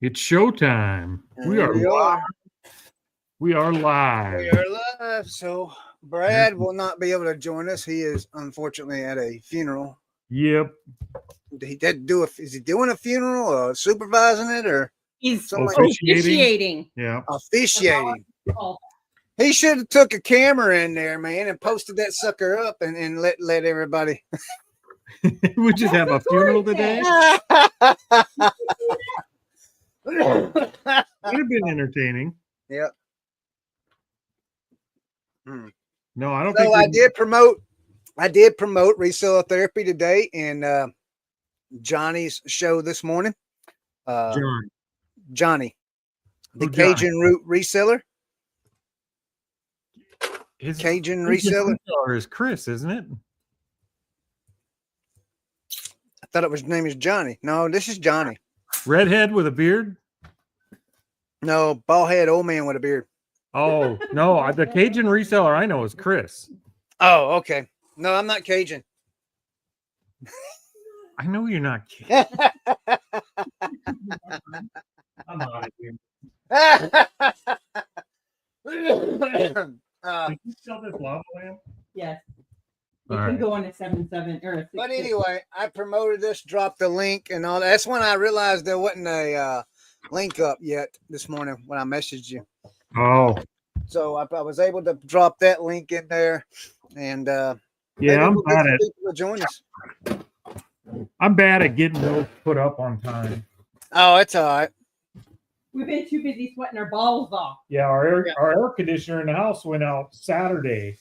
It's showtime. We are live. We are live. We are live. So Brad will not be able to join us. He is unfortunately at a funeral. Yep. He did do is he doing a funeral or supervising it or he's officiating? Yeah. Officiating. He should have took a camera in there, man, and posted that sucker up and let everybody. We just have a funeral today. Would have been entertaining. Yep. No, I don't so think. I did promote Reseller Therapy today and Johnny's show this morning. Johnny, the Cajun Root Reseller. His Cajun Reseller is Chris, isn't it? I thought his name is Johnny. No, this is Johnny. Redhead with a beard? No, bald head old man with a beard. Oh, no. The Cajun Reseller I know is Chris. Oh, okay. No, I'm not Cajun. I know you're not Cajun. I'm out of here. Did you sell this lava lamp? Yes. You can go on a 7-7 or but anyway, I promoted this, dropped the link and all. That's when I realized there wasn't a link up yet this morning when I messaged you. Oh. So I was able to drop that link in there, and yeah, I'm bad at people to join us. I'm bad at getting those put up on time. Oh, it's all right. We've been too busy sweating our balls off. Yeah, our air conditioner in the house went out Saturday.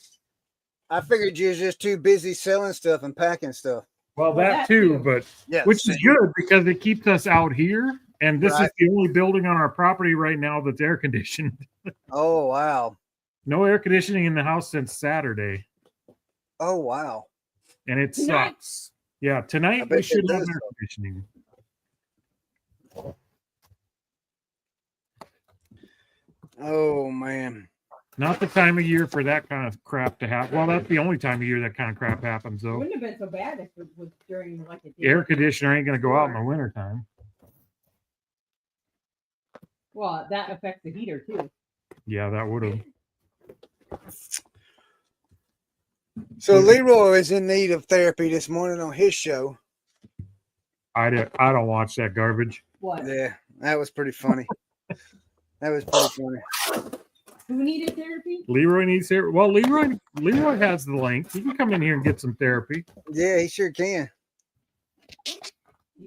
I figured you was just too busy selling stuff and packing stuff. Well, that too, but which is good because it keeps us out here. And this is the only building on our property right now that's air conditioned. Oh, wow. No air conditioning in the house since Saturday. Oh, wow. And it sucks. Yeah, tonight we should have air conditioning. Oh, man. Not the time of year for that kind of crap to happen. Well, that's the only time of year that kind of crap happens, though. It wouldn't have been so bad if it was during like a day. Air conditioner ain't going to go out in the wintertime. Well, that affects the heater, too. Yeah, that would have. So Leroy is in need of therapy this morning on his show. I don't watch that garbage. What? Yeah, that was pretty funny. That was pretty funny. Who needed therapy? Leroy needs therapy. Well, Leroy has the link. He can come in here and get some therapy. Yeah, he sure can. He's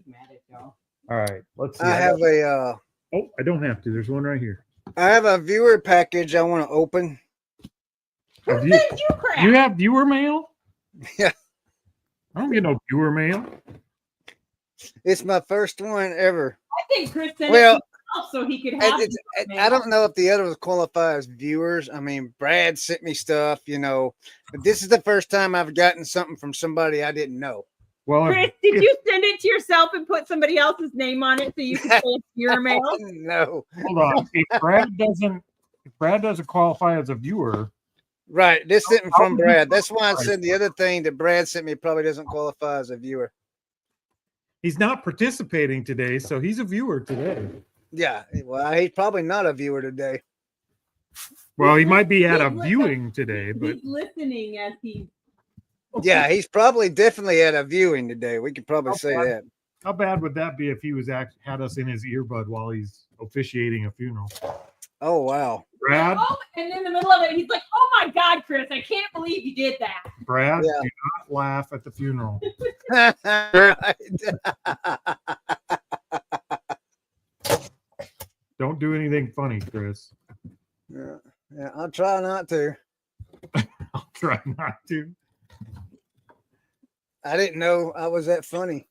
mad at y'all. All right, let's see. I have a. Oh, I don't have to. There's one right here. I have a viewer package I want to open. You have viewer mail? Yeah. I don't get no viewer mail. It's my first one ever. I think Chris sent it so he could have I don't know if the others qualify as viewers. I mean, Brad sent me stuff, but this is the first time I've gotten something from somebody I didn't know. Well, Chris, did you send it to yourself and put somebody else's name on it so you can say it's your mail? No. Hold on. If Brad doesn't qualify as a viewer. Right. This isn't from Brad. That's why I said the other thing that Brad sent me probably doesn't qualify as a viewer. He's not participating today, so he's a viewer today. Yeah. Well, he's probably not a viewer today. Well, he might be at a viewing today, but he's listening as he. Yeah, he's probably definitely at a viewing today. We could probably say that. How bad would that be if he had us in his earbud while he's officiating a funeral? Oh, wow. Brad? Oh, and in the middle of it, he's like, oh, my God, Chris, I can't believe you did that. Brad, do not laugh at the funeral. Don't do anything funny, Chris. Yeah, I'll try not to. I'll try not to. I didn't know I was that funny.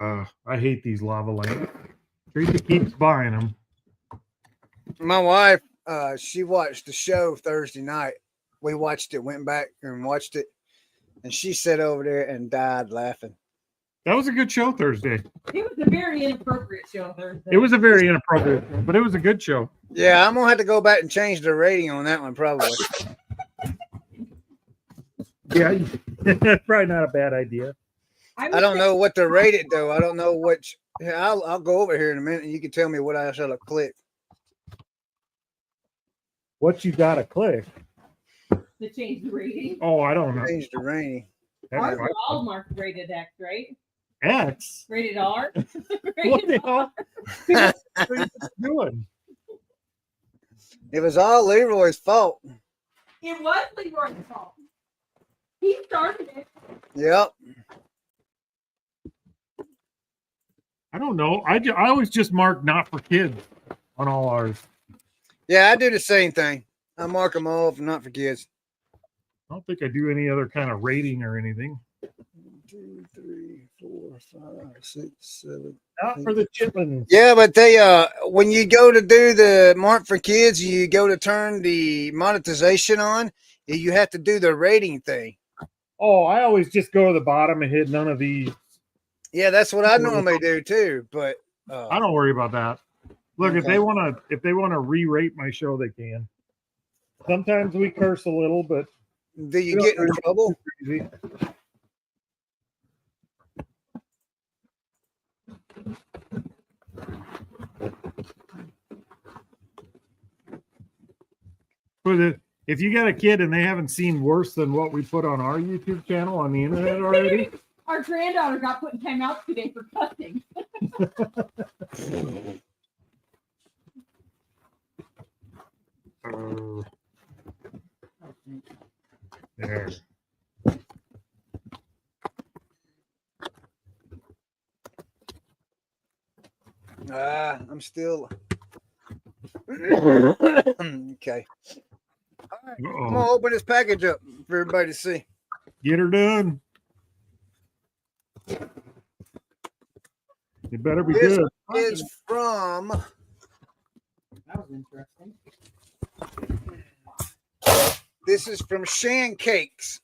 I hate these lava lamps. Teresa keeps buying them. My wife, she watched the show Thursday night. We watched it, went back and watched it, and she sat over there and died laughing. That was a good show Thursday. It was a very inappropriate show Thursday. It was a very inappropriate show, but it was a good show. Yeah, I'm gonna have to go back and change the rating on that one probably. Yeah, that's probably not a bad idea. I don't know what to rate it though. I don't know which. I'll go over here in a minute and you can tell me what I shall click. What you gotta click? To change the rating. Oh, I don't know. Change the rating. Ours are all marked rated X, right? X. Rated R. What the hell? What are you doing? It was all Leroy's fault. It was Leroy's fault. He started it. Yep. I don't know. I always just mark not for kids on all ours. Yeah, I do the same thing. I mark them all for not for kids. I don't think I do any other kind of rating or anything. 1, 2, 3, 4, 5, 6, 7. Not for the chitlins. Yeah, but they when you go to do the mark for kids, you go to turn the monetization on, you have to do the rating thing. Oh, I always just go to the bottom and hit none of these. Yeah, that's what I normally do too. But I don't worry about that. Look, okay. if they wanna re-rate my show, they can. Sometimes we curse a little, but do you get in trouble? But if you got a kid and they haven't seen worse than what we put on our YouTube channel on the internet already. Our granddaughter got put in timeout today for cussing. There. I'm still okay. All right. I'm gonna open this package up for everybody to see. Get her done. It better be good. This is from. That was interesting. This is from Shan Cakes.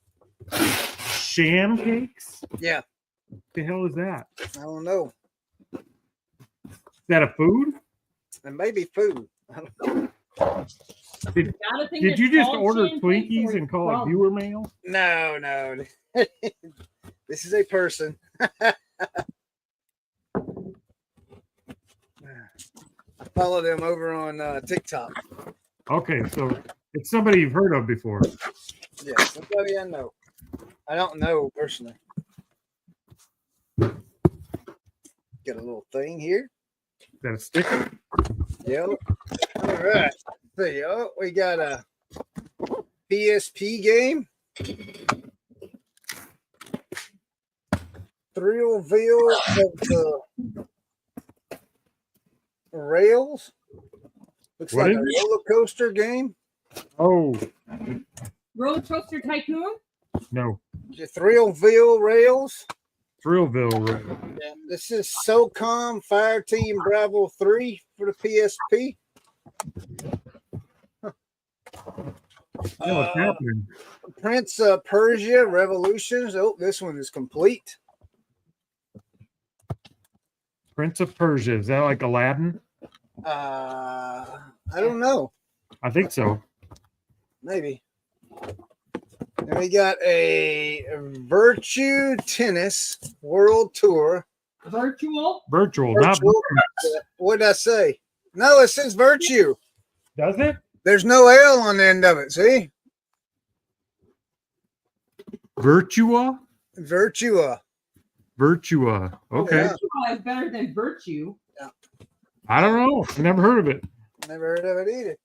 Shan Cakes? Yeah. What the hell is that? I don't know. Is that a food? It may be food. I don't know. Did you just order Twinkies and call it viewer mail? No. This is a person. I follow them over on TikTok. Okay, so it's somebody you've heard of before. Yeah, somebody I know. I don't know personally. Get a little thing here. Is that a sticker? Yep. All right. See, we got a PSP game. Thrillville of the Rails. Looks what like a roller coaster game. Oh. Roller Coaster Tycoon? No. The Thrillville Rails. Thrillville. Yeah, this is SOCOM Fireteam Bravo 3 for the PSP. What's happening? Prince of Persia Revolutions. Oh, this one is complete. Prince of Persia. Is that like Aladdin? I don't know. I think so. Maybe. And we got a Virtue Tennis World Tour. Virtual, not what did I say? No, it says Virtue. Does it? There's no L on the end of it. See? Virtua? Virtua. Virtua. Okay. Yeah. Virtua is better than Virtue. Yeah. I don't know. I never heard of it. Never heard of it either.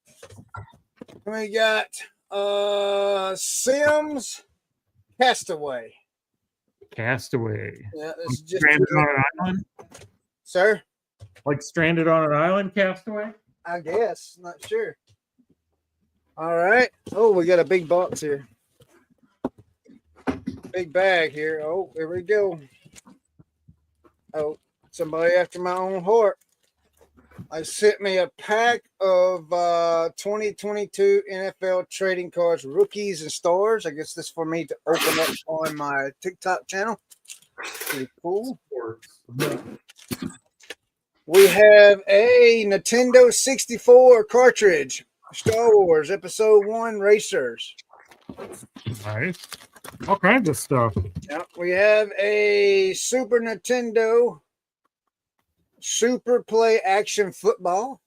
And we got Sims Castaway. Castaway. Yeah, this is just stranded on an island. Sir? Like stranded on an island, Castaway? I guess. Not sure. All right. Oh, we got a big box here. Big bag here. Oh, here we go. Oh, somebody after my own heart. I sent me a pack of 2022 NFL trading cards, rookies and stars. I guess this is for me to open up on my TikTok channel. Pretty cool. We have a Nintendo 64 cartridge, Star Wars Episode 1 Racers. Nice. All kinds of stuff. Yep, we have a Super Nintendo Super Play Action Football.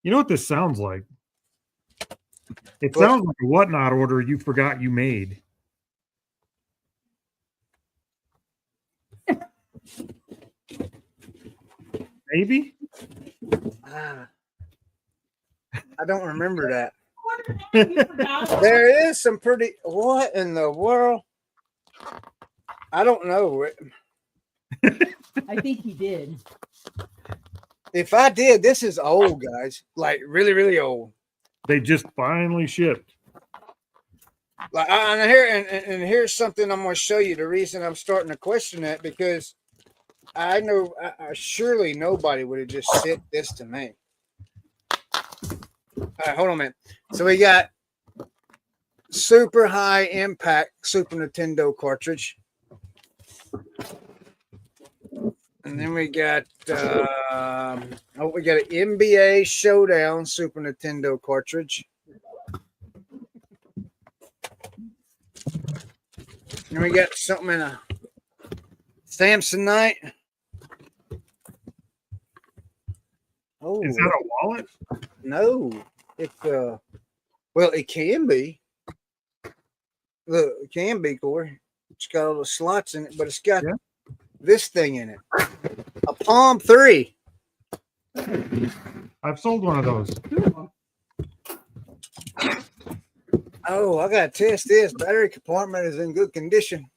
You know what this sounds like? It sounds like a whatnot order you forgot you made. Maybe? I don't remember that. There is some pretty. What in the world? I don't know. I think he did. If I did, this is old, guys. Like really, really old. They just finally shipped. Like, and here's something I'm going to show you. The reason I'm starting to question that, because I know surely nobody would have just sent this to me. All right, hold on a minute. So we got super high impact Super Nintendo cartridge. And then we got we got an NBA Showdown Super Nintendo cartridge. And we got something in a Samsonite. Oh, is that a wallet? No, it's well, it can be. Look, it can be, Corey. It's got all the slots in it, but it's got this thing in it. A Palm 3. I've sold one of those. Oh, I gotta test this. Battery compartment is in good condition.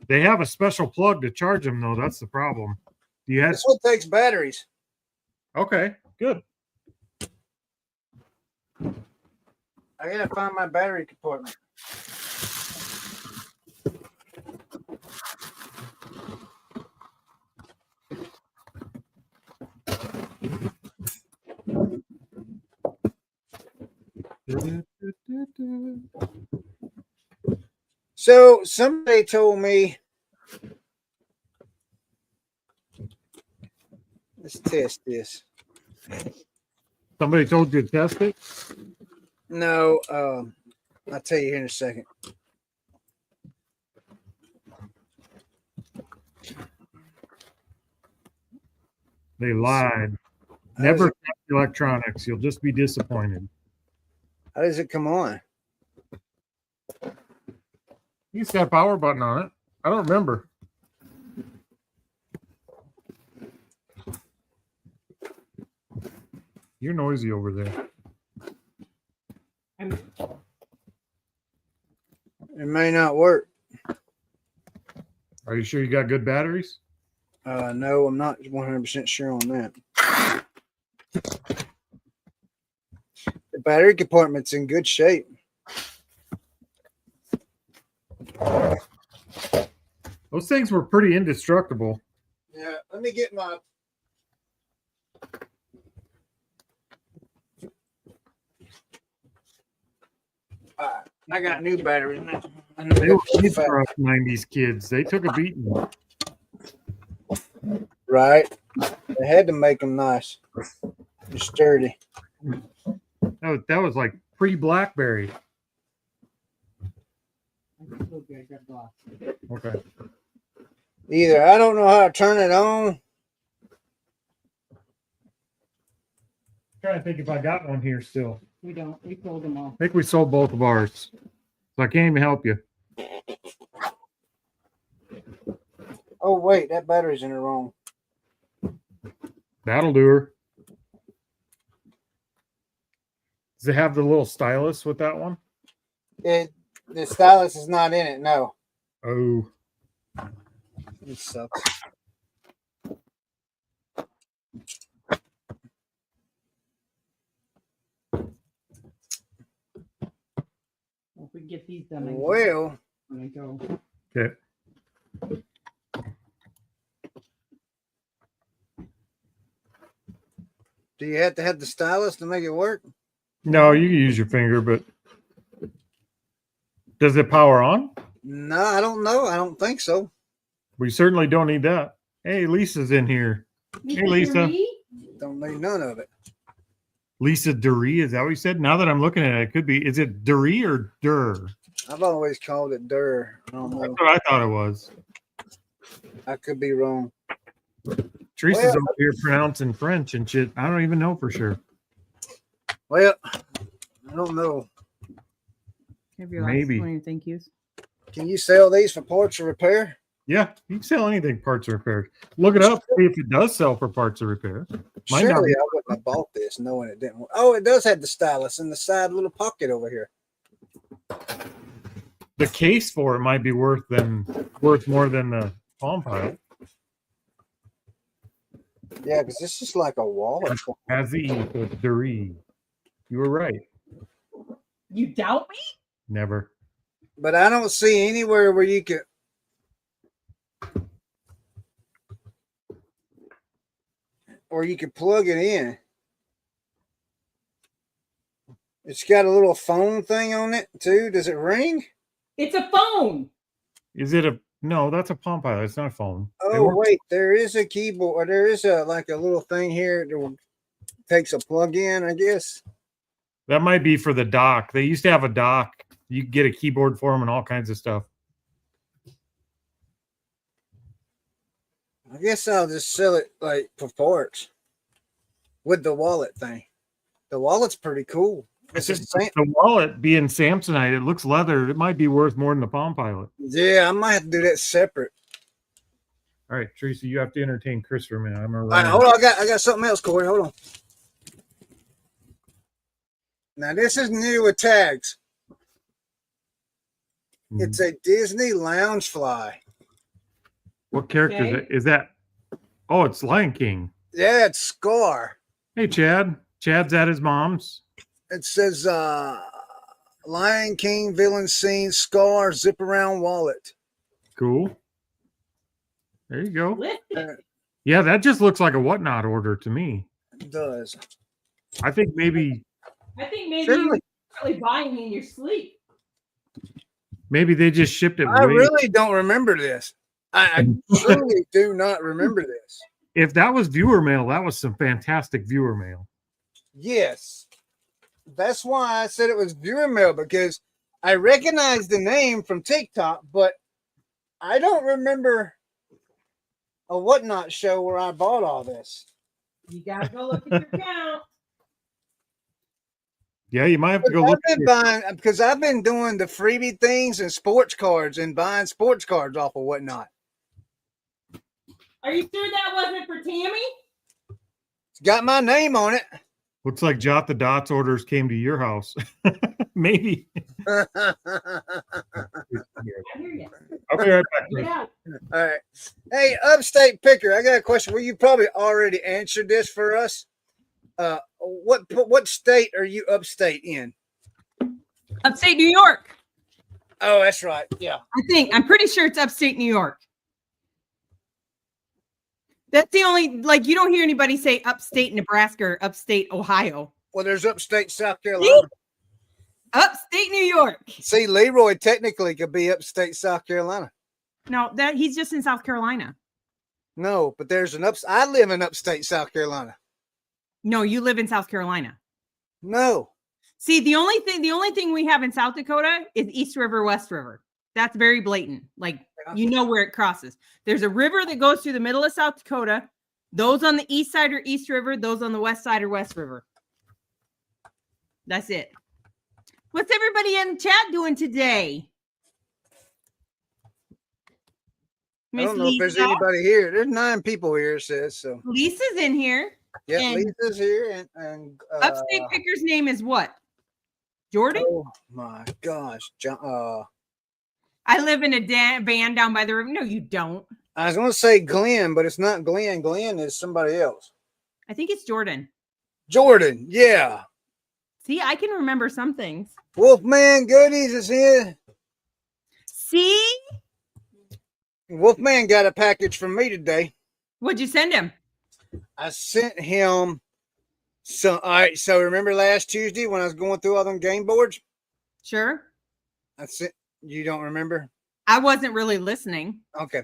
They have a special plug to charge them, though. That's the problem. Do you have? This one takes batteries. Okay, good. I gotta find my battery compartment. So somebody told me, let's test this. Somebody told you to test it? No, I'll tell you here in a second. They lied. Never touch electronics. You'll just be disappointed. How does it come on? You used to have a power button on it. I don't remember. You're noisy over there. It may not work. Are you sure you got good batteries? No, I'm not 100% sure on that. The battery compartment's in good shape. Those things were pretty indestructible. Yeah, let me get my. I got new batteries now. They were kids for us 90s kids. They took a beating. Right. They had to make them nice. They're sturdy. That was like pre-BlackBerry. Okay. Either I don't know how to turn it on. I'm trying to think if I got one here still. We don't. We sold them all. I think we sold both of ours. So I can't even help you. Oh, wait, that battery's in the wrong. That'll do her. Does it have the little stylus with that one? The stylus is not in it, no. Oh. It sucks. If we get these done, Well, when I go. Okay. do you have to have the stylus to make it work? No, you can use your finger, but does it power on? No, I don't know. I don't think so. We certainly don't need that. Hey, Lisa's in here. Hey, Lisa. Don't need none of it. Lisa Duree, is that what you said? Now that I'm looking at it, it could be. Is it Duree or Dur? I've always called it Dur. I don't know. That's what I thought it was. I could be wrong. Teresa's over here pronouncing French and shit. I don't even know for sure. Well, I don't know. Maybe. Thank yous. Can you sell these for parts of repair? Yeah, you can sell anything parts of repair. Look it up, see if it does sell for parts of repair. Surely I wouldn't have bought this knowing it didn't. Oh, it does have the stylus in the side little pocket over here. The case for it might be worth more than the Palm Pilot. Yeah, because this is like a wallet. As the Duree. You were right. You doubt me? Never. But I don't see anywhere where you could. Or you could plug it in. It's got a little phone thing on it too. Does it ring? It's a phone. Is it a no? That's a Palm Pilot. It's not a phone. Oh wait, there is a keyboard. Or there is a little thing here that takes a plug in, I guess. That might be for the dock. They used to have a dock. You could get a keyboard for them and all kinds of stuff. I guess I'll just sell it like for parts with the wallet thing. The wallet's pretty cool. The wallet being Samsonite, it looks leather. It might be worth more than the Palm Pilot. Yeah, I might have to do that separate. All right, Teresa, you have to entertain Chris for a minute. I'm All right, hold on. I got something else, Corey. Hold on. Now this is new with tags. It's a Disney Loungefly. What character is that? Oh, it's Lion King. Yeah, it's Scar. Hey, Chad. Chad's at his mom's. It says Lion King villain scene, Scar, zip around wallet. Cool. There you go. Yeah, that just looks like a Whatnot order to me. It does. I think maybe you're probably buying in your sleep. Maybe they just shipped it. I really don't remember this. I truly do not remember this. If that was viewer mail, that was some fantastic viewer mail. Yes. That's why I said it was viewer mail, because I recognized the name from TikTok, but I don't remember a Whatnot show where I bought all this. You gotta go look at your account. Yeah, you might have to go look. Because I've been doing the freebie things and sports cards and buying sports cards off of Whatnot. Are you sure that wasn't for Tammy? It's got my name on it. Looks like Jot the Dots orders came to your house. Maybe. I hear you. I'll be right back. Yeah. All right. Hey, Upstate Picker, I got a question. Well, you probably already answered this for us. What state are you upstate in? Upstate New York. Oh, that's right. Yeah. I'm pretty sure it's upstate New York. That's the only, you don't hear anybody say upstate Nebraska or upstate Ohio. Well, there's upstate South Carolina. Upstate New York. See, Leroy technically could be upstate South Carolina. No, he's just in South Carolina. No, but there's I live in upstate South Carolina. No, you live in South Carolina. No. See, the only thing we have in South Dakota is East River, West River. That's very blatant. You know where it crosses. There's a river that goes through the middle of South Dakota. Those on the east side are East River. Those on the west side are West River. That's it. What's everybody in chat doing today? I don't know if there's anybody here. There's 9 people here, it says so. Lisa's in here. Yeah, Lisa's here. And Upstate Picker's name is what? Jordan? Oh my gosh. I live in a van down by the river. No, you don't. I was going to say Glenn, but it's not Glenn. Glenn is somebody else. I think it's Jordan. Jordan, yeah. See, I can remember some things. Wolfman Goodies is here. See? Wolfman got a package from me today. What'd you send him? I sent him some. All right, so remember last Tuesday when I was going through all them game boards? Sure. I sent. You don't remember? I wasn't really listening. Okay.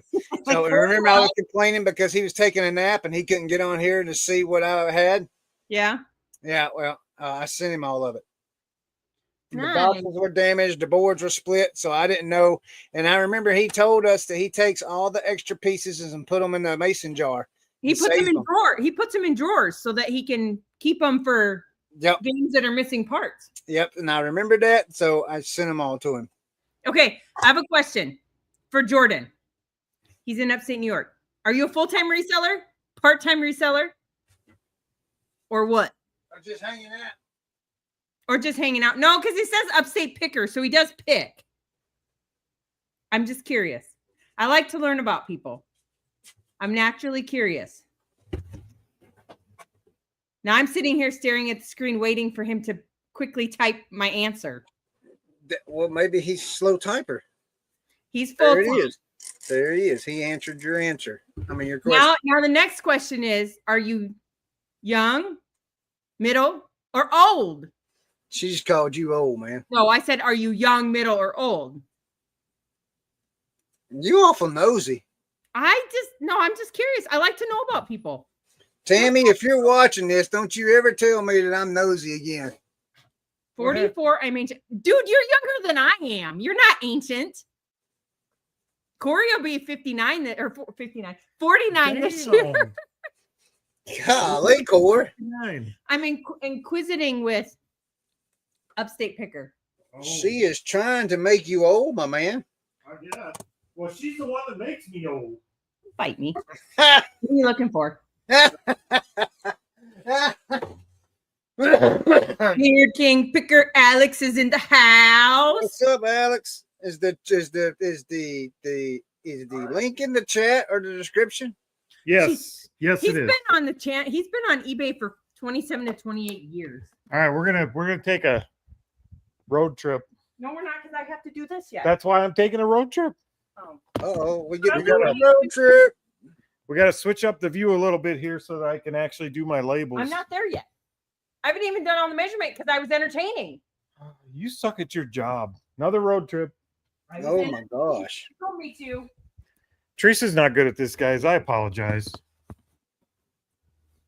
So remember I was complaining because he was taking a nap and he couldn't get on here to see what I had? Yeah. Yeah, well, I sent him all of it. The Nice. boxes were damaged, the boards were split, so I didn't know. And I remember he told us that he takes all the extra pieces and put them in the mason jar. He puts them in drawers. He puts them in drawers so that he can keep them for games that are missing parts. Yep, and I remember that, so I sent them all to him. Okay, I have a question for Jordan. He's in upstate New York. Are you a full-time reseller, part-time reseller, or what? Or just hanging out. Or just hanging out? No, because he says upstate picker, so he does pick. I'm just curious. I like to learn about people. I'm naturally curious. Now I'm sitting here staring at the screen waiting for him to quickly type my answer. Well, maybe he's slow typer. He's full-time. There he is. There he is. He answered your answer. I mean, your question. Now the next question is, are you young, middle, or old? She just called you old, man. No, I said, are you young, middle, or old? You awful nosy. I'm just curious. I like to know about people. Tammy, if you're watching this, don't you ever tell me that I'm nosy again. 44, I'm ancient. Dude, you're younger than I am. You're not ancient. Corey will be 59 or 59, 49 this year. Golly, Corey. I'm inquisiting with upstate picker. Oh. She is trying to make you old, my man. Yeah. Well, she's the one that makes me old. Fight me. What are you looking for? Here, King Picker Alex is in the house. What's up, Alex? Is the link in the chat or the description? Yes, yes, He's it is. been on the channel. He's been on eBay for 27 to 28 years. All right, we're gonna take a road trip. No, we're not, because I have to do this yet. That's why I'm taking a road trip. Oh. We got a road trip. We got to switch up the view a little bit here so that I can actually do my labels. I'm not there yet. I haven't even done all the measurement because I was entertaining. You suck at your job. Another road trip. Oh my gosh. You told me to. Teresa's not good at this, guys. I apologize.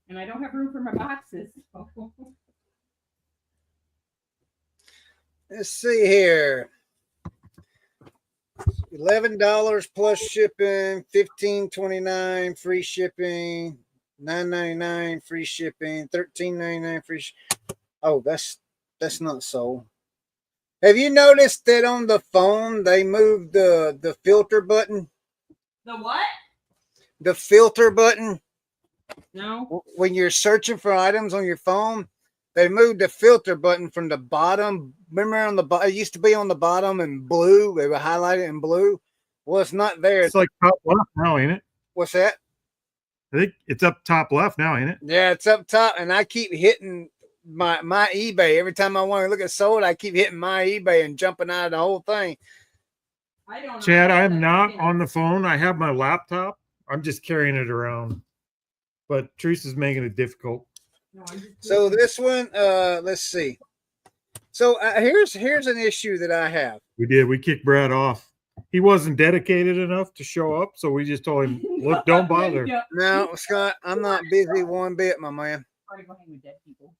And I don't have room for my boxes. Let's see here. $11 plus shipping, $15.29 free shipping, $9.99 free shipping, $13.99 free. Oh, that's not sold. Have you noticed that on the phone they moved the filter button? The what? The filter button. No. When you're searching for items on your phone, they moved the filter button from the bottom. Remember on the bottom, it used to be on the bottom in blue. They would highlight it in blue. Well, it's not there. It's like top left now, ain't it? What's that? I think it's up top left now, ain't it? Yeah, it's up top, and I keep hitting my eBay every time I want to look at sold. I keep hitting my eBay and jumping out of the whole thing. I don't know. Chad, I'm not on the phone. I have my laptop. I'm just carrying it around. But Teresa's making it difficult. So this one, let's see. So here's an issue that I have. We kicked Brad off. He wasn't dedicated enough to show up, so we just told him, look, don't bother. No, Scott, I'm not busy one bit, my man.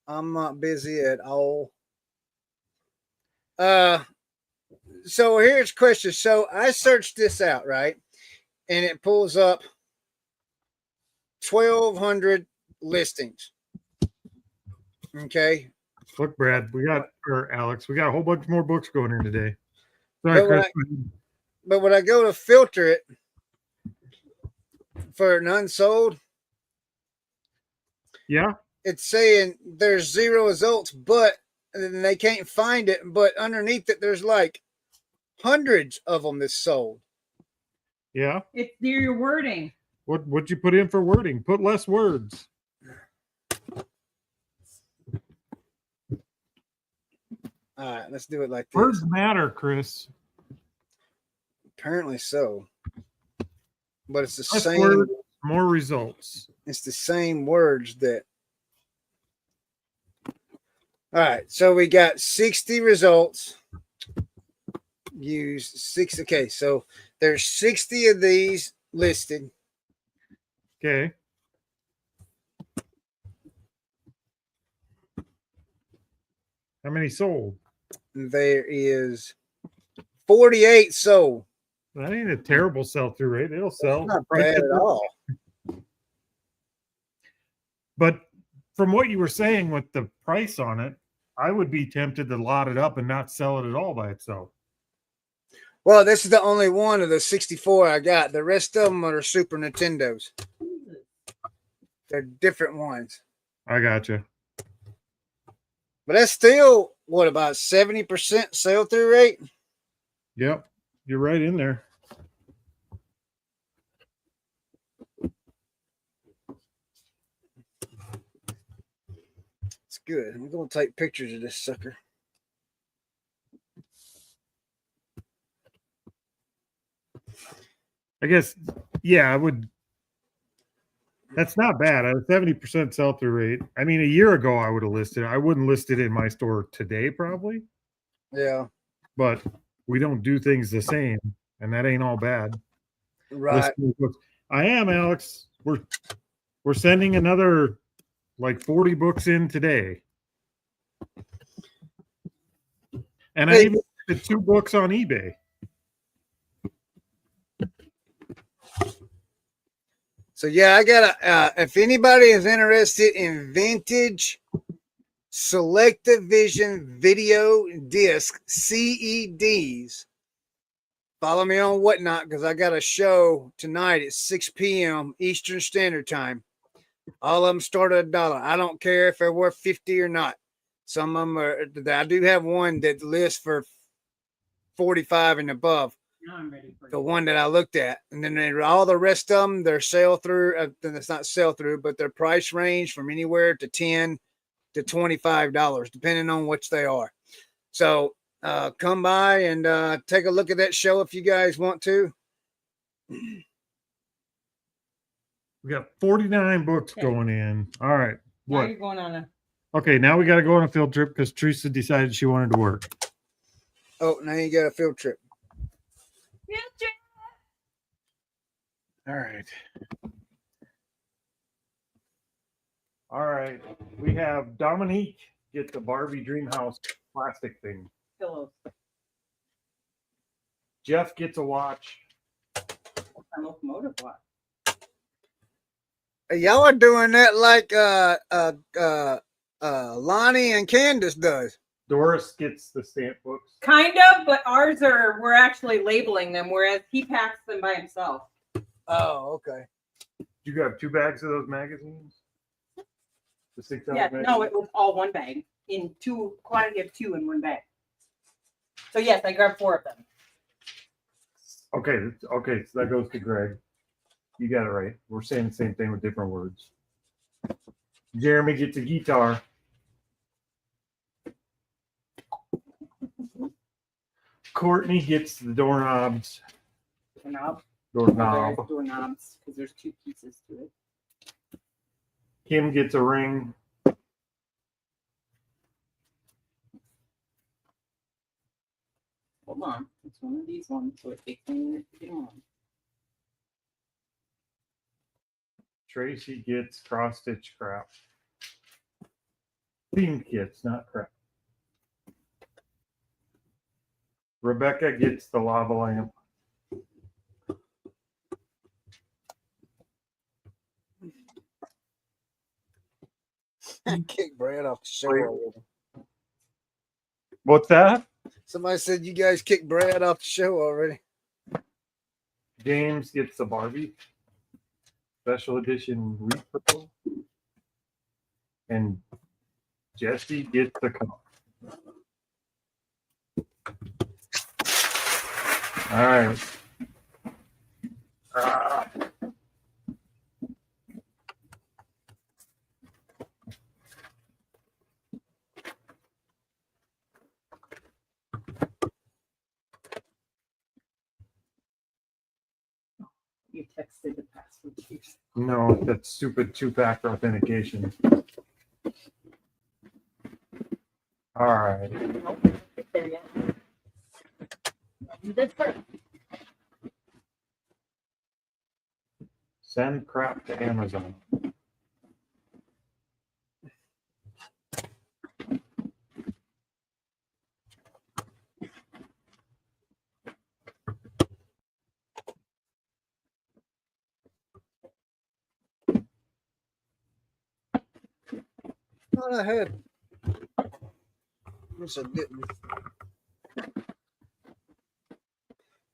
I'm not busy at all. So here's a question. So I searched this out, right? And it pulls up 1,200 listings. Okay. Look, Brad, Alex, we got a whole bunch more books going in today. Sorry, Chris. But when I go to filter it for an unsold, yeah, it's saying there's 0 results, but and they can't find it. But underneath it, there's like hundreds of them that's sold. Yeah, it's your wording. What'd you put in for wording? Put less words. All right, let's do it like this. Words matter, Chris. Apparently so. But it's the less same. Words, more results. It's the same words that. All right, so we got 60 results. Use 6. Okay, so there's 60 of these listed. Okay. How many sold? there is 48 sold. That ain't a terrible sell-through rate. It'll sell. Not bad at all. But from what you were saying with the price on it, I would be tempted to lot it up and not sell it at all by itself. Well, this is the only one of the 64 I got. The rest of them are Super Nintendos. They're different ones. I gotcha. But that's still, what, about 70% sell-through rate? Yep. You're right in there. It's good. I'm going to take pictures of this sucker. I guess, yeah, I would. That's not bad. A 70% sell-through rate. I mean, a year ago I would have listed it. I wouldn't list it in my store today, probably. Yeah. But we don't do things the same, and that ain't all bad. Right. I am, Alex. We're sending another like 40 books in today. And I even did 2 books on eBay. So yeah, I got if anybody is interested in vintage Selective Vision video disc CEDs, follow me on Whatnot because I got a show tonight at 6 p.m. Eastern Standard Time. All of them start at $1. I don't care if they're worth 50 or not. Some of them are. I do have one that lists for 45 and above. Now I'm ready for The one that I looked at, and then all the rest of them, they're sell through. Then it's not sell through, but their price range from anywhere to $10 to $25, depending on which they are. So come by and take a look at that show if you guys want to. We got 49 books going in. All right. Now What? you're going on a. Okay, now we got to go on a field trip because Teresa decided she wanted to work. Oh, now you got a field trip. All right. All right. We have Dominique get the Barbie Dream House plastic thing. Pillows. Jeff gets a watch. A locomotive watch. Y'all are doing that like Lonnie and Candace does. Doris gets the stamp books. Kind of, but ours we're actually labeling them, whereas he packs them by himself. Oh, okay. You got 2 bags of those magazines? The 6 Yeah, magazines? no, it was all one bag in quantity of 2 in one bag. So yes, I grabbed 4 of them. Okay, so that goes to Greg. You got it right. We're saying the same thing with different words. Jeremy gets a guitar. Courtney gets the doorknobs. Doorknob. Doorknobs, because there's 2 pieces to it. Kim gets a ring. Hold on. It's one of these ones, so it takes a minute to get on. Tracy gets cross stitch crap. Theme kits, not crap. Rebecca gets the lava lamp. Kick Brad off the show already. What's that? Somebody said you guys kicked Brad off the show already. James gets the Barbie special edition Reaper. And Jesse gets the cup. All right. You texted the password. No, that's stupid 2-factor authentication. All right. There yet. This first. Send crap to Amazon. thought I had. Yes, I didn't.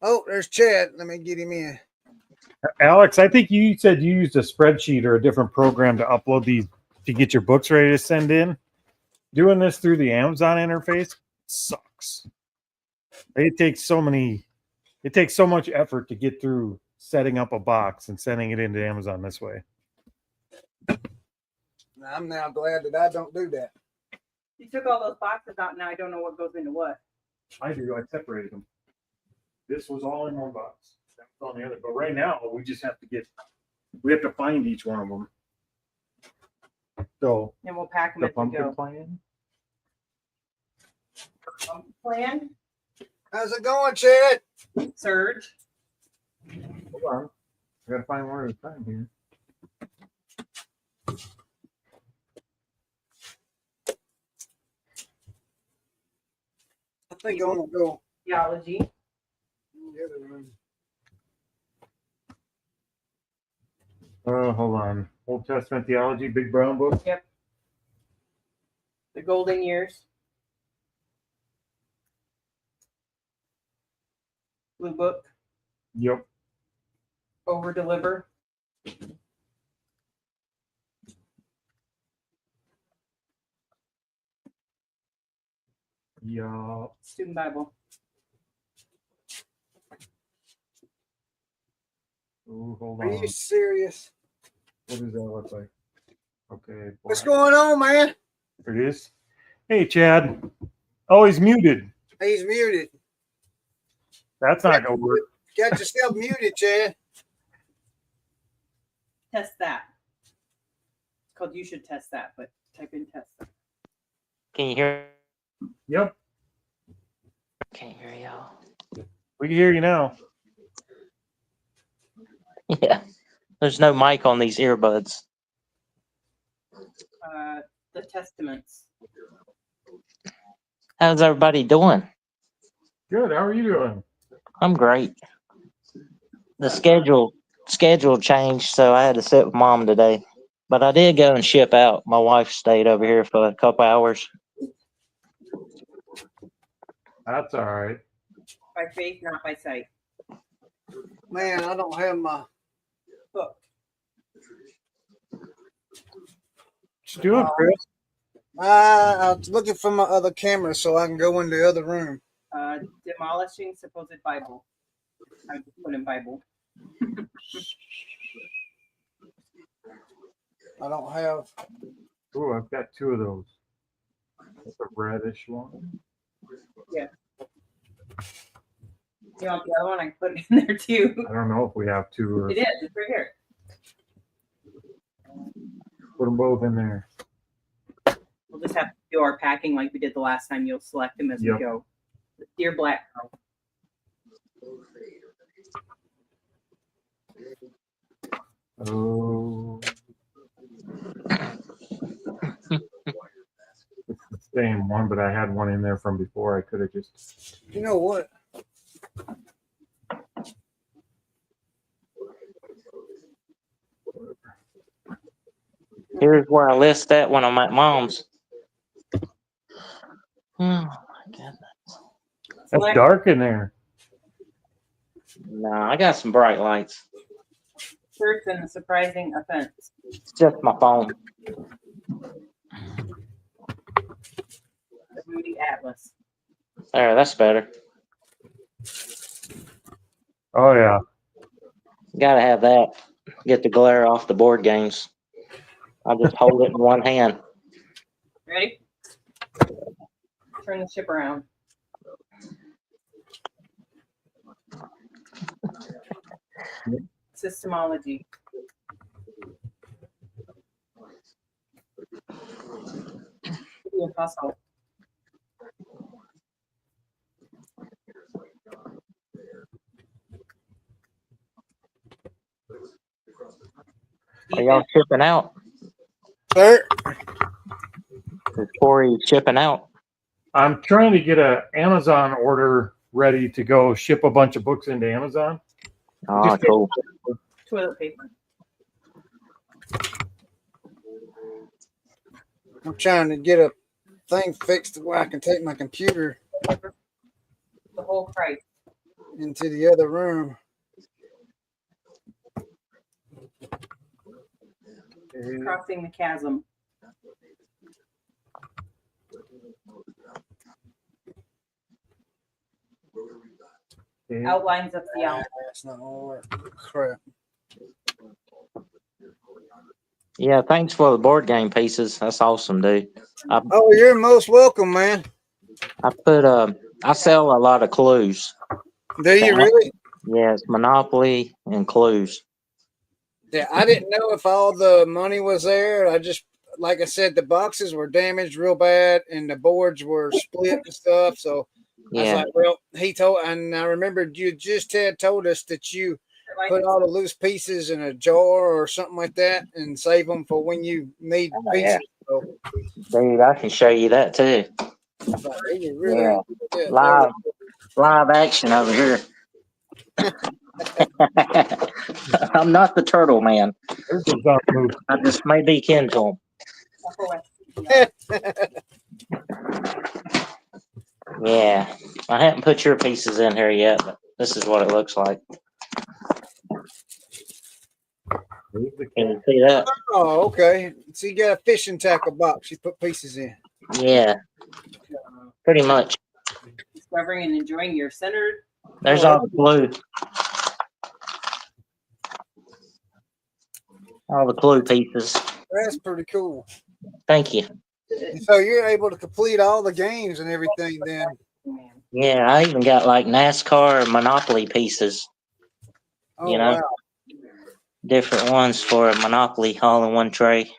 Oh, there's Chad. Let me get him in. Alex, I think you said you used a spreadsheet or a different program to upload these to get your books ready to send in. Doing this through the Amazon interface sucks. It takes so much effort to get through setting up a box and sending it into Amazon this way. I'm now glad that I don't do that. You took all those boxes out. Now I don't know what goes into what. I do. I separated them. This was all in one box. That was on the other. But right now, we just have to find each one of them. So And we'll pack them the as we pumpkin go. plan. Plan, How's it going, Chad? Surge. Hold on. I gotta find one at a time here. I think I'm gonna go Theology. in the other room. Hold on. Old Testament theology, big brown book. Yep. The golden years. Blue book. Yep. Over deliver. Yeah. Student Bible. Ooh, hold Are on. you serious? What does that look like? Okay. What's black. going on, man? There it is. Hey, Chad. Oh, he's muted. He's muted. That's not gonna work. Got yourself muted, Chad. Test that. It's called you should test that, but type in test that. Can you hear? Yep. Can't hear y'all. We can hear you now. Yeah. There's no mic on these earbuds. The Testaments. How's everybody doing? Good. How are you doing? I'm great. The schedule changed, so I had to sit with Mom today. But I did go and ship out. My wife stayed over here for a couple hours. That's all right. By faith, not by sight. Man, I don't have my. Book. What you doing, Chris? I was looking for my other camera so I can go in the other room. Demolishing supposed Bible. I just put in Bible. I don't have. Ooh, I've got two of those. That's a reddish one. Yeah. You want the other one? I can put it in there too. I don't know if we have two or It is. It's right here. put them both in there. We'll just have to do our packing like we did the last time. You'll select them as Yep. we go. Dear Black Girl. Oh. It's the same one, but I had one in there from before. I could have just. You know what? Here's where I list that when I'm at Mom's. Oh my goodness. That's dark in there. No, I got some bright lights. First and the surprising offense. It's just my phone. The Moody Atlas. There, that's better. Oh yeah. Gotta have that. Get the glare off the board games. I'll just hold it in one hand. Ready? Turn the ship around. Systemology. Hustle. Are y'all shipping out? Sir? Is Corey shipping out? I'm trying to get a Amazon order ready to go ship a bunch of books into Amazon. Oh, Just- cool. Toilet paper. I'm trying to get a thing fixed where I can take my computer The whole price. into the other room. Crossing the chasm. Outlines of Seattle. That's not gonna work. Crap. Yeah, thanks for the board game pieces. That's awesome, dude. Oh, you're most welcome, man. I sell a lot of clues. Do you really? Yes, Monopoly and clues. Yeah, I didn't know if all the money was there. I just, like I said, the boxes were damaged real bad and the boards were split and stuff. So I was Yeah, like, well, he told, and I remembered you just had told us that you put all the loose pieces in a jar or something like that and save them for when you need pieces. So, dude, I can show you that too. I was like, he really, Yeah. yeah, Live action over here. I'm not the turtle man. I just may be kin to him. Yeah, I haven't put your pieces in here yet, but this is what it looks like. Can you see that? Oh, okay. So you got a fishing tackle box you put pieces in. Yeah, pretty much. Discovering and enjoying your centered. There's all the clue. All the clue pieces. That's pretty cool. Thank you. So you're able to complete all the games and everything then. Yeah, I even got like NASCAR Monopoly pieces. Oh, You know, wow. different ones for a Monopoly all in one tray.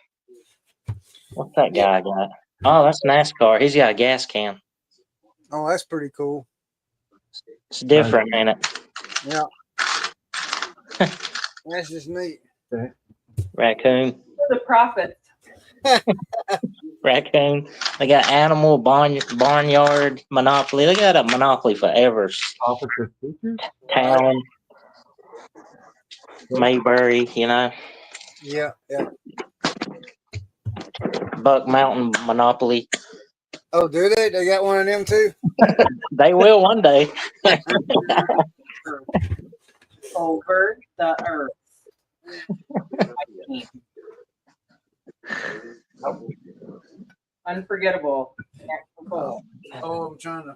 What's that guy got? Oh, that's NASCAR. He's got a gas can. Oh, that's pretty cool. It's different, ain't it? Yeah. That's just neat. Raccoon. The profits. Raccoon. They got animal barnyard Monopoly. They got a Monopoly forever. Town. Mayberry, you know. Yeah, yeah. Buck Mountain Monopoly. Oh, do they? They got one of them too? They will one day. Over the earth. Unforgettable. Oh, I'm trying to.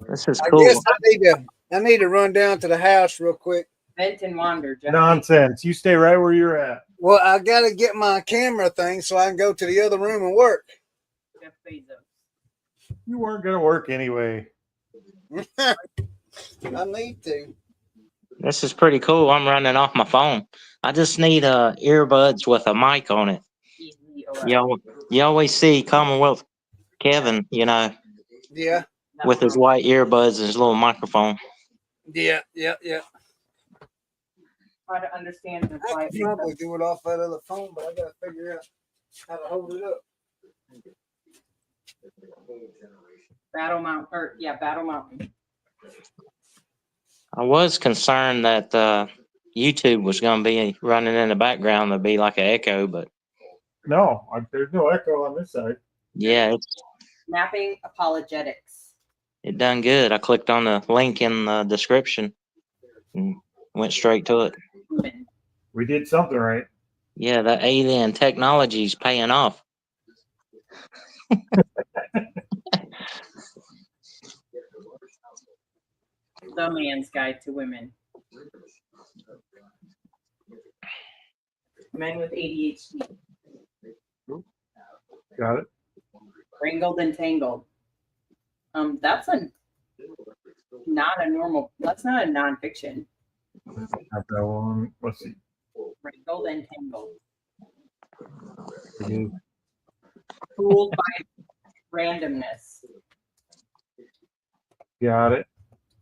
This is I cool. guess I need to run down to the house real quick. Vent and wander. Jeff. Nonsense. You stay right where you're at. Well, I got to get my camera thing so I can go to the other room and work. Jeff Bezos. You weren't going to work anyway. I need to. This is pretty cool. I'm running off my phone. I just need earbuds with a mic on it. You always see Commonwealth Kevin, you know, Yeah. with his white earbuds and his little microphone. Yeah. How to understand the I could probably do it off that other phone, but I got to figure out how to hold it up. Battle Mountain. I was concerned that YouTube was going to be running in the background to be like an echo, but No, there's no echo on this side. yeah, Mapping apologetics. it done good. I clicked on the link in the description and went straight to it. We did something right. Yeah, that alien technology is paying off. The Man's Guide to Women. Men with ADHD. Got it. Wrangled and Tangled. That's not a nonfiction. Got that one. Let's see. Wrangled and Tangled. It is. Fooled by randomness. Got it.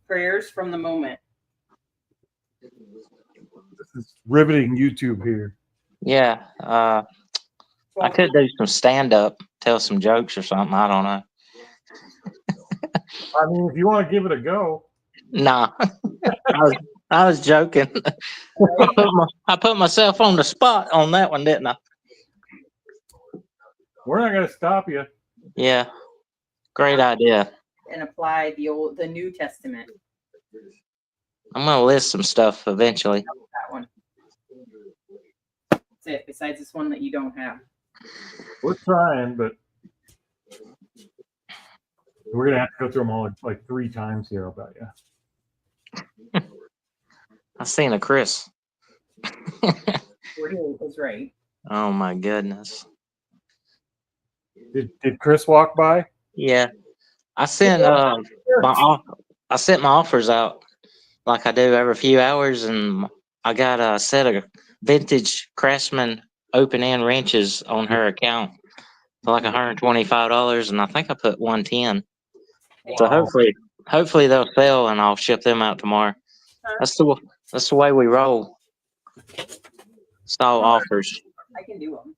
Prayers from the moment. This is riveting YouTube here. Yeah, I could do some stand up, tell some jokes or something. I don't know. I mean, if you want to give it a go. Nah, I was joking. I put myself on the spot on that one, didn't I? We're not gonna stop you. Yeah, great idea. And apply the New Testament. I'm gonna list some stuff eventually. That one. That's it. Besides this one that you don't have. We're trying, but we're gonna have to go through them all like 3 times here. I'll bet you. I seen a Chris. 48 was right. Oh my goodness. Did Chris walk by? Yeah, I sent I sent my offers out like I do every few hours, and I got a set of vintage Craftsman open end wrenches on her account for like $125, and I think I put 110. So Wow. hopefully they'll sell, and I'll ship them out tomorrow. That's the way we roll. It's all offers. I can do them.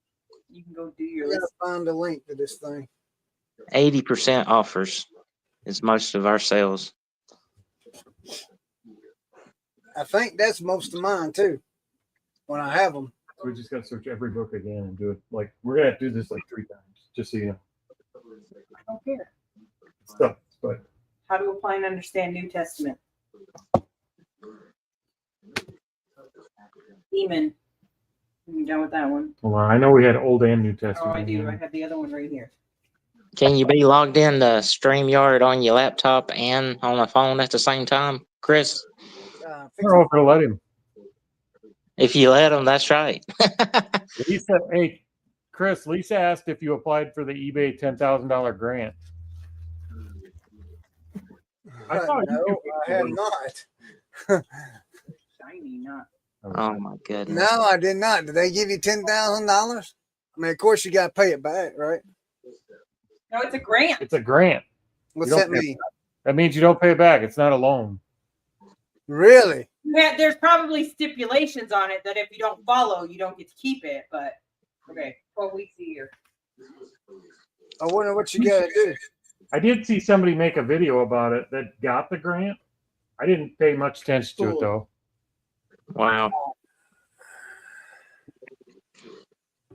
You can go do You your gotta list. find a link to this thing. 80% offers is most of our sales. I think that's most of mine too. When I have them. So we just gotta search every book again and do it. Like we're gonna have to do this like 3 times, just so you know. I don't care. Stuff, but How to apply and understand New Testament. Demon. You done with that one? hold on. I know we had Old and New Oh, Testament. I do. I have the other one right here. Can you be logged in to StreamYard on your laptop and on the phone at the same time, Chris? I don't know if it'll let him. If you let them, that's right. Lisa, hey, Chris, Lisa asked if you applied for the eBay $10,000 grant. I thought you no, could- I have not. Shiny, not. Oh my goodness. No, I did not. Did they give you $10,000? I mean, of course you got to pay it back, right? No, it's a grant. It's a grant. What's You don't that pay mean? That means you don't pay it back. It's not a loan. Really? Yeah, there's probably stipulations on it that if you don't follow, you don't get to keep it. But okay, 12 weeks a year. I wonder what you got to do. I did see somebody make a video about it that got the grant. I didn't pay much attention to it though. Wow.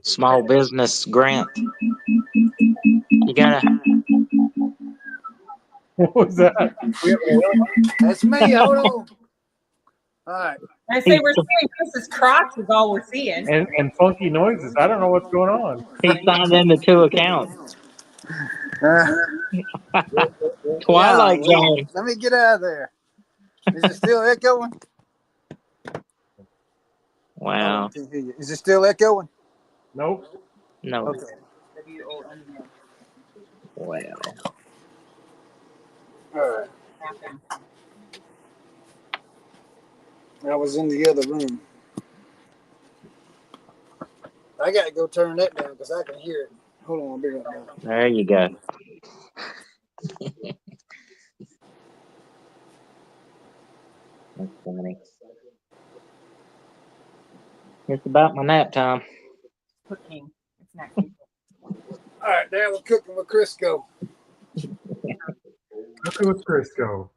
Small business grant. You gotta. What was that? That's me. Hold on. All right. I say we're seeing Chris's Crocs is all we're seeing. And funky noises. I don't know what's going on. He signed into 2 accounts. Twilight Yeah, Zone. let me get out of there. Is it still echoing? Wow. I can't hear you. Is it still echoing? Nope. No. Okay. Wow. All right. I was in the other room. I got to go turn that down because I can hear it. Hold on, I'll be right back. There you go. That's funny. It's about my nap time. Cooking. It's not cooking. All right, now we're cooking with Crisco. Look at Crisco.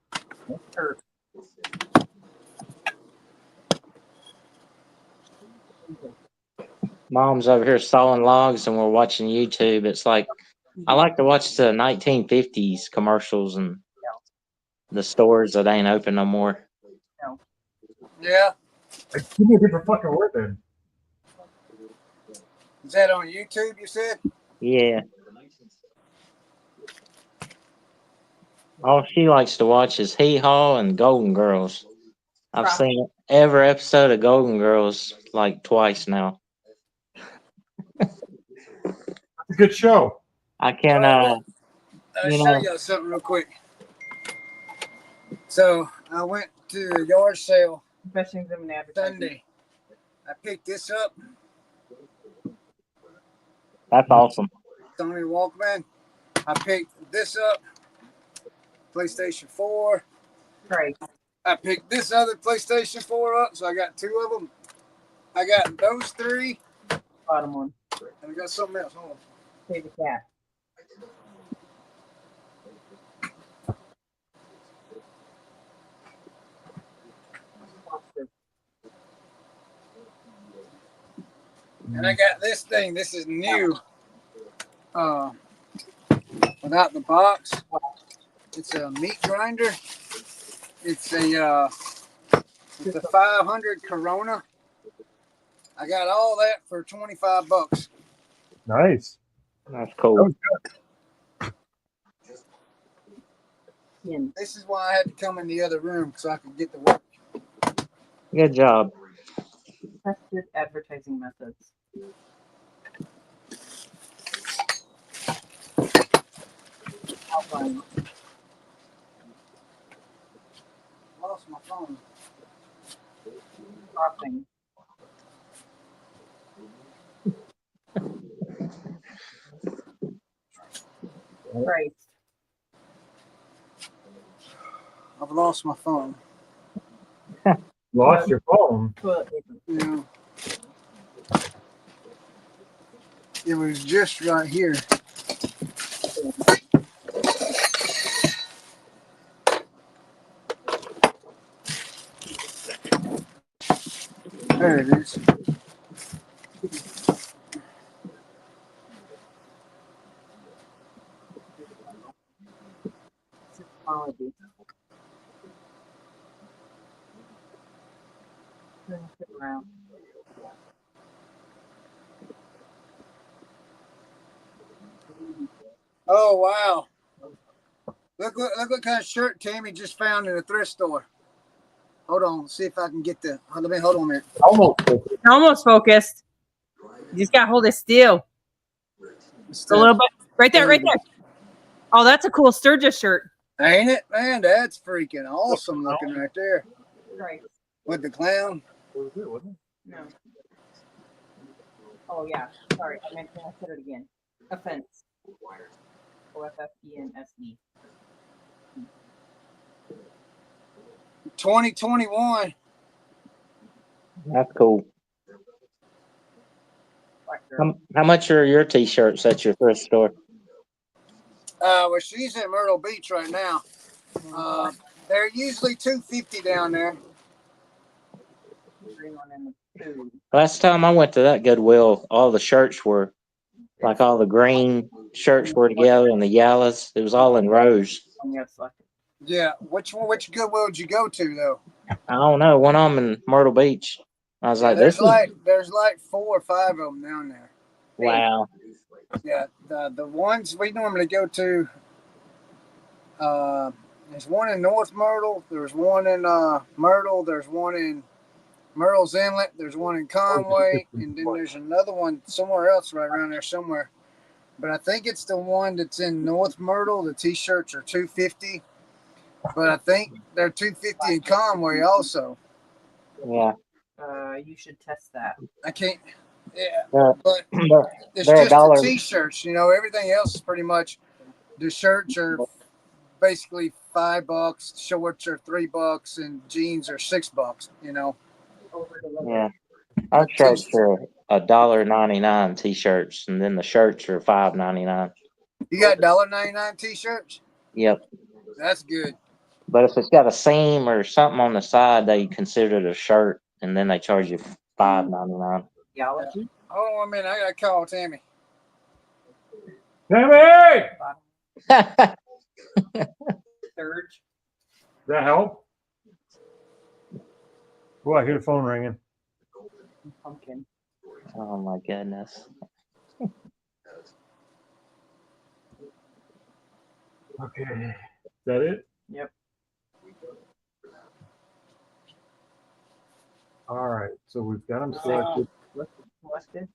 Mom's over here sawing logs and we're watching YouTube. It's like I like to watch the 1950s commercials and the stores that ain't open no more. Yeah. Give me a different fucking word then. Is that on YouTube, you said? Yeah. All she likes to watch is Hee Haw and Golden Girls. I've seen every episode of Golden Girls like twice now. It's a good show. I can, I'll you show know, you something real quick. So I went to a yard sale Especially in advertising. Sunday. I picked this up, that's awesome. Sony Walkman. I picked this up, PlayStation 4. Right. I picked this other PlayStation 4 up, so I got 2 of them. I got those 3, Bottom one. and I got something else. Hold on. Save the cat. And I got this thing. This is new. without the box. It's a meat grinder. It's a 500 Corona. I got all that for $25. Nice. That's That cool. was This is why I had to come in the other room so I could get to work. Good job. Tested advertising methods. Outline. Lost my phone. Crossing. Right. I've lost my phone. Lost your phone. Toilet paper. Yeah. It was just right here. There it is. Symptomology. Turn it around. Oh wow! Look what kind of shirt Tammy just found in a thrift store. Hold on, see if I can get the. Hold on a minute. Almost focused. You just got to hold it still. A little bit. Right there, right there. Oh, that's a cool Sturgis shirt. Ain't it, man? That's freaking awesome looking right there. Right. With the clown. No. Oh, yeah. Sorry. I meant to said it again. Offense. OFFENSE. 2021. That's cool. How much are your t-shirts at your thrift store? Well, she's in Myrtle Beach right now. They're usually $250 down there. Last time I went to that Goodwill, all the shirts were like all the green shirts were together and the yellows. It was all in rows. Yeah. Which Goodwill did you go to though? I don't know. One of them in Myrtle Beach. I was like, there's this is there's like 4 or 5 of them down there. wow. Yeah. The ones we normally go to. There's one in North Myrtle. There's one in Myrtle. There's one in Myrtle's Inlet. There's one in Conway, and then there's another one somewhere else right around there somewhere. But I think it's the one that's in North Myrtle. The t-shirts are $250, but I think they're $250 in Conway also. Yeah. You should test that. I can't. Yeah, But but it's they're just the $1. t-shirts. You know, everything else is pretty much. The shirts are basically $5, shorts are $3, and jeans are $6. You know. Yeah. Our shirts are $1.99 t-shirts, and then the shirts are $5.99. You got $1.99 t-shirts? Yep. That's good. But if it's got a seam or something on the side, they consider it a shirt, and then they charge you $5.99. Theology. Oh, I mean, I gotta call Tammy. Tammy! Surge. Does that help? Oh, I hear the phone ringing. Pumpkin. Oh my goodness. Okay. Is that it? Yep. All right. So we've got them selected. Selected.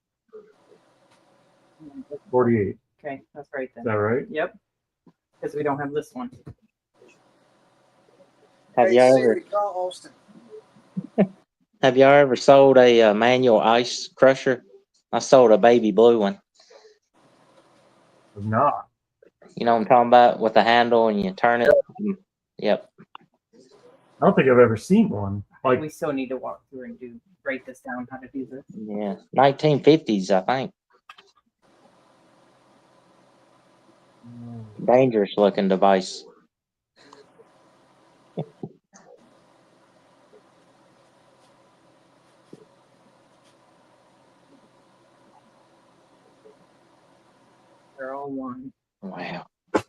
48. Okay, that's right Is then. that right? Yep. Because we don't have this one. Have y'all ever Call Austin. sold a manual ice crusher? I sold a baby blue one. If not. You know what I'm talking about, with the handle and you turn it. Yep. I don't think I've ever seen one. Like, We still need to walk through and write this down how to do this. Yeah. 1950s, I think. Dangerous looking device. They're all one. Wow. Put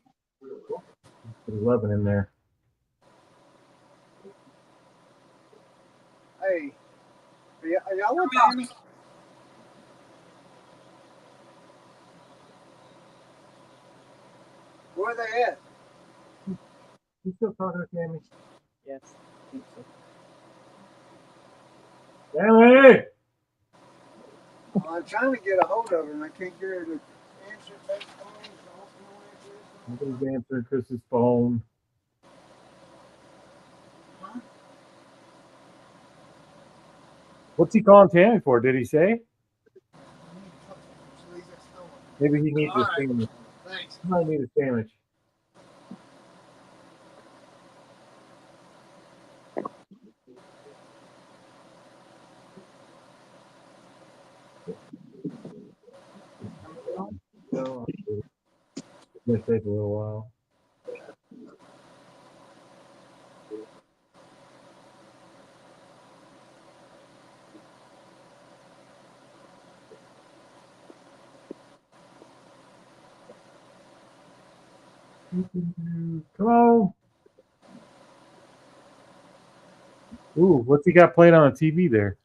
11 in there. Hey, are y'all with Tammy? Where are they at? You still talking to Tammy? Yes. Tammy! Well, I'm trying to get a hold of her and I can't get her to answer both phones. Nobody's answering Chris's phone. Huh? What's he calling Tammy for? Did he say? Maybe he needs All a right. sandwich. Thanks. He might need a sandwich. No, it's gonna take a little while. Come on. Ooh, what's he got played on the TV there?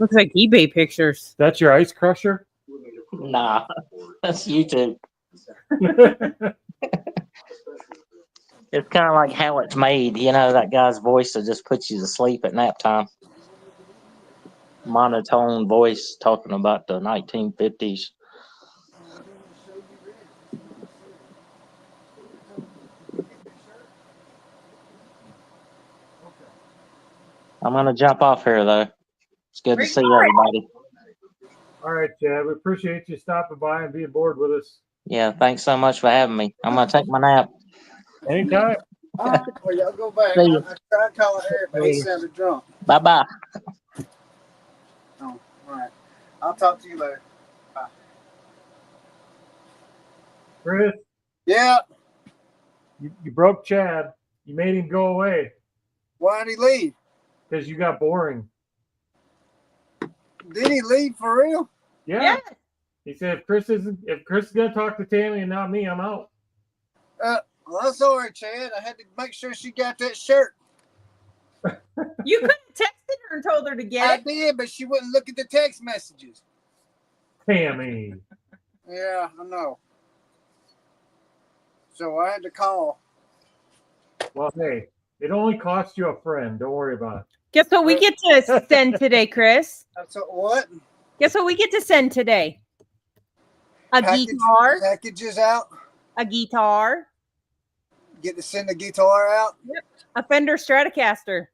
Looks like eBay pictures. That's your ice crusher? Nah, that's YouTube. It's kind of like how it's made. You know, that guy's voice that just puts you to sleep at nap time. Monotone voice talking about the 1950s. I'm going to jump off here, though. It's good to see everybody. All right, Chad. We appreciate you stopping by and being bored with us. Yeah, thanks so much for having me. I'm going to take my nap. Anytime. All right, well, y'all go back. See you. I tried calling Eric, but he sounded drunk. Bye-bye. Oh, all right. I'll talk to you later. Bye. Chris, Yeah. you broke Chad. You made him go away Why did he leave? because you got boring. Did he leave for real? Yeah. Yeah. He said if Chris is gonna talk to Tammy and not me, I'm out. Well, that's all right, Chad. I had to make sure she got that shirt. You could have texted her and told her to get I it. did, but she wouldn't look at the text messages. Tammy. Yeah, I know. So I had to call. Well, hey, it only cost you a friend. Don't worry about it. Guess what we get to send today, Chris? So what? Guess what we get to send today? A guitar. Packages out. A guitar. Get to send the guitar out. Yep. A Fender Stratocaster.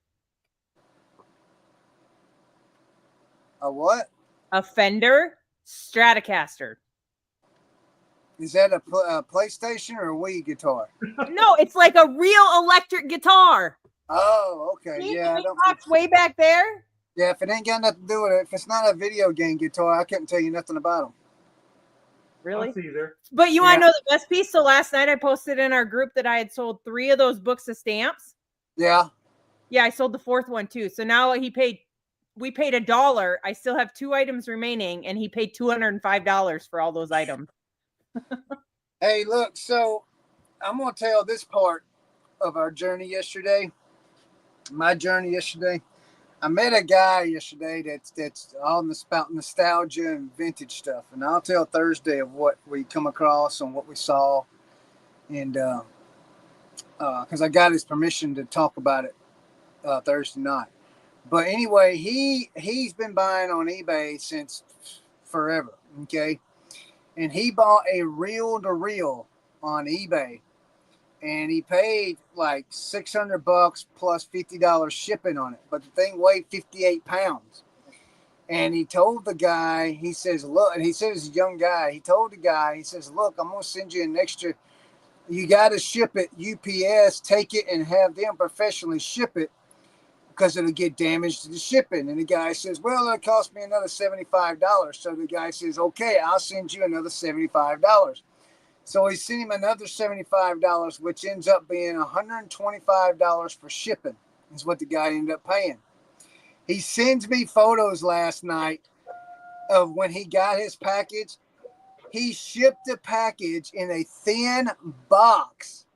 A what? A Fender Stratocaster. Is that a PlayStation or a Wii guitar? No, it's like a real electric guitar. Oh, okay. See Yeah, the I don't. box way back there. Yeah, if it ain't got nothing to do with it, if it's not a video game guitar, I couldn't tell you nothing about them. Really? Us either. But you want to know the best piece? So last night I posted in our group that I had sold 3 of those books of stamps. Yeah. Yeah, I sold the 4th one too. So now we paid $1. I still have 2 items remaining, and he paid $205 for all those items. Hey, look, so I'm gonna tell this part of our journey yesterday. My journey yesterday. I met a guy yesterday that's all about nostalgia and vintage stuff, and I'll tell Thursday of what we come across and what we saw, and because I got his permission to talk about it Thursday night. But anyway, he's been buying on eBay since forever. Okay, and he bought a reel-to-reel on eBay. And he paid like $600 plus $50 shipping on it. But the thing weighed 58 pounds. And he told the guy, he says, look, and he says, a young guy, he told the guy, he says, look, I'm going to send you an extra. You got to ship it UPS, take it and have them professionally ship it because it'll get damaged to the shipping. And the guy says, well, it'll cost me another $75. So the guy says, okay, I'll send you another $75. So he sent him another $75, which ends up being $125 for shipping, is what the guy ended up paying. He sends me photos last night of when he got his package. He shipped the package in a thin box,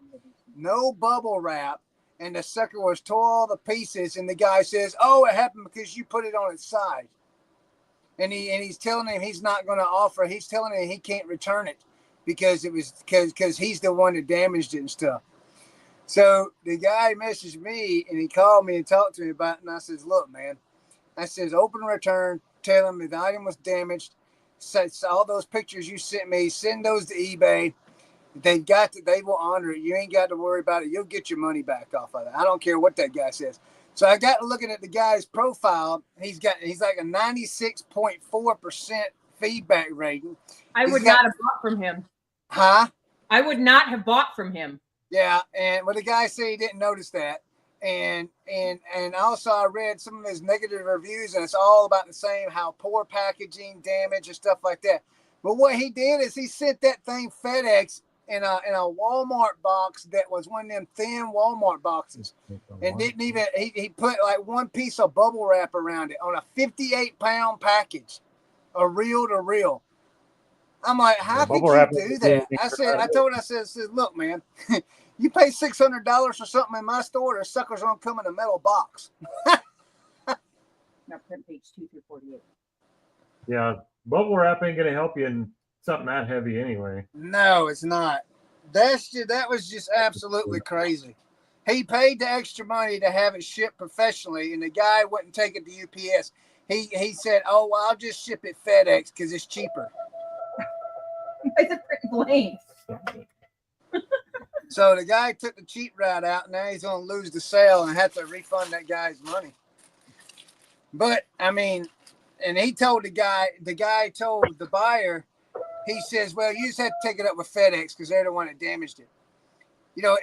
no bubble wrap, and the sucker was tore all the pieces. And the guy says, "Oh, it happened because you put it on its side." And he's telling him he's not going to offer. He's telling him he can't return it because it was because he's the one that damaged it and stuff. So the guy messaged me and he called me and talked to me about it. And I says, "Look, man," I says, "open return. Tell him the item was damaged. Says all those pictures you sent me, send those to eBay. They will honor it. You ain't got to worry about it. You'll get your money back off of it. I don't care what that guy says." So I got looking at the guy's profile. He's like a 96.4% feedback rating. I would not have bought from him. Huh? I would not have bought from him. Yeah, and the guy said he didn't notice that. And also I read some of his negative reviews, and it's all about the same, how poor packaging, damage, and stuff like that. But what he did is he sent that thing FedEx in a Walmart box that was one of them thin Walmart boxes, and didn't even he put like one piece of bubble wrap around it on a 58-pound package, a reel to reel. I'm like, how could you do that? I said, "Look, man, you pay $600 for something in my store, the sucker's gonna come in a metal box." Now print page 2 through 48. Yeah, bubble wrap ain't gonna help you in something that heavy anyway. No, it's not. That was just absolutely crazy. He paid the extra money to have it shipped professionally, and the guy wouldn't take it to UPS. He said, "Oh, well, I'll just ship it FedEx because it's cheaper." It's a print blank. So the guy took the cheap route out, and now he's going to lose the sale and have to refund that guy's money. But, I mean, and he told the guy told the buyer, he says, "Well, you just have to take it up with FedEx because they're the one that damaged it." You know,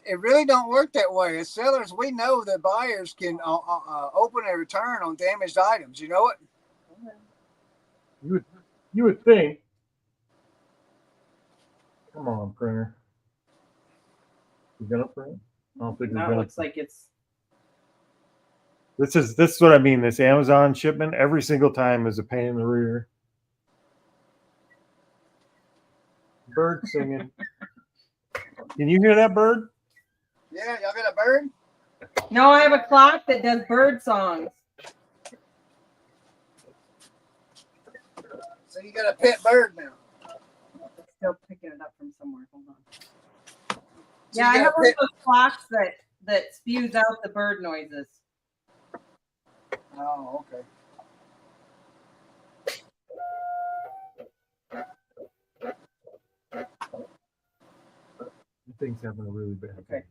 it really don't work that way. As sellers, we know that buyers can open a return on damaged items. You know it? You would think. Come on, printer. You gonna print? I don't think That looks like it's. This is what I mean. This Amazon shipment every single time is a pain in the rear. Bird singing. Can you hear that bird? Yeah, y'all got a bird? No, I have a clock that does bird songs. So you got a pet bird now? Still picking it up from somewhere. Hold on. So Yeah, I have one of those clocks that spews out the bird noises. Oh, okay. The thing's having a really bad day.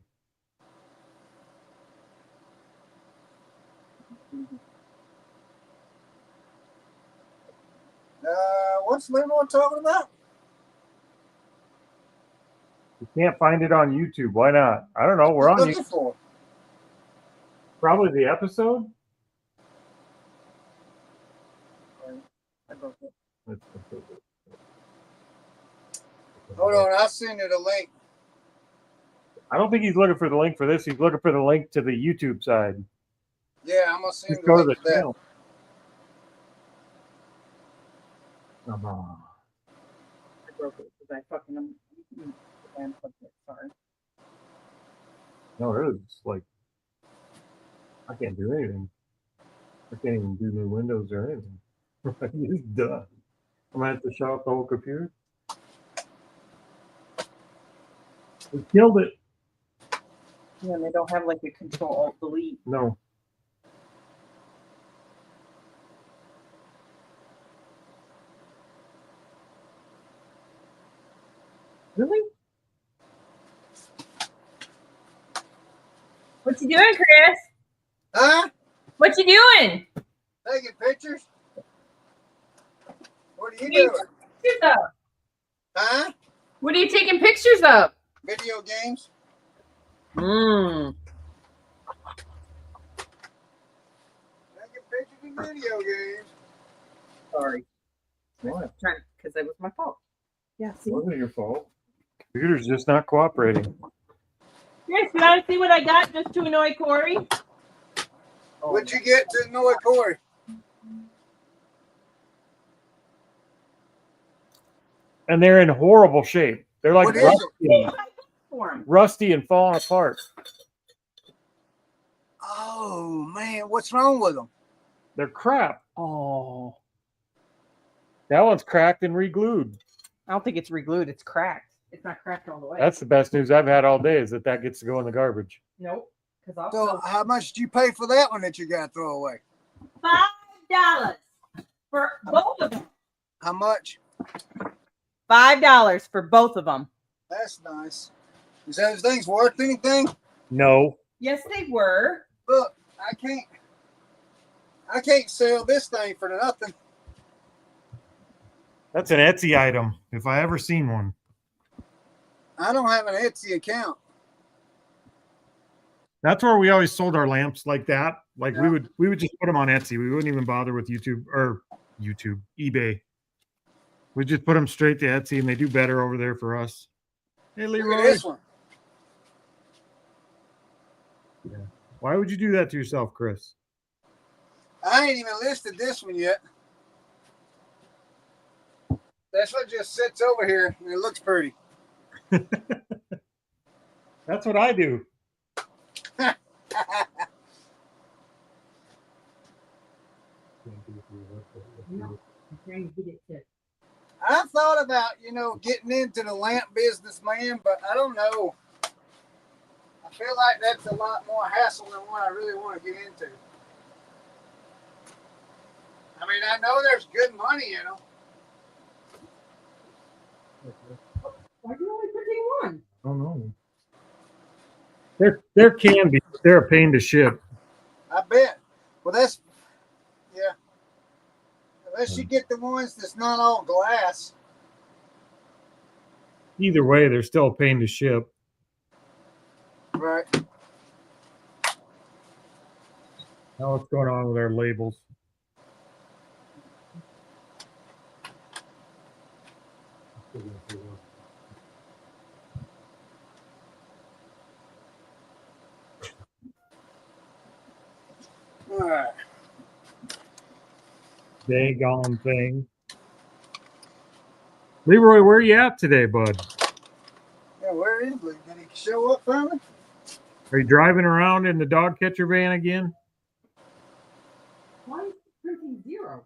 What's Limbo talking about? You can't find it on YouTube. Why not? I don't know. We're on YouTube. For? Probably the episode. Hold on, I'll send you the link. I don't think he's looking for the link for this. He's looking for the link to the YouTube side. Yeah, I'm gonna send Just the go to link the to channel. I broke it because I fucking sorry. No, it is like I can't do anything. I can't even do new windows or anything. It's done. I'm gonna have to shut off the whole computer. We killed it. Yeah, they don't have like a Control-Alt-Delete. No. Really? What you doing, Chris? Huh? What you doing? Taking pictures? What are you Taking doing? pictures of? Huh? What are you taking pictures of? Video games? Mmm. Taking pictures of video games. Sorry. What? Because that was my fault. Yeah, see? It wasn't your fault. Computer's just not cooperating. Chris, you want to see what I got just to annoy Corey? What'd you get to annoy Corey? and they're in horrible shape. They're like What is it? rusty and falling apart. Oh man, what's wrong with them? They're crap. Oh, That one's cracked and re-glued. I don't think it's re-glued. It's cracked. It's not cracked all the way. That's the best news I've had all day is that gets to go in the garbage. Nope. So how much did you pay for that one that you got to throw away? $5 for both of them. How much? $5 for both of them. That's nice. Is those things worth anything? No. Yes, they were. Look, I can't sell this thing for nothing. That's an Etsy item, if I ever seen one. I don't have an Etsy account. That's where we always sold our lamps like that. Like Yeah. we would just put them on Etsy. We wouldn't even bother with eBay. We just put them straight to Etsy, and they do better over there for us. Hey, Look at Leroy, this one. why would you do that to yourself, Chris? I ain't even listed this one yet. That's what just sits over here and it looks pretty. That's what I do. I thought about, getting into the lamp business, man, but I don't know. I feel like that's a lot more hassle than what I really want to get into. I mean, I know there's good money in them. Why are you only picking one? I don't know. There can be. They're a pain to ship. I bet. Well, yeah. Unless you get the ones that's not all glass. Either way, they're still a pain to ship. Right. Now what's going on with our labels? All right. Daggone thing. Leroy, where are you at today, bud? Yeah, where is he? Did he show up for me? Are you driving around in the dog catcher van again? Why is it printing 0?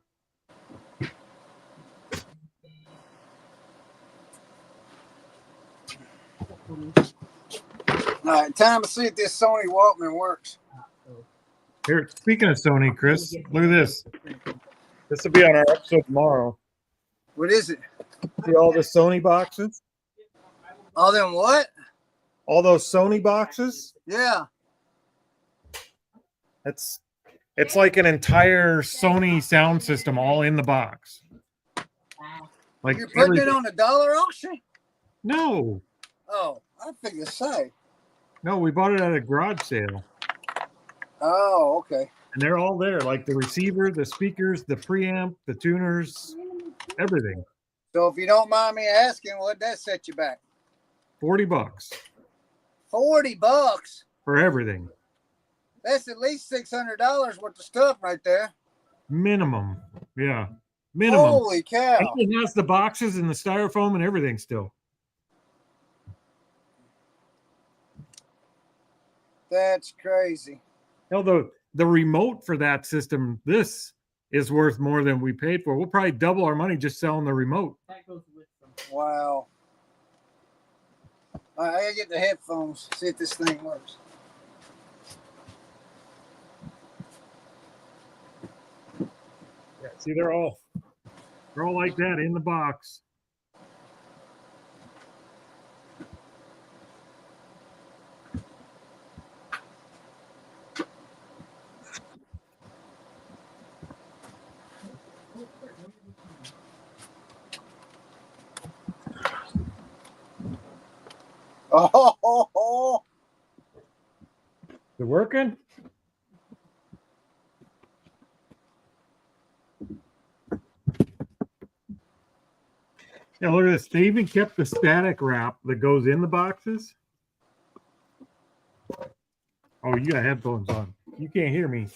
All right, time to see if this Sony Walkman works. Here, speaking of Sony, Chris, look at this. This will be on our episode tomorrow. What is it? See all the Sony boxes? Oh, then what? All those Sony boxes? Yeah. It's like an entire Sony sound system all in the box. Like You're putting it on the dollar auction? No, Oh, I figured say. no, we bought it at a garage sale. Oh, okay. And they're all there, like the receiver, the speakers, the preamp, the tuners, everything. So if you don't mind me asking, what'd that set you back? $40 $40. for everything. That's at least $600 worth of stuff right there. Minimum. Yeah. Minimum. Holy cow. And it has the boxes and the styrofoam and everything still. That's crazy. Hell, the remote for that system, this is worth more than we paid for. We'll probably double our money just selling the remote. That goes with them. Wow. All right, I gotta get the headphones, see if this thing works. Yeah, see, they're all like that in the box. Oh, Is it working? Yeah, look at this. They even kept the static wrap that goes in the boxes. Oh, you got headphones on. You can't hear me.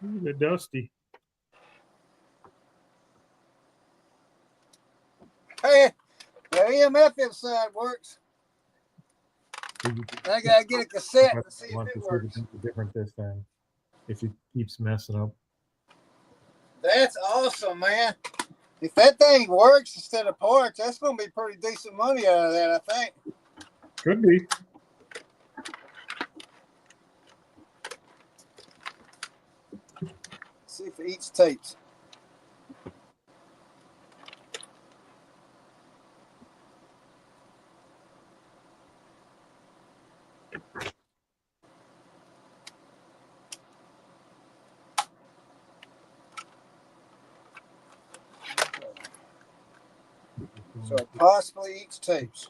A bit dusty. Hey, the EMF inside works. I gotta get a cassette to see if it works. Different this time. If it keeps messing up. That's awesome, man. If that thing works instead of parts, that's gonna be pretty decent money out of that, I think. Could be. See if it eats tapes. So it possibly eats tapes.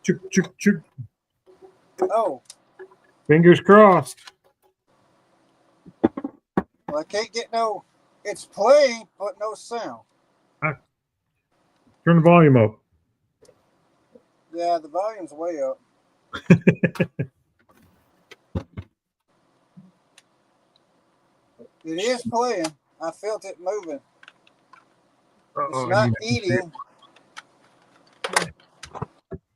Chuk, chuk, chuk. Oh, Fingers crossed. well, I can't get no. It's playing, but no sound. Turn the volume up. Yeah, the volume's way up. It is playing. I felt it moving. It's not eating.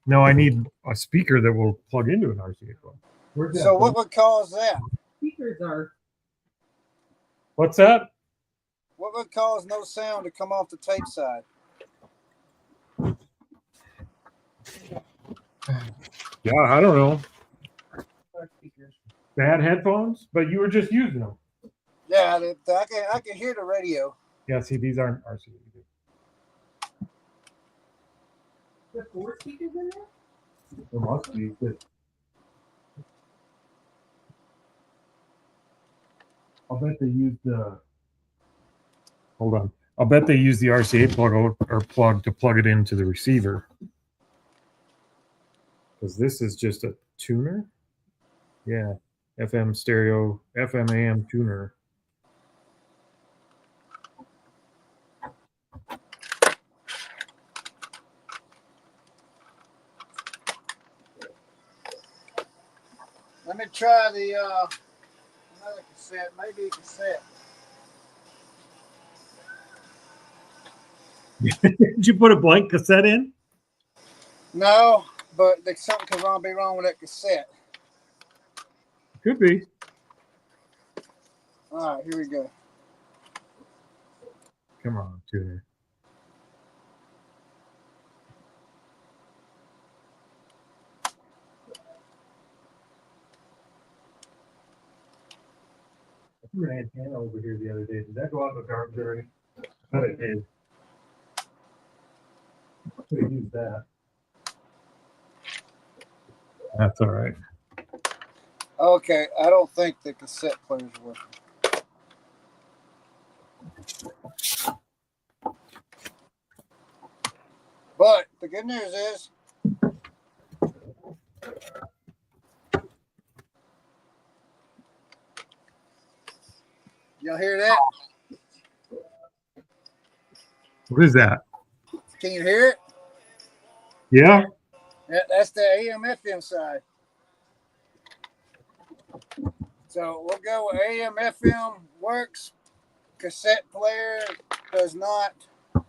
No, I need a speaker that will plug into an RCA phone. Where's So what would cause that? Speakers are. What's that? What would cause no sound to come off the tape side? Yeah, I don't know. Bad headphones, but you were just using them. Yeah, I can hear the radio. Yeah, see, these aren't RCA. There are 4 speakers in there? There must be. I'll bet they used the. Hold on. I'll bet they use the RCA plug to plug it into the receiver. Because this is just a tuner. Yeah, FM stereo, FM AM tuner. Let me try the another cassette, maybe a cassette. Did you put a blank cassette in? No, but there's something could be wrong with that cassette. Could be. All right, here we go. Come on, tuner. I threw an antenna over here the other day. Did that go out in the garbage already? I thought it did. Could have used that. That's all right. Okay, I don't think the cassette player's working. But the good news is y'all hear that? What is that? Can you hear it? Yeah. That's the AM FM side. So we'll go with AM FM works. Cassette player does not.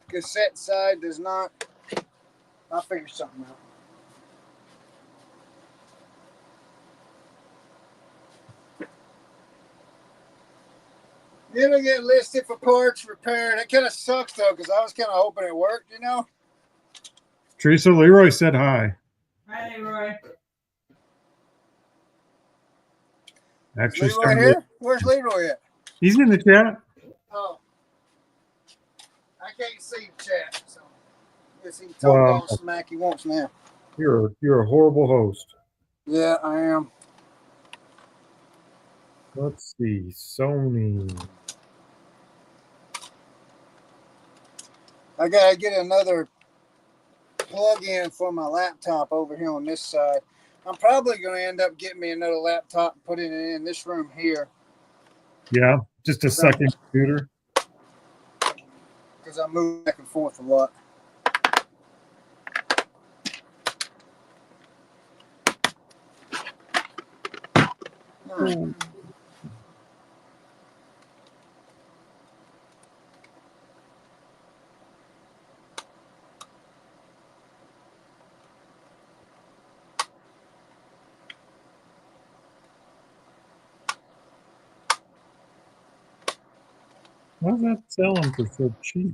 Cassette side does not. I'll figure something out. Then we get listed for parts repair. That kind of sucks though, because I was kind of hoping it worked, you know. Teresa, Leroy said hi. Hi, Leroy. Actually, Leroy here? Where's Leroy at? He's in the chat. Oh, I can't see the chat, so I guess he can talk all the smack he wants now. You're a horrible host. Yeah, I am. Let's see, Sony. I gotta get another plug-in for my laptop over here on this side. I'm probably gonna end up getting me another laptop and putting it in this room here. Yeah, just a second computer. Because I move back and forth a lot. Huh. How's that selling for so cheap?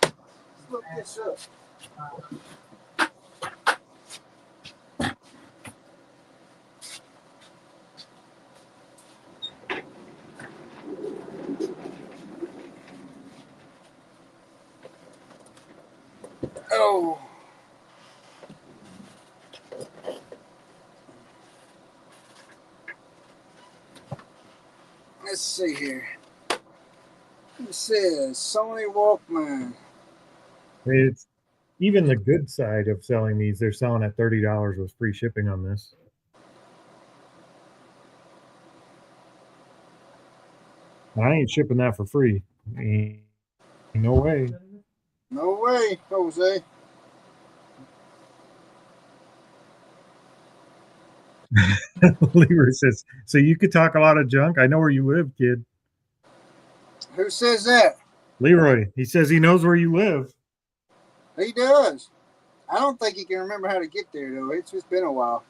Let's look this up. Oh. Let's see here. It says Sony Walkman. It's even the good side of selling these. They're selling at $30 with free shipping on this. I ain't shipping that for free. Ain't no way. No way, Jose. Leroy says, so you could talk a lot of junk. I know where you live, kid. Who says that? Leroy, he says he knows where you live. He does. I don't think he can remember how to get there, though. It's just been a while.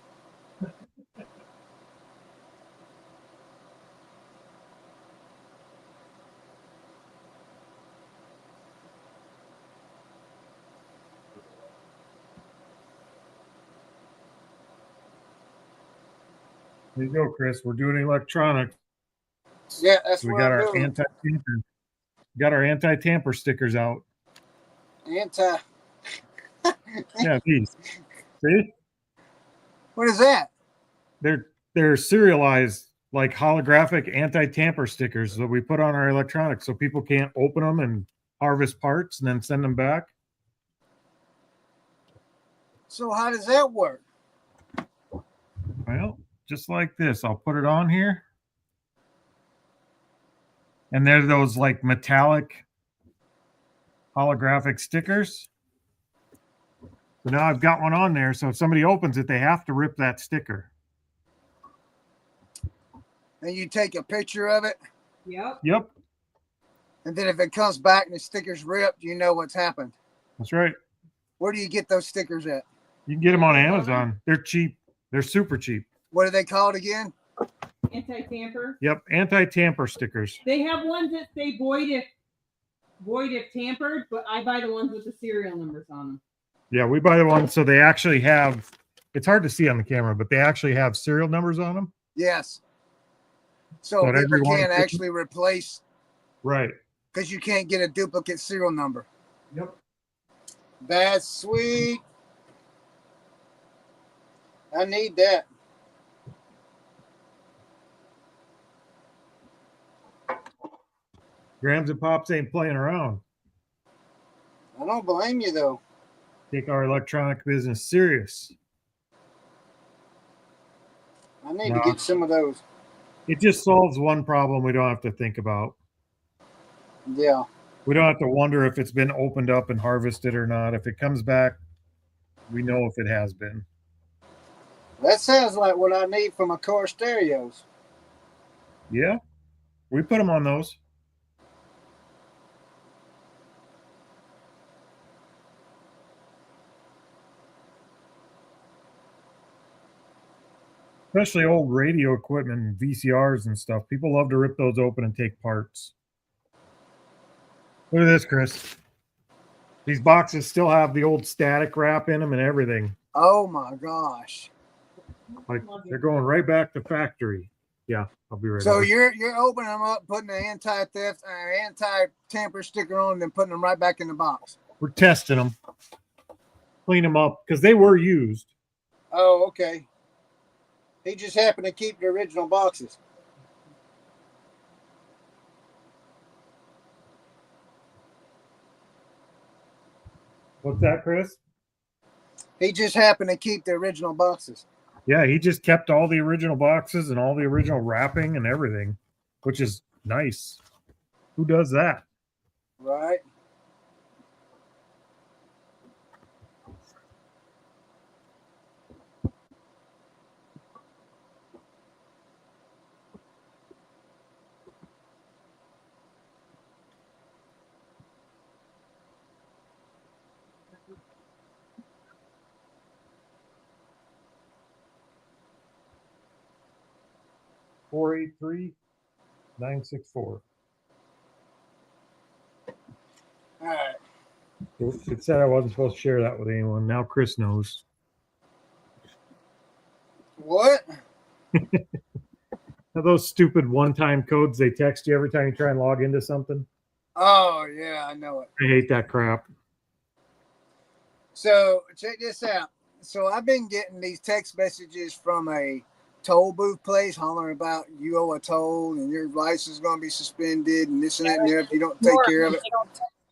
There you go, Chris. We're doing electronics. Yeah, that's We what got I'm our doing. anti-tamper. Got our anti-tamper stickers out. Anti. Yeah, these. See? What is that? They're serialized like holographic anti-tamper stickers that we put on our electronics so people can't open them and harvest parts and then send them back. So how does that work? Well, just like this. I'll put it on here. And they're those like metallic holographic stickers. So now I've got one on there. So if somebody opens it, they have to rip that sticker. And you take a picture of it, Yep. Yep, and then if it comes back and the sticker's ripped, you know what's happened. that's right. Where do you get those stickers at? You can get them on Amazon. They're cheap. They're super cheap. What are they called again? Anti-tamper. Yep, anti-tamper stickers. They have ones that say void if tampered, but I buy the ones with the serial numbers on them. Yeah, we buy the ones so they actually have. It's hard to see on the camera, but they actually have serial numbers on them. Yes. So But people everyone- can't actually replace, Right. because you can't get a duplicate serial number. Yep. That's sweet. I need that. Grams and Pops ain't playing around. I don't blame you, though. Take our electronic business serious. I need to get some of those. It just solves one problem we don't have to think about. Yeah. We don't have to wonder if it's been opened up and harvested or not. If it comes back, we know if it has been. That sounds like what I need for my car stereos. Yeah, we put them on those. Especially old radio equipment and VCRs and stuff. People love to rip those open and take parts. Look at this, Chris. These boxes still have the old static wrap in them and everything. Oh my gosh. Like they're going right back to factory. Yeah, I'll be right So back. you're opening them up, putting the anti-theft or anti-tamper sticker on, and then putting them right back in the box. We're testing them. Clean them up because they were used. Oh, okay. He just happened to keep the original boxes. What's that, Chris? He just happened to keep the original boxes. Yeah, he just kept all the original boxes and all the original wrapping and everything, which is nice. Who does that? Right. $483-964. All right. It said I wasn't supposed to share that with anyone. Now Chris knows. What? Those stupid one-time codes they text you every time you try and log into something. Oh, yeah, I know it. I hate that crap. So check this out. So I've been getting these text messages from a toll booth place hollering about you owe a toll and your license is going to be suspended and this and that and there if you don't take care of it.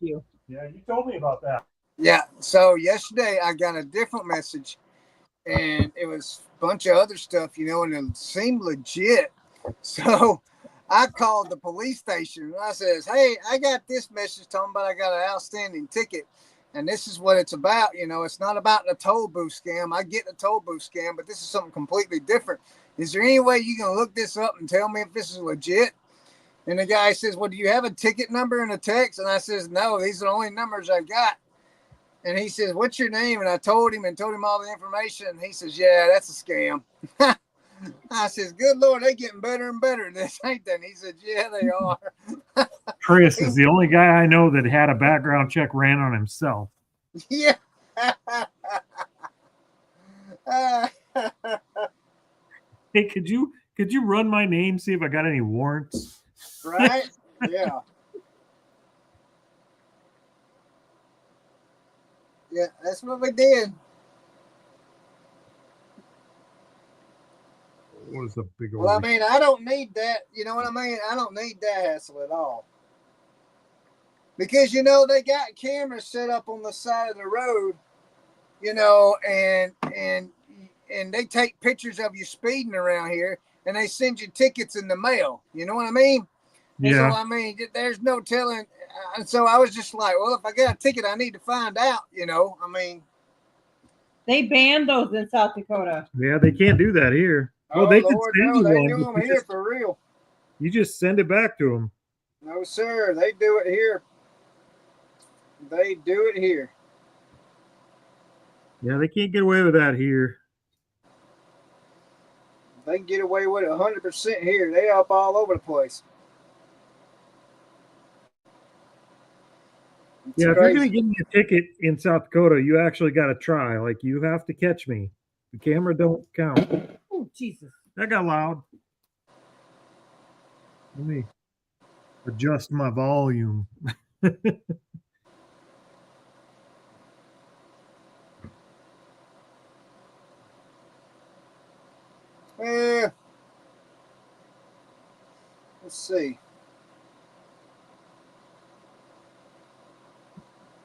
You. Yeah, you told me about that. Yeah. So yesterday I got a different message and it was a bunch of other stuff, you know, and it seemed legit. So I called the police station and I says, hey, I got this message talking about I got an outstanding ticket. And this is what it's about. You know, it's not about the toll booth scam. I get the toll booth scam, but this is something completely different. Is there any way you can look this up and tell me if this is legit? And the guy says, well, do you have a ticket number and a text? And I says, no, these are the only numbers I got. And he says, what's your name? And I told him all the information. And he says, yeah, that's a scam. I says, good Lord, they're getting better and better at this, ain't they? And he said, yeah, they are. Chris is the only guy I know that had a background check ran on himself. Yeah. Hey, could you run my name, see if I got any warrants? Right? Yeah. Yeah, that's what we did. What is a big old? Well, I mean, I don't need that. You know what I mean? I don't need that hassle at all. Because, you know, they got cameras set up on the side of the road, you know, and they take pictures of you speeding around here and they send you tickets in the mail. You know what I mean? Yeah. And so, I mean, there's no telling. And so I was just like, well, if I got a ticket, I need to find out, you know. I mean, They banned those in South Dakota. Yeah, they can't do that here. Well, oh, they can Lord, send no, you they one. do but them here for real. You just send it back to them. No, sir, they do it here. They do it here. Yeah, they can't get away with that here. They can get away with it 100% here. They up all over the place. It's Yeah, crazy. if you're going to give me a ticket in South Dakota, you actually got to try. Like, you have to catch me. The camera don't count. Oh, Jesus. That got loud. Let me adjust my volume. Let's see.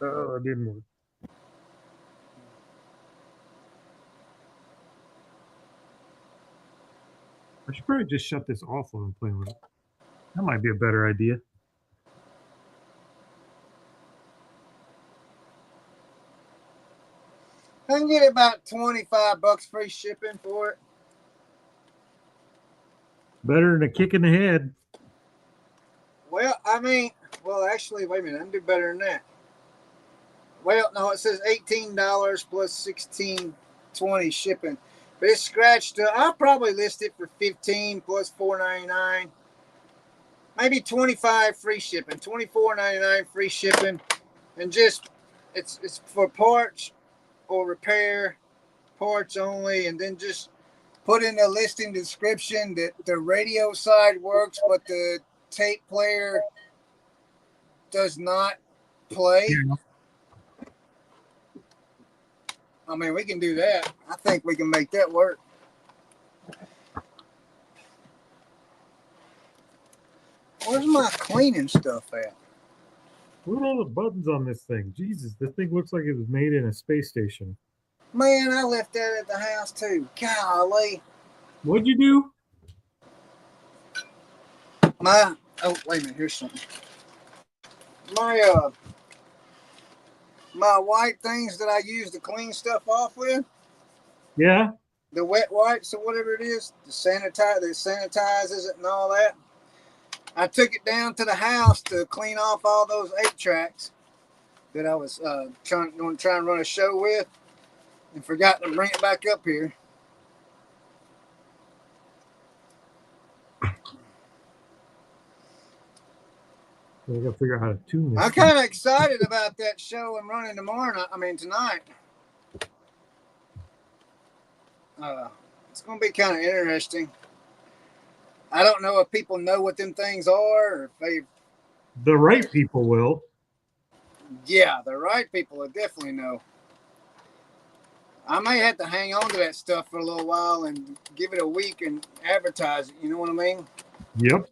Oh, it didn't work. I should probably just shut this off while I'm playing with it. That might be a better idea. I can get about $25 free shipping for it. Better than a kick in the head. Well, I mean, actually, wait a minute. I can do better than that. Well, no, it says $18 plus $16.20 shipping. But it's scratched up. I'll probably list it for $15 plus $4.99. Maybe $25 free shipping. $24.99 free shipping. And just it's for parts or repair, parts only, and then just put in the listing description that the radio side works, but the tape player does not play. Yeah. I mean, we can do that. I think we can make that work. Where's my cleaning stuff at? Look at all the buttons on this thing. Jesus, this thing looks like it was made in a space station. Man, I left that at the house too. Golly. What'd you do? Oh, wait a minute. Here's something. My white things that I use to clean stuff off with. Yeah. The wet wipes or whatever it is, that sanitizes it and all that. I took it down to the house to clean off all those 8-tracks. that I was going to try and run a show with, and forgot to bring it back up here. I gotta figure out how to tune this. I'm kind of excited about that show I'm running tomorrow. Tonight. It's going to be kind of interesting. I don't know if people know what them things are, or if they. The right people will. Yeah, the right people will definitely know. I may have to hang on to that stuff for a little while and give it a week and advertise it. You know what I mean? Yep.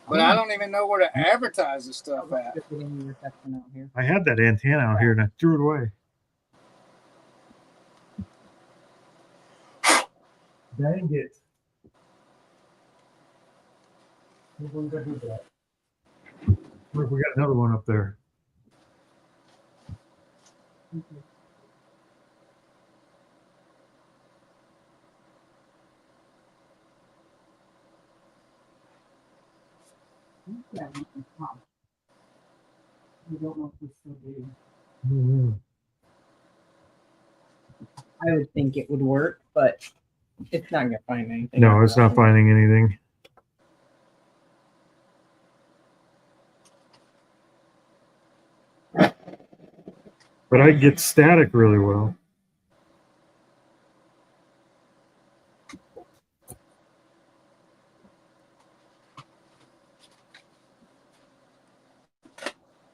But I don't even know where to advertise this stuff at. I had that antenna out here and I threw it away. Dang it. We got another one up there. Mm-hmm. I would think it would work, but it's not going to find anything. No, it's not finding anything. But I get static really well.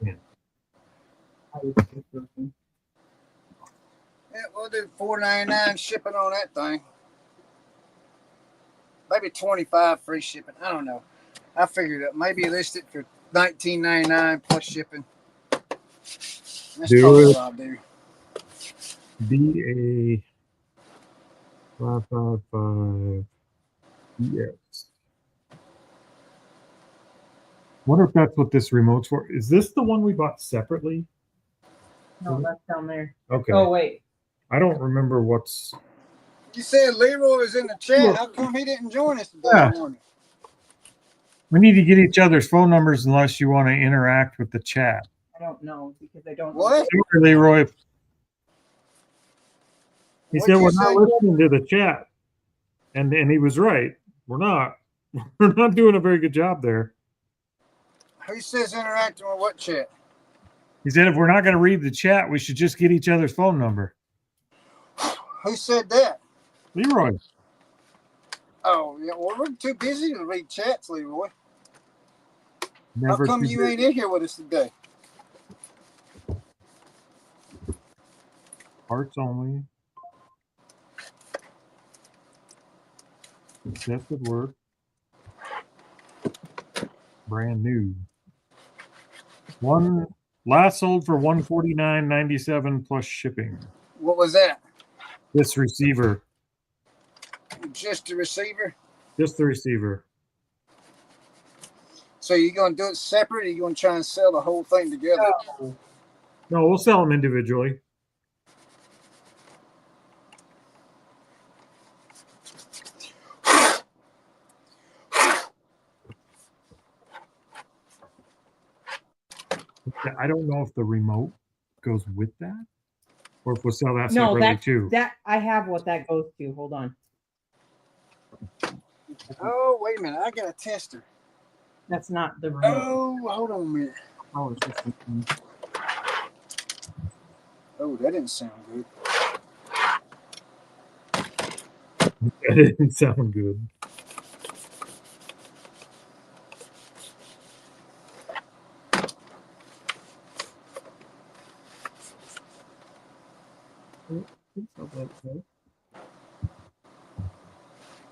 Yeah, we'll do $4.99 shipping on that thing. Maybe $25 free shipping. I don't know. I figured it. Maybe list it for $19.99 plus shipping. That's Do it. what I'll do. BA 555 EX. Wonder if that's what this remote's for. Is this the one we bought separately? No, that's down there. Okay. Oh, wait. I don't remember what's. You said Leroy was in the chat. How come he didn't join us today? Yeah. We need to get each other's phone numbers unless you want to interact with the chat. I don't know because I don't. What? Sorry, Leroy. He What'd said you we're say? not listening to the chat. And he was right. We're not. We're not doing a very good job there. Who says interacting with what chat? He said if we're not going to read the chat, we should just get each other's phone number. Who said that? Leroy. Oh, yeah. Well, we're too busy to read chats, Leroy. Never How come too you busy. ain't in here with us today? Parts only. Accepted work. Brand new. One last sold for $149.97 plus shipping. What was that? This receiver. Just the receiver? Just the receiver. So you going to do it separate, or you going to try and sell the whole thing together? No, we'll sell them individually. I don't know if the remote goes with that, or if we'll sell that No, separately too. that I have what that goes to. Hold on. Oh, wait a minute. I got a tester. That's not the remote. Oh, hold on a minute. Power system. Oh, that didn't sound good. That didn't sound good.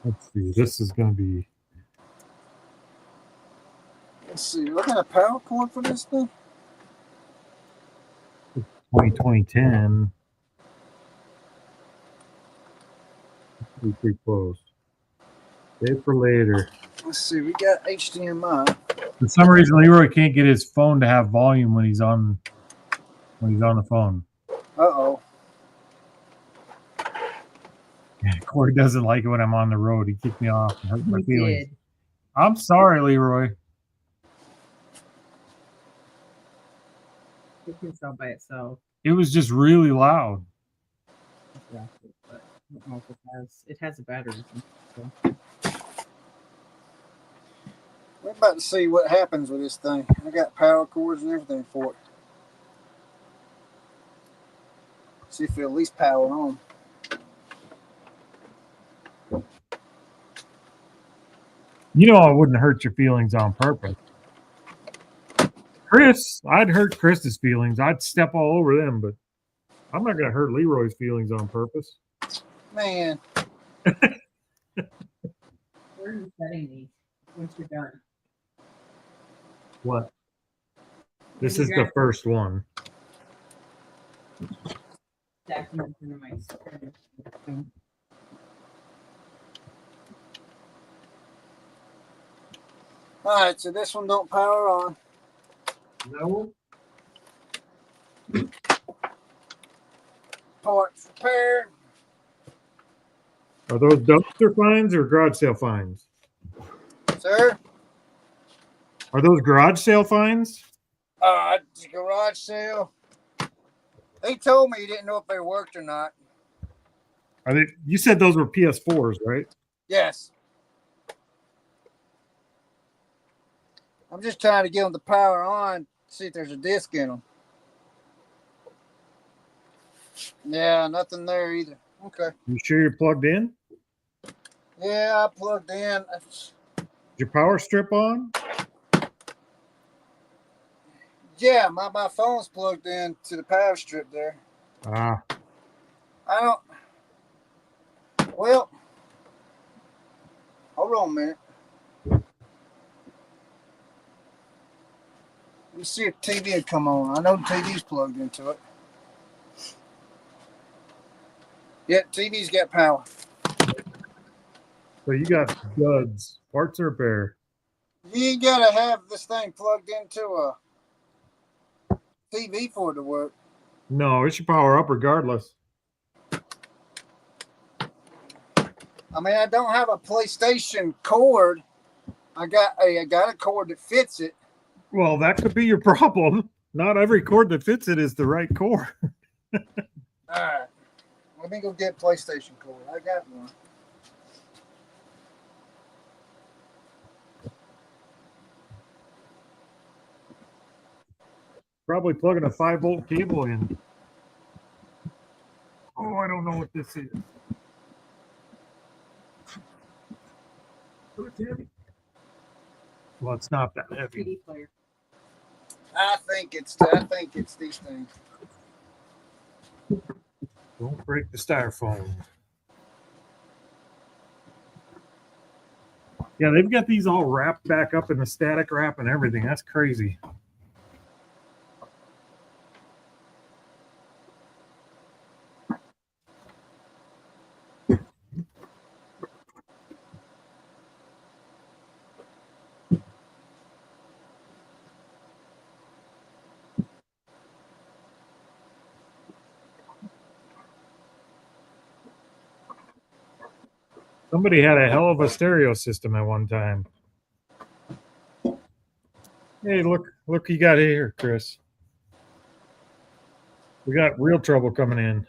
Let's see. This is going to be. Let's see. What kind of power cord for this thing? 2010. Pretty close. Save for later. Let's see. We got HDMI. For some reason, Leroy can't get his phone to have volume when he's on the phone. Uh-oh. Yeah, Corey doesn't like it when I'm on the road. He kicked me off and hurt my He feelings. did. I'm sorry, Leroy. It can sell by itself. It was just really loud. Yeah, but I don't know if it has a battery. So. We're about to see what happens with this thing. I got power cords and everything for it. See if it'll at least power on. You know, I wouldn't hurt your feelings on purpose. Chris, I'd hurt Chris's feelings. I'd step all over them, but I'm not going to hurt Leroy's feelings on purpose. Man. Where are you setting these once you're done? What? This is the first one. All right, so this one don't power on. No. Parts repaired. Are those dumpster finds or garage sale finds? Sir? Are those garage sale finds? It's a garage sale. He told me he didn't know if they worked or not. Are they? You said those were PS4s, right? Yes. I'm just trying to get them to power on, see if there's a disc in them. Yeah, nothing there either. Okay. You sure you're plugged in? Yeah, I plugged in. Is your power strip on? Yeah, my phone's plugged in to the power strip there. Ah. I don't. Well, hold on a minute. Let me see if TV will come on. I know the TV's plugged into it. Yeah, TV's got power. So you got duds. Parts repair. You gotta have this thing plugged into a TV for it to work. No, it should power up regardless. I mean, I don't have a PlayStation cord. I got a cord that fits it. Well, that could be your problem. Not every cord that fits it is the right cord. All right. Let me go get PlayStation cord. I got one. Probably plugging a 5-volt cable in. Oh, I don't know what this is. Oh, it's heavy. Well, it's not that heavy. CD player. I think it's these things. Don't break the styrofoam. Yeah, they've got these all wrapped back up in the static wrap and everything. That's crazy. Somebody had a hell of a stereo system at one time. Hey, look you got here, Chris. We got real trouble coming in.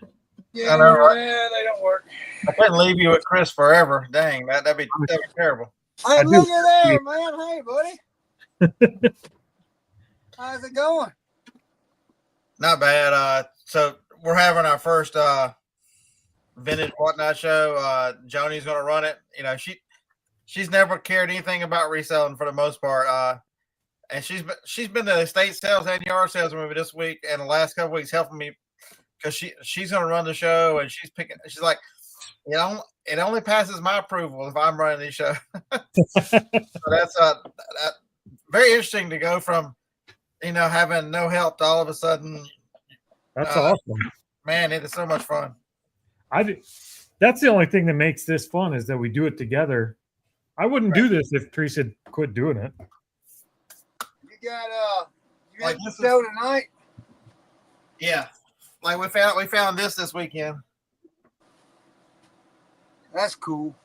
Yeah, I know, right? Yeah, they don't work. I couldn't leave you with Chris forever. Dang, that'd be terrible. Hey, look at there, man. Hey, buddy. How's it going? Not bad. So we're having our first vintage whatnot show. Joni's gonna run it. You know, she's never cared anything about reselling for the most part. And she's been to estate sales and yard sales with me this week and the last couple weeks helping me because she's gonna run the show and she's like, you know, it only passes my approval if I'm running these shows. So that's very interesting to go from, you know, having no help to all of a sudden. That's awesome. Man, it is so much fun. That's the only thing that makes this fun is that we do it together. I wouldn't do this if Teresa had quit doing it. You got the show tonight? Yeah. Like we found this weekend. That's cool.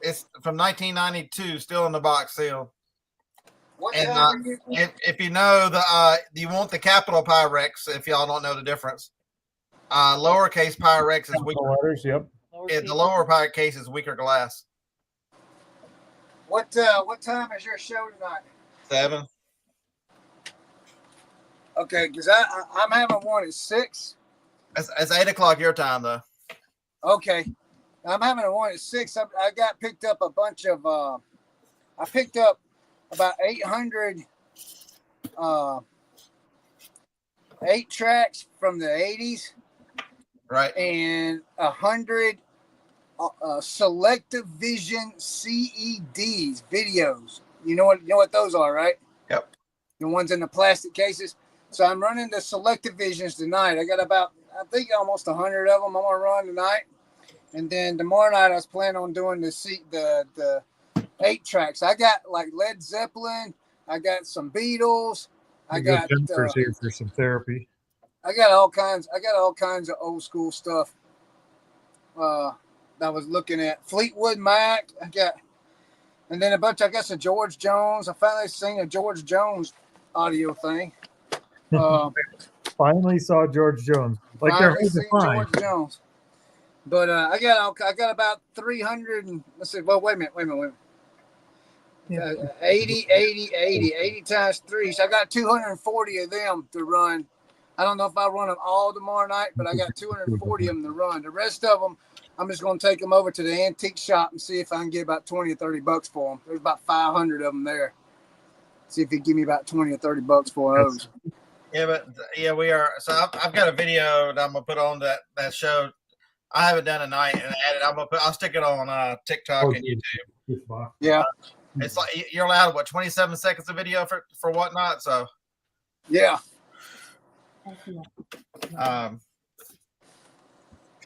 It's from 1992, still in the box seal. What And time are you? if you know you want the capital Pyrex. If y'all don't know the difference, lowercase Pyrex is weaker. Letters, yep. The lower case is weaker glass. What time is your show tonight? 7. Okay, because I'm having one at 6. It's 8 o'clock your time though. Okay, I'm having one at 6. I got picked up a bunch of. I picked up about 800 8 tracks from the 80s, Right. and 100 Selective Vision CEDs videos. You know what those are, right? Yep. The ones in the plastic cases. So I'm running the Selective Visions tonight. I got about, I think, almost 100 of them I'm gonna run tonight, and then tomorrow night I was planning on doing the 8 tracks. I got like Led Zeppelin. I got some Beatles. I got Jennifer's here for some therapy. I got all kinds of old school stuff. I was looking at Fleetwood Mac. And then I got some George Jones. I finally seen a George Jones audio thing. Finally saw George Jones. Like they're hard to find. George Jones. But I got about 300 and let's see. Well, wait a minute. 80 times 3. So I got 240 of them to run. I don't know if I'll run them all tomorrow night, but I got 240 of them to run. The rest of them, I'm just going to take them over to the antique shop and see if I can get about 20 or 30 bucks for them. There's about 500 of them there. See if he give me about 20 or 30 bucks for those. Yeah, we are. So I've got a video that I'm gonna put on that show. I haven't done tonight and added. I'll stick it on TikTok and YouTube. Yeah. It's like you're allowed 27 seconds of video for whatnot. So yeah.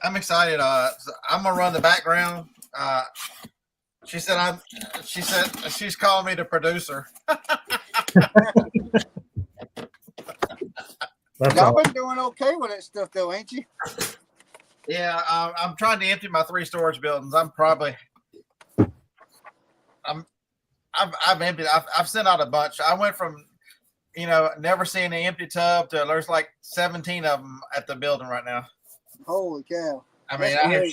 I'm excited. I'm gonna run the background. She's calling me the producer. Y'all been doing okay with that stuff though, ain't you? Yeah, I'm trying to empty my 3 storage buildings. I've emptied. I've sent out a bunch. I went from, never seeing an empty tub to there's like 17 of them at the building right now. Holy cow! I mean, I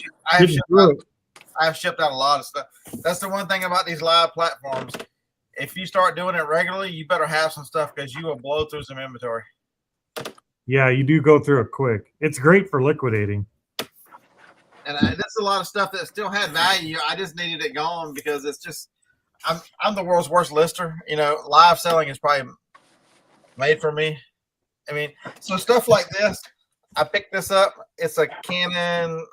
have shipped out a lot of stuff. That's the one thing about these live platforms. If you start doing it regularly, you better have some stuff because you will blow through some inventory. Yeah, you do go through it quick. It's great for liquidating. And that's a lot of stuff that still had value. I just needed it gone because it's just, I'm the world's worst lister. Live selling is probably made for me. I mean, so stuff like this, I picked this up. It's a Canon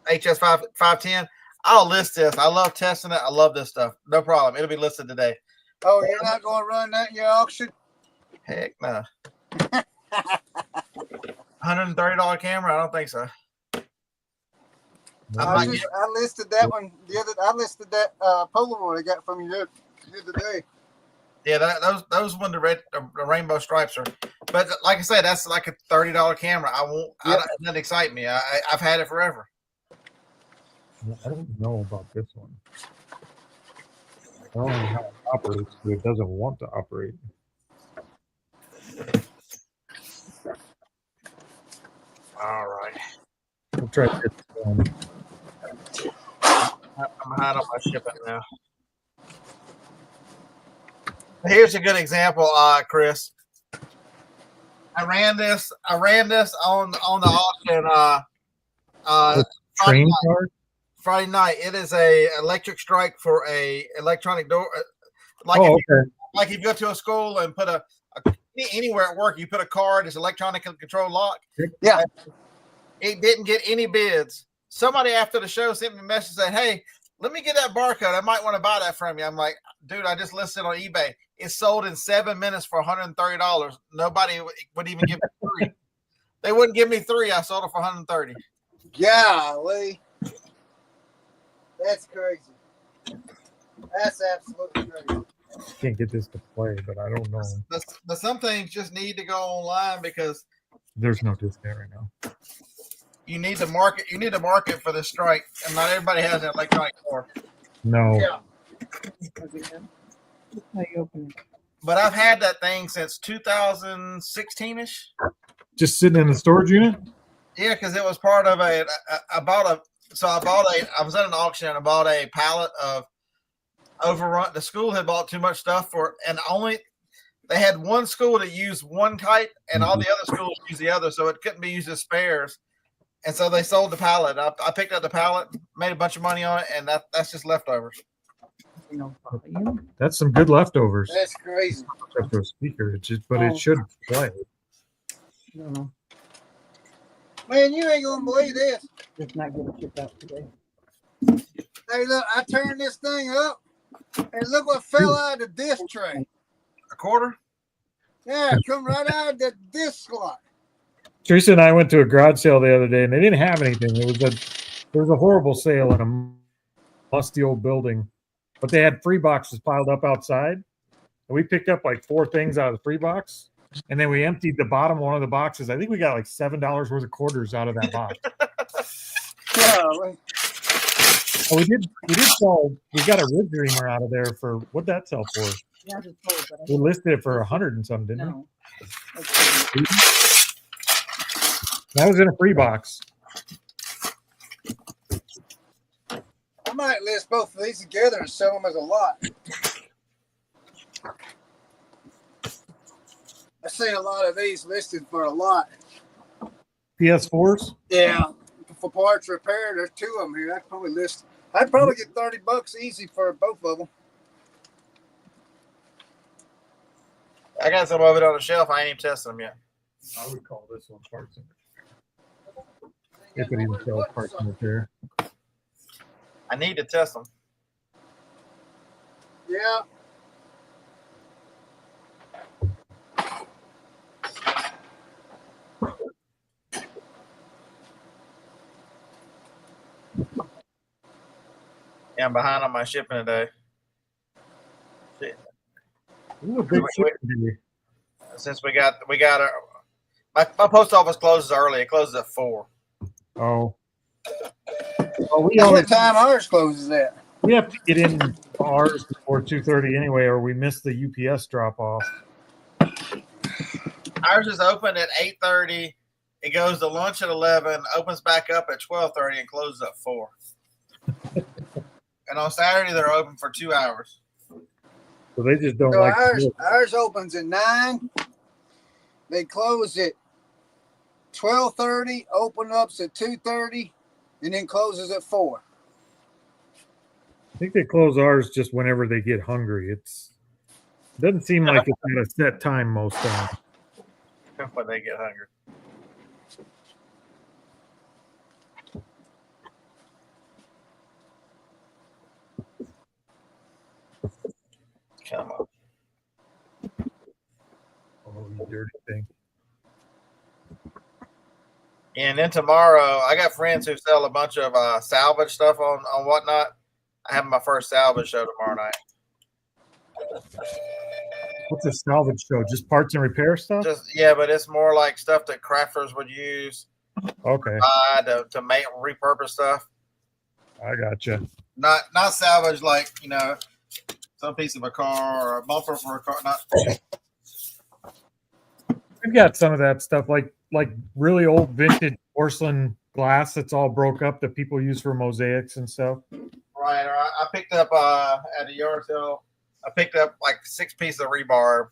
HS 510. I'll list this. I love testing it. I love this stuff. No problem. It'll be listed today. Oh, you're not going to run that in your auction? Heck no. $130 camera? I don't think so. I listed that one I listed that Polaroid I got from you the other day. Yeah, those when the rainbow stripes are. But like I said, that's like a $30 camera. It doesn't excite me. I've had it forever. I don't know about this one. I don't know how it operates, but it doesn't want to operate. All right. We'll try to get this one. I'm behind on my shipping now. Here's a good example, Chris. I ran this on the auction Train card? Friday night. It is a electric strike for a electronic door. Like if you go to a school and put anywhere at work, you put a card, it's electronically controlled lock. Yeah. It didn't get any bids. Somebody after the show sent me a message saying, "Hey, let me get that barcode. I might want to buy that from you." I'm like, dude, I just listed on eBay. It sold in 7 minutes for $130. Nobody would even give me 3. They wouldn't give me 3. I sold it for $130. Golly. That's crazy. That's absolutely crazy. Can't get this to play, but I don't know. But some things just need to go online because there's no discount right now. You need to market. You need to market for the strike, and not everybody has an electronic car. No. Yeah. How you open it? But I've had that thing since 2016 ish. Just sitting in the storage unit. Yeah, because it was part of I was at an auction and I bought a pallet of overrun. The school had bought too much stuff for it, and they had one school that used one type, and all the other schools used the other, so it couldn't be used as spares. And so they sold the pallet. I picked up the pallet, made a bunch of money on it, and that's just leftovers. That's some good leftovers. That's crazy. Except for a speaker, it should play. No, Man, you ain't gonna believe this. it's not getting shipped out today. Hey, look, I turned this thing up, and look what fell out of the disc tray. A quarter? Yeah, it come right out of the disc slot. Teresa and I went to a garage sale the other day, and they didn't have anything. There was a horrible sale in a musty old building, but they had free boxes piled up outside, and we picked up like 4 things out of the free box, and then we emptied the bottom one of the boxes. I think we got like $7 worth of quarters out of that box. Yeah, Oh, we did sell. We got a wood dreamer out of there for what'd that sell for? Yeah, just told, but We listed it for 100 and some, didn't no. we? That was in a free box. I might list both of these together and sell them as a lot. I've seen a lot of these listed for a lot. PS4s. Yeah, for parts repair, there's 2 of them here. I'd probably get $30 easy for both of them. I got some of it on the shelf. I ain't even tested them yet. I would call this one parts and if it even sells parts and repair. I need to test them. Yeah. Yeah, I'm behind on my shipping today. Shit. Ooh, a big shipping day. Since we got my post office closes early. It closes at 4. Oh. Well, That's what time ours closes at. we have to get in ours before 2:30 anyway, or we miss the UPS drop off. Ours is open at 8:30. It goes to lunch at 11. Opens back up at 12:30 and closes at 4. And on Saturday they're open for 2 hours. So they just don't So like ours opens at 9. They close at 12:30, open up at 2:30, and then closes at 4. I think they close ours just whenever they get hungry. It doesn't seem like it's at a set time most times. When they get hungry. Come on. Oh, you dirty thing. And then tomorrow, I got friends who sell a bunch of salvage stuff on Whatnot. I have my first salvage show tomorrow night. What's a salvage show? Just parts and repair stuff? But it's more like stuff that crafters would use Okay, to make repurpose stuff. I gotcha. Not salvage like some piece of a car or a bumper for a car. Not We've got some of that stuff, like really old vintage porcelain glass that's all broke up that people use for mosaics and stuff. right. Or I picked up at a yard sale. I picked up like 6 pieces of rebar.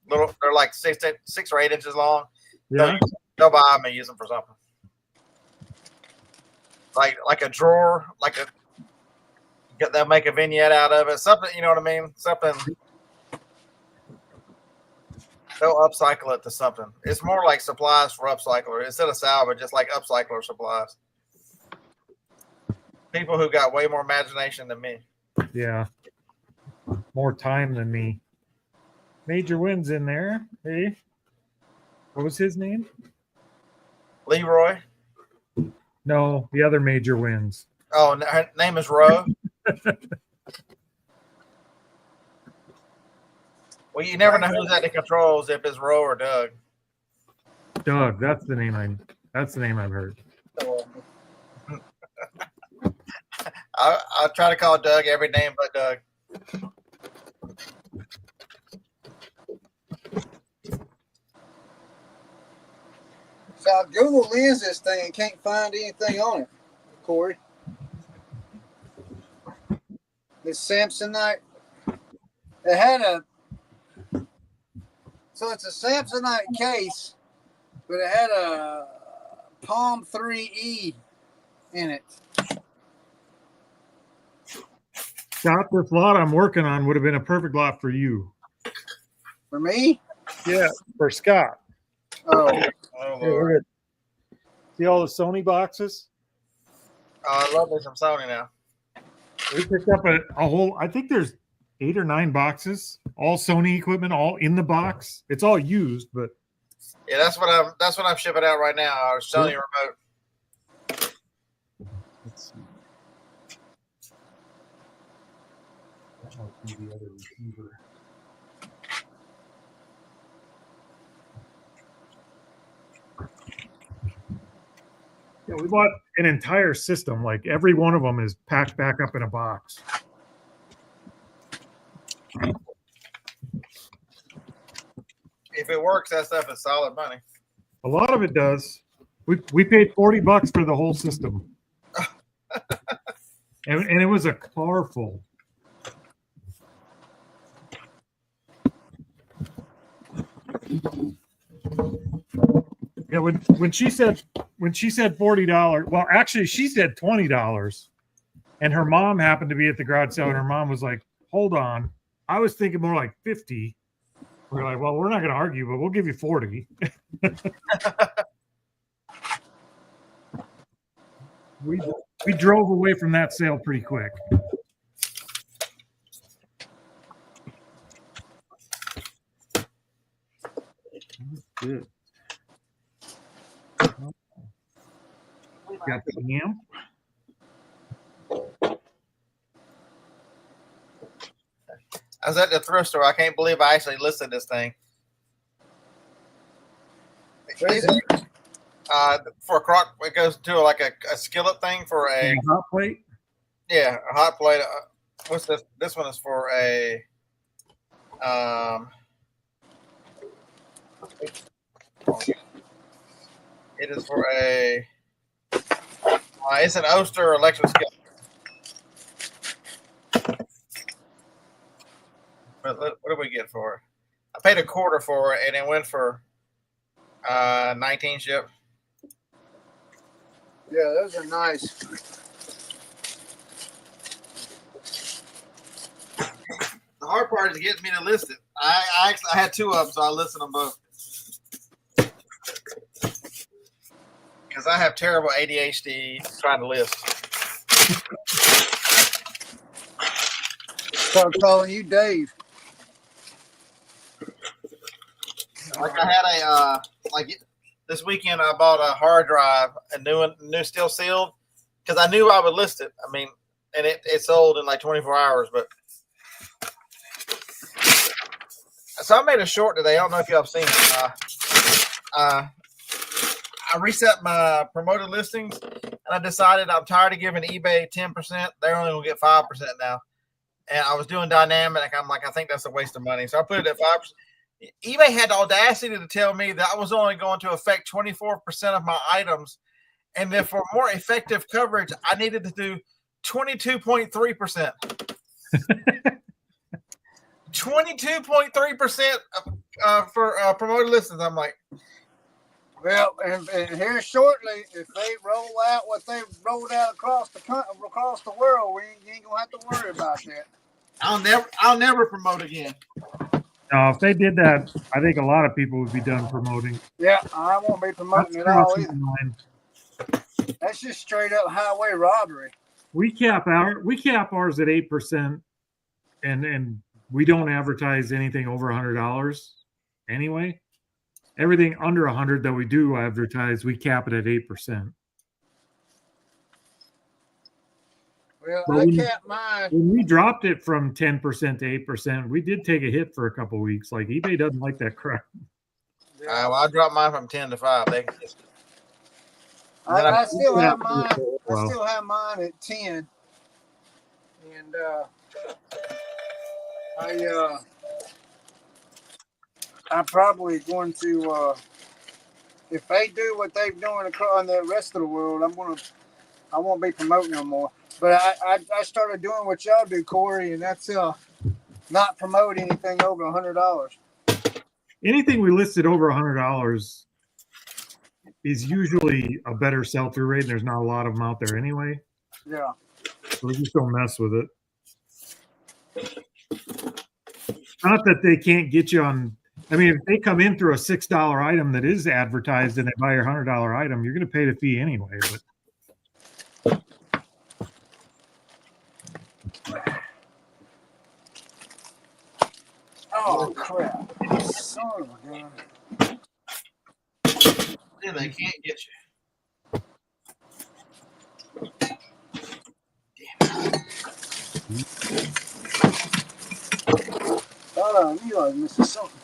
They're like 6 or 8 inches long. Yeah. They'll buy them and use them for something. Like a drawer, they'll make a vignette out of it. Something, you know what I mean? Something. They'll upcycle it to something. It's more like supplies for upcycler instead of salvage. It's like upcycler supplies. People who got way more imagination than me. Yeah. More time than me. Major Wins in there. Hey. What was his name? Leroy. No, the other Major Wins. Oh, her name is Ro. Well, you never know who's at the controls if it's Ro or Doug. Doug, that's the name I've heard. I try to call Doug every name but Doug. Google Lens this thing and can't find anything on it, Corey. This Samsonite. It had it's a Samsonite case, but it had a Palm 3E in it. Scott, this lot I'm working on would have been a perfect lot for you. For me? Yeah, for Scott. Oh, Oh, Here, Lord. look at- see all the Sony boxes? Oh, I love me some Sony now. We picked up a whole, I think there's 8 or 9 boxes, all Sony equipment, all in the box. It's all used, but Yeah, that's what I'm shipping out right now. Our Sony remote. let's see. That must be the other receiver. Yeah, we bought an entire system. Like every one of them is packed back up in a box. If it works, that stuff is solid money. A lot of it does. We paid $40 for the whole system, and it was a car full. Yeah, when she said $40, well, actually she said $20, and her mom happened to be at the garage sale, and her mom was like, "Hold on, I was thinking more like 50." We're like, "Well, we're not going to argue, but we'll give you 40." we drove away from that sale pretty quick. Good. Got the amp. I was at the thrift store. I can't believe I actually listed this thing. what is it? For a crock, it goes to like a skillet thing for a Hot plate. yeah, a hot plate. What's this? This one is for a it is for a it's an Oster electric skillet. What did we get for it? I paid a quarter for it, and it went for 19 ship. Yeah, those are nice. The hard part is getting me to list it. I had 2 of them, so I listed them both. Because I have terrible ADHD trying to list. Start calling you Dave. Like I had this weekend I bought a hard drive, a new steel sealed, because I knew I would list it. I mean, and it sold in like 24 hours. But so I made a short today. I don't know if y'all have seen it. I reset my promoted listings, and I decided I'm tired of giving eBay 10%. They're only gonna get 5% now. And I was doing dynamic. I'm like, I think that's a waste of money. So I put it at 5%. eBay had the audacity to tell me that I was only going to affect 24% of my items, and then for more effective coverage, I needed to do 22.3%. 22.3% for promoted listings. I'm like, Well, and here shortly, if they roll out what they rolled out across the world, you ain't gonna have to worry about that. I'll never promote again. If they did that, I think a lot of people would be done promoting. Yeah, I won't be promoting it all either. That's just straight up highway robbery. We cap ours at 8%, and we don't advertise anything over $100 anyway. Everything under 100 that we do advertise, we cap it at 8%. Well, But I capped mine. when we dropped it from 10% to 8%, we did take a hit for a couple of weeks. Like eBay doesn't like that crap. Well, I dropped mine from 10 to 5. I still have mine. I still have mine at 10, and I'm probably going to if they do what they've done across the rest of the world, I won't be promoting no more. But I started doing what y'all do, Corey, and that's not promote anything over $100. Anything we listed over $100 is usually a better sell-through rate, and there's not a lot of them out there anyway. Yeah. So we just don't mess with it. Not that they can't get you on. I mean, if they come in through a $6 item that is advertised and they buy your $100 item, you're going to pay the fee anyway. But Oh crap! Son of a gun. Yeah, they can't get you. Oh, you are missing something.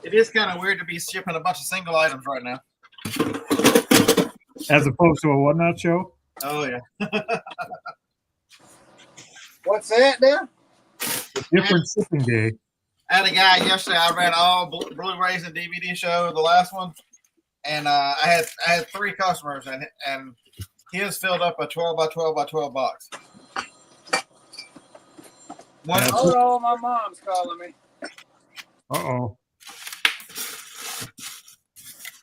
It is kind of weird to be shipping a bunch of single items right now. as opposed to a whatnot show, Oh yeah. What's that now? different shipping day. I had a guy yesterday. I ran all Blu-rays and DVD show, the last one, and I had 3 customers, and his filled up a 12 by 12 by 12 box. One, Yeah. Hold on, my mom's calling me. Uh-oh.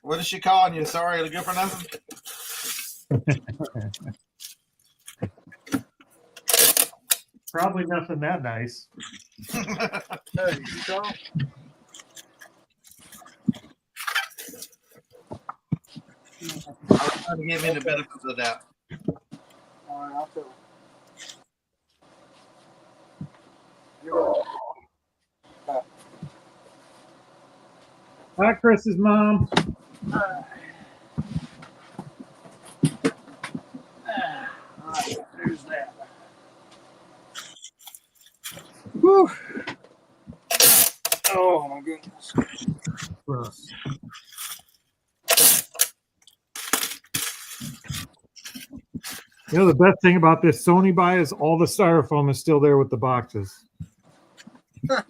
what is she calling you? Sorry, good for nothing. Probably nothing that nice. Hey, you call? I was trying to give him the benefit of the doubt. All right, I'll tell you. Hi, Chris's mom. All right, there's that. Whew. Oh my goodness. Gross. You know, the best thing about this Sony buy is all the styrofoam is still there with the boxes. I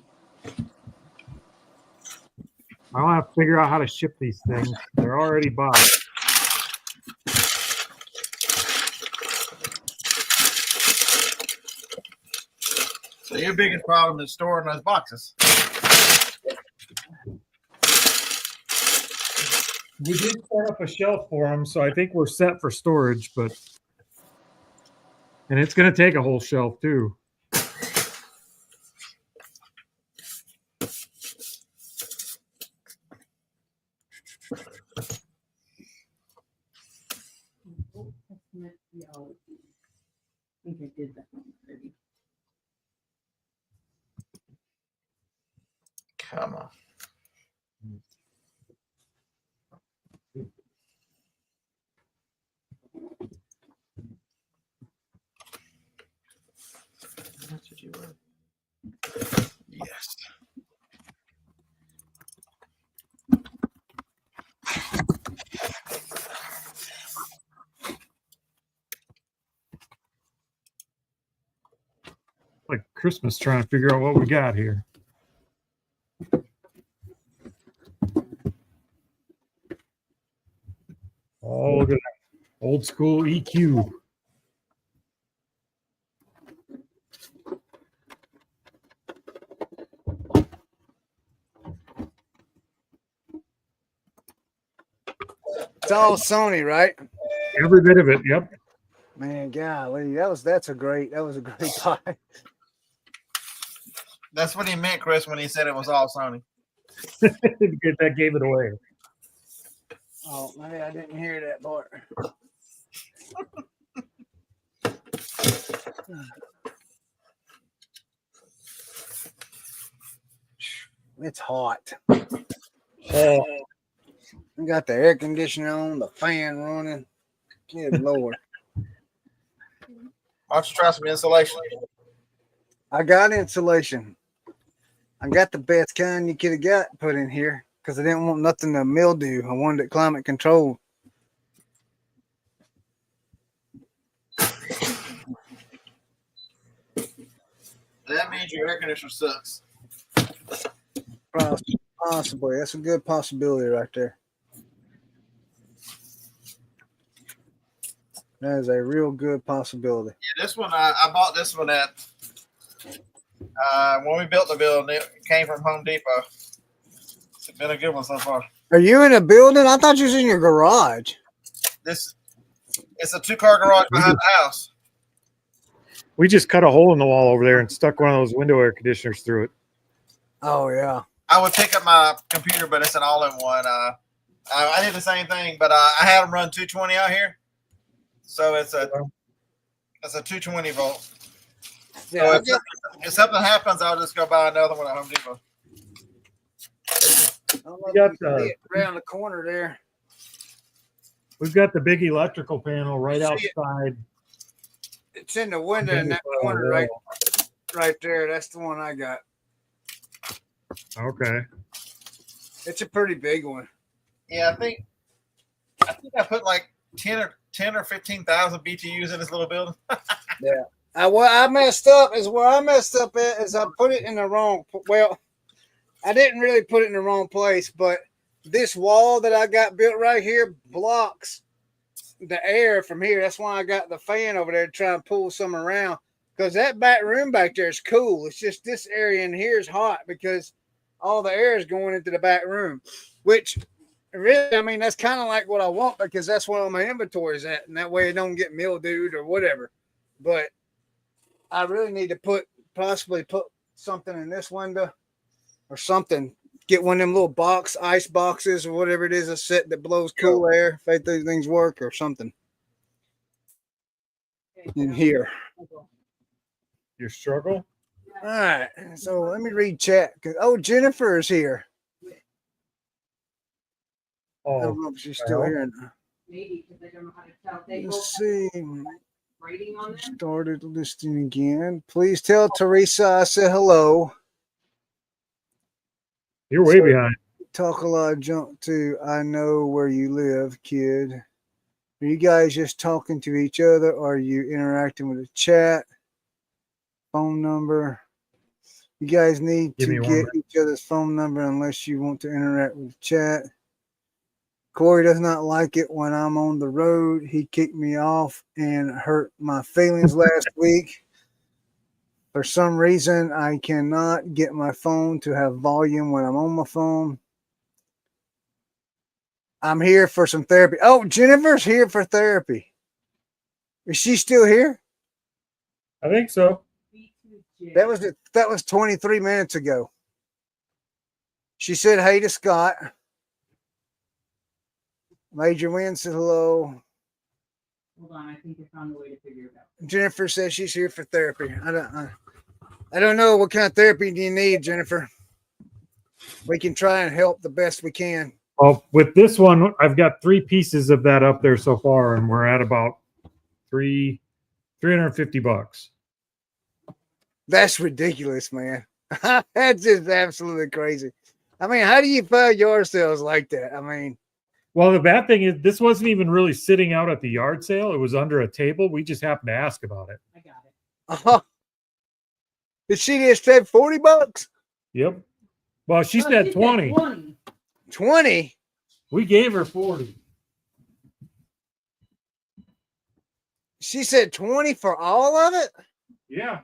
don't have to figure out how to ship these things. They're already bought. So your biggest problem is storing those boxes. We did set up a shelf for them, so I think we're set for storage, and it's going to take a whole shelf too. I think I did that one already. Come on. That's what you were. Yes. Like Christmas trying to figure out what we got here. Oh, look at that. Old school EQ. It's all Sony, right? Every bit of it. Yep. Man, golly, that was a great pie. That's what he meant, Chris, when he said it was all Sony. That gave it away. Oh, maybe I didn't hear that part. It's hot. Oh, We got the air conditioner on, the fan running. Good Lord. Why don't you try some insulation? I got insulation. I got the best kind you could have got put in here. because I didn't want nothing to mildew. I wanted it climate controlled. That means your air conditioner sucks. Possibly. That's a good possibility right there. That is a real good possibility. Yeah, this one I bought this one at when we built the building. It came from Home Depot. It's been a good one so far. Are you in a building? I thought you was in your garage. It's a 2-car garage behind the house. We just cut a hole in the wall over there and stuck one of those window air conditioners through it. Oh yeah. I would pick up my computer, but it's an all-in-one. I did the same thing, but I had them run 220 out here, so it's a 220 volt. Yeah. So if something happens, I'll just go buy another one at Home Depot. I don't know if you can see it around the corner there. We've got the big electrical panel right See it? outside. It's in the window in that corner right there. That's the one I got. Okay. It's a pretty big one. Yeah, I think I put like 10 or 15,000 BTUs in this little building. What I messed up is where I messed up at is I put it in the wrong. Well, I didn't really put it in the wrong place, but this wall that I got built right here blocks the air from here. That's why I got the fan over there to try and pull some around, because that back room back there is cool. It's just this area in here is hot because all the air is going into the back room, which really, I mean, that's kind of like what I want, because that's where all my inventory is at, and that way it don't get mildewed or whatever. But I really need to possibly put something in this window or something. Get one of them little ice boxes or whatever it is, a set that blows cool air, if these things work, or something in here. Your struggle? All right, so let me read chat. Oh, Jennifer is here. I Oh, don't know if she's still here. Maybe because I don't know how to tell. They both Let's see. writing on them. Started listing again. Please tell Teresa I said hello. you're way behind. Talk a lot of junk too. I know where you live, kid. Are you guys just talking to each other? Or are you interacting with the chat? Phone number. You guys need Give me to one get minute. each other's phone number unless you want to interact with the chat. Corey does not like it when I'm on the road. He kicked me off and hurt my feelings last week. For some reason, I cannot get my phone to have volume when I'm on my phone. I'm here for some therapy. Oh, Jennifer's here for therapy. Is she still here? I think so. That was 23 minutes ago. She said hey to Scott. Major Wynn said hello. Hold on, I think I found a way to figure it out. Jennifer says she's here for therapy. I don't know what kind of therapy do you need, Jennifer. We can try and help the best we can. Well, with this one, I've got 3 pieces of that up there so far, and we're at about $350. That's ridiculous, man. That's just absolutely crazy. I mean, how do you fail your sales like that? I mean, Well, the bad thing is this wasn't even really sitting out at the yard sale. It was under a table. We just happened to ask about it. I got it. did she just say $40? Yep. Well, she Oh, said 20. 20? We gave her 40. She said 20 for all of it? Yeah.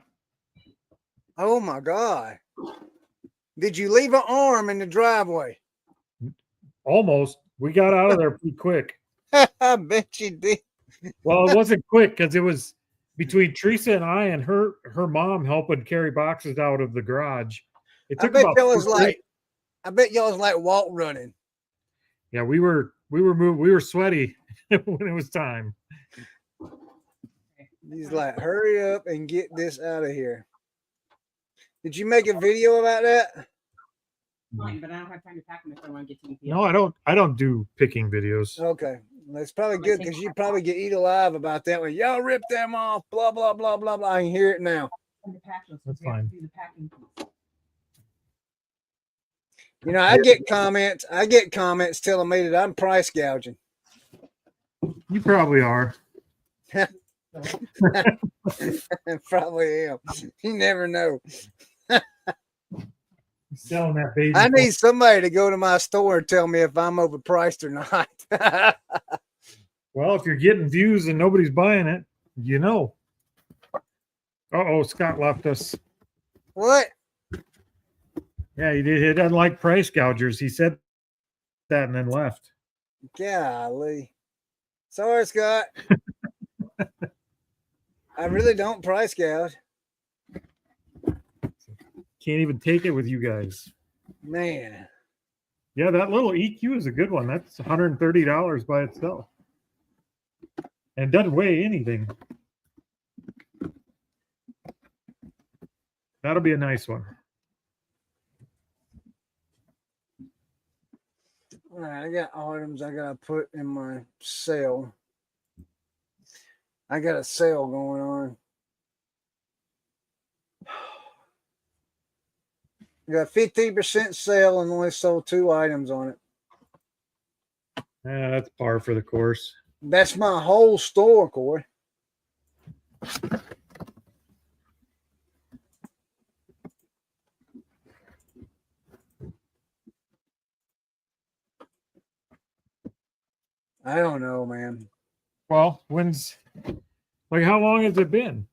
Oh my God. Did you leave an arm in the driveway? Almost. We got out of there pretty quick. I bet you did. Well, it wasn't quick because it was between Teresa and I and her mom helping carry boxes out of the garage. It I took bet about y'all was 4 like, I bet y'all was like walk running. Yeah, we were sweaty when it was time. He's like, hurry up and get this out of here. Did you make a video about that? Fine, but I don't have time to pack them if I want to get to UPS. No, I don't do picking videos. Okay. That's probably good because you probably get eat alive about that one. Y'all rip them off, blah, blah, blah, blah, blah. I can hear it now. And the pack those, That's we have to fine. do the packing piece. You know, I get comments. I get comments telling me that I'm price gouging. You probably are. Probably am. You never know. Selling that baby. I need somebody to go to my store and tell me if I'm overpriced or not. Well, if you're getting views and nobody's buying it, you know. Oh, Scott left us. What? Yeah, he did. He doesn't like price gougers. He said that and then left. Golly. Sorry, Scott. I really don't price gouge. Can't even take it with you guys. Man. Yeah, that little EQ is a good one. That's $130 by itself. And doesn't weigh anything. That'll be a nice one. All right, I got items I gotta put in my sale. I got a sale going on. I got 15% sale and only sold 2 items on it. Yeah, that's par for the course. That's my whole store, Corey. I don't know, man. Well, how long has it been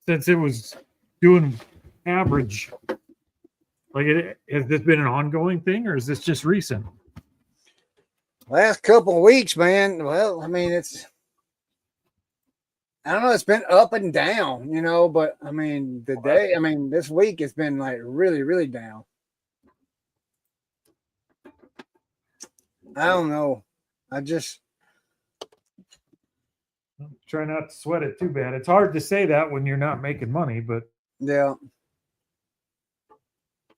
since it was doing average? Has this been an ongoing thing or is this just recent? Last couple of weeks, man. Well, I mean, I don't know, it's been up and down, you know, but I mean, this week it's been like really, really down. I don't know. Try not to sweat it too bad. It's hard to say that when you're not making money, but Yeah.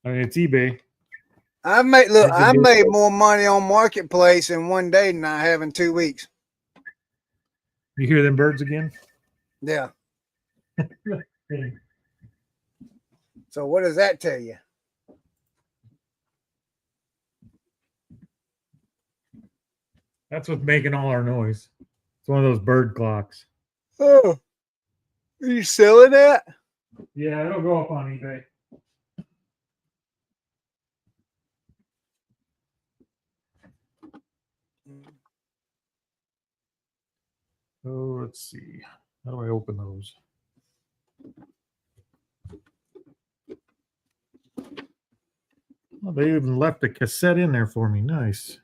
I mean, it's eBay. I made more money on Marketplace in one day than I have in 2 weeks. You hear them birds again? Yeah. So what does that tell you? That's what's making all our noise. It's one of those bird clocks. Oh, are you selling that? Yeah, it'll go up on eBay. Oh, let's see. How do I open those? Oh, they even left a cassette in there for me. Nice.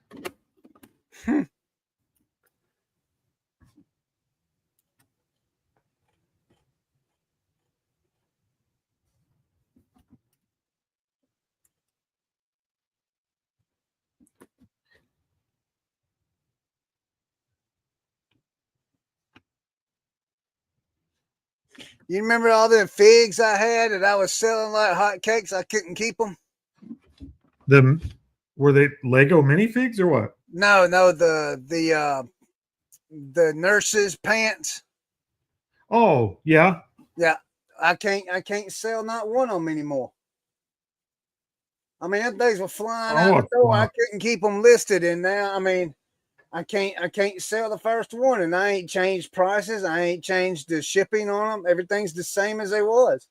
You remember all the figs I had that I was selling like hotcakes? I couldn't keep them. Were they Lego minifigs or what? No, the nurses' pants. Oh, yeah. Yeah, I can't sell not one of them anymore. I mean, them things were flying out the door. I couldn't keep them listed, and now I mean, I can't sell the first one, and I ain't changed prices. I ain't changed the shipping on them. Everything's the same as they was.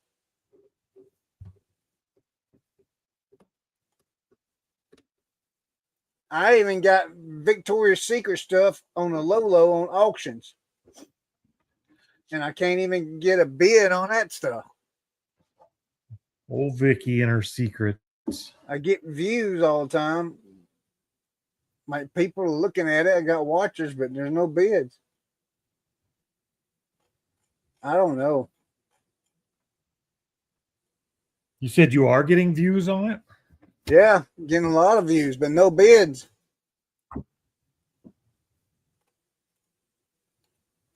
I even got Victoria's Secret stuff on the low on auctions, and I can't even get a bid on that stuff. Old Vicky and her secrets. I get views all the time. Like people are looking at it. I got watchers, but there's no bids. I don't know. You said you are getting views on it? Yeah, getting a lot of views, but no bids.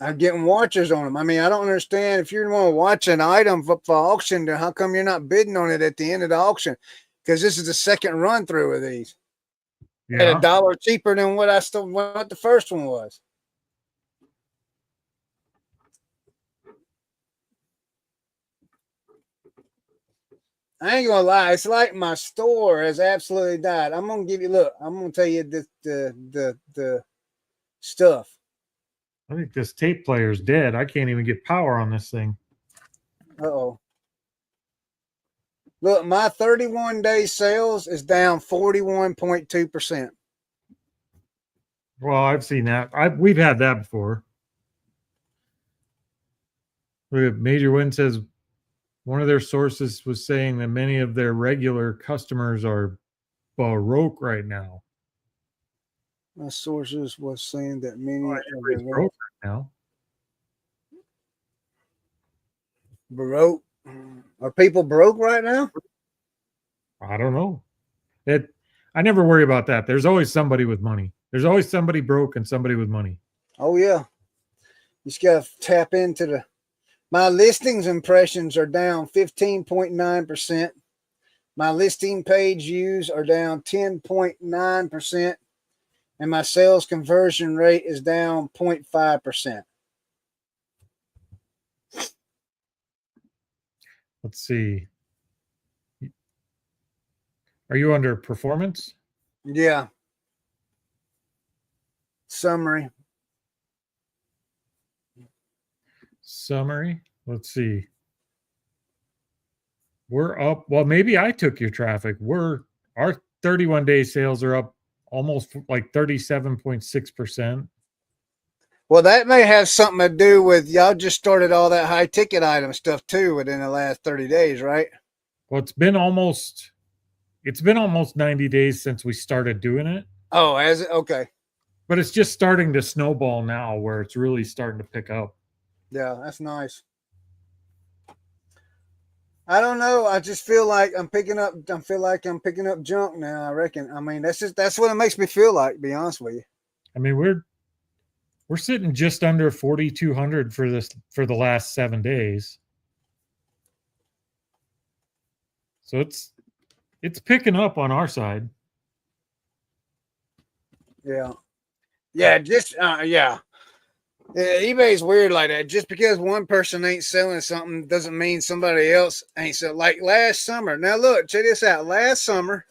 I'm getting watchers on them. I mean, I don't understand if you want to watch an item for auction, then how come you're not bidding on it at the end of the auction? Because this is the second run through of these. Yeah. At $1 cheaper than what the first one was. I ain't gonna lie. It's like my store has absolutely died. I'm gonna give you look. I'm gonna tell you the stuff. I think this tape player's dead. I can't even get power on this thing. Uh-oh. Look, my 31-day sales is down 41.2%. Well, I've seen that. We've had that before. Major Win says one of their sources was saying that many of their regular customers are baroque right now. My sources was saying that many of Everybody's the broke right now. broke. Are people broke right now? I don't know. I never worry about that. There's always somebody with money. There's always somebody broke and somebody with money. Oh yeah. You just gotta tap into my listings impressions are down 15.9%. My listing page views are down 10.9%. And my sales conversion rate is down 0.5%. Let's see. Are you under performance? Yeah. Summary. Summary. Let's see. We're up. Well, maybe I took your traffic. Our 31-day sales are up almost like 37.6%. Well, that may have something to do with y'all just started all that high ticket item stuff too within the last 30 days, right? Well, it's been almost 90 days since we started doing it. Oh, has it? Okay. But it's just starting to snowball now where it's really starting to pick up. Yeah, that's nice. I don't know. I just feel like I'm picking up junk now, I reckon. I mean, that's what it makes me feel like, to be honest with you. I mean, we're sitting just under 4,200 for the last 7 days. So it's picking up on our side. Yeah. Yeah, just yeah. eBay's weird like that. Just because one person ain't selling something doesn't mean somebody else ain't selling. Like last summer. Now look, check this out. Last summer,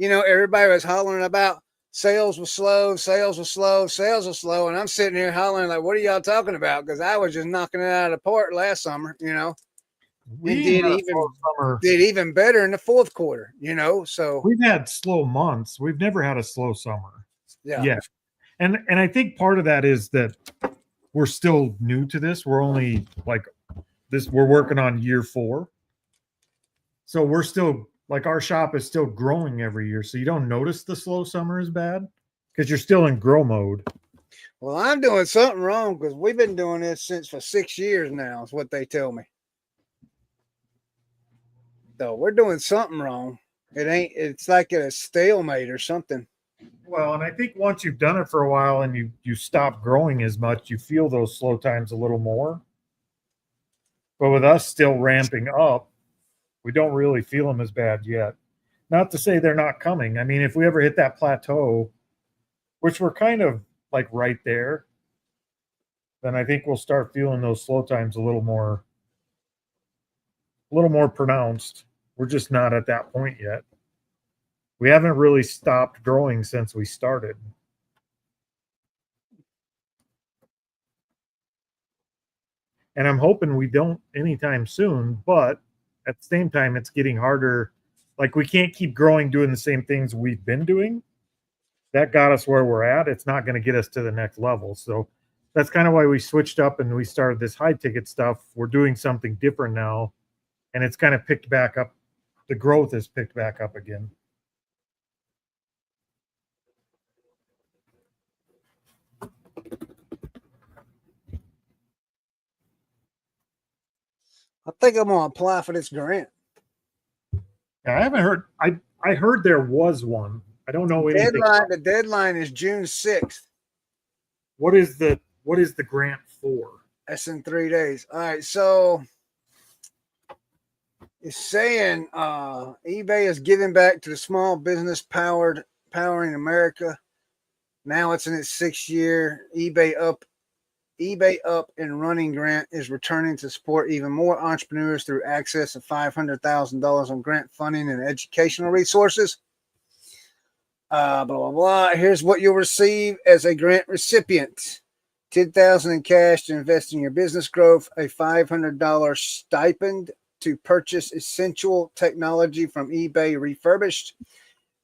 everybody was hollering about sales was slow, and I'm sitting here hollering like, "What are y'all talking about?" Because I was just knocking it out of the park last summer, We did even better in the fourth quarter, So we've had slow months. We've never had a slow summer. yeah. And I think part of that is that we're still new to this. We're only we're working on year 4. So we're still our shop is still growing every year. So you don't notice the slow summer is bad because you're still in grow mode. Well, I'm doing something wrong because we've been doing this for 6 years now, is what they tell me. So we're doing something wrong. It's like a stalemate or something. Well, and I think once you've done it for a while and you stop growing as much, you feel those slow times a little more. But with us still ramping up, we don't really feel them as bad yet. Not to say they're not coming. I mean, if we ever hit that plateau, which we're kind of right there, then I think we'll start feeling those slow times a little more pronounced. We're just not at that point yet. We haven't really stopped growing since we started. And I'm hoping we don't anytime soon, but at the same time, it's getting harder. We can't keep growing doing the same things we've been doing. That got us where we're at. It's not going to get us to the next level. So that's kind of why we switched up and we started this high ticket stuff. We're doing something different now, and it's kind of picked back up. The growth has picked back up again. I think I'm gonna apply for this grant. Yeah, I haven't heard. I heard there was one. I don't know anything. The deadline is June 6th. What is the grant for? That's in 3 days. All right, so it's saying eBay is giving back to the small business powering America. Now it's in its 6th year. eBay eBay Up and Running grant is returning to support even more entrepreneurs through access of $500,000 on grant funding and educational resources. Blah, blah, blah. Here's what you'll receive as a grant recipient. $10,000 in cash to invest in your business growth, a $500 stipend to purchase essential technology from eBay refurbished,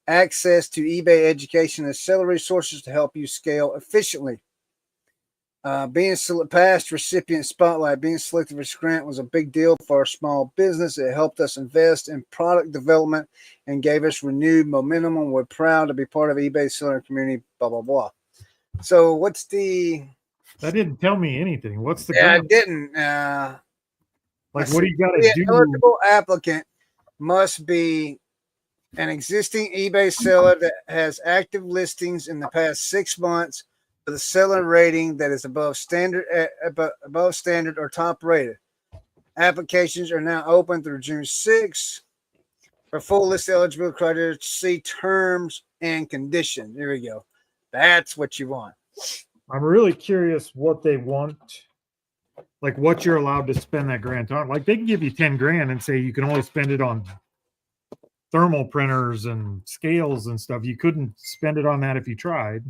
access to eBay education and seller resources to help you scale efficiently. Being past recipient spotlight, being selected for this grant was a big deal for our small business. It helped us invest in product development and gave us renewed momentum. And we're proud to be part of eBay seller community, blah, blah, blah. So what's the... That didn't tell me anything. What's the Yeah, I grant? didn't. Like, what do you got to The do? eligible applicant must be an existing eBay seller that has active listings in the past 6 months with a seller rating that is above standard or top rated. Applications are now open through June 6th. For full list of eligibility criteria, see terms and conditions. There we go. That's what you want. I'm really curious what they want, like what you're allowed to spend that grant on. Like they can give you 10 grand and say you can only spend it on thermal printers and scales and stuff. You couldn't spend it on that if you tried.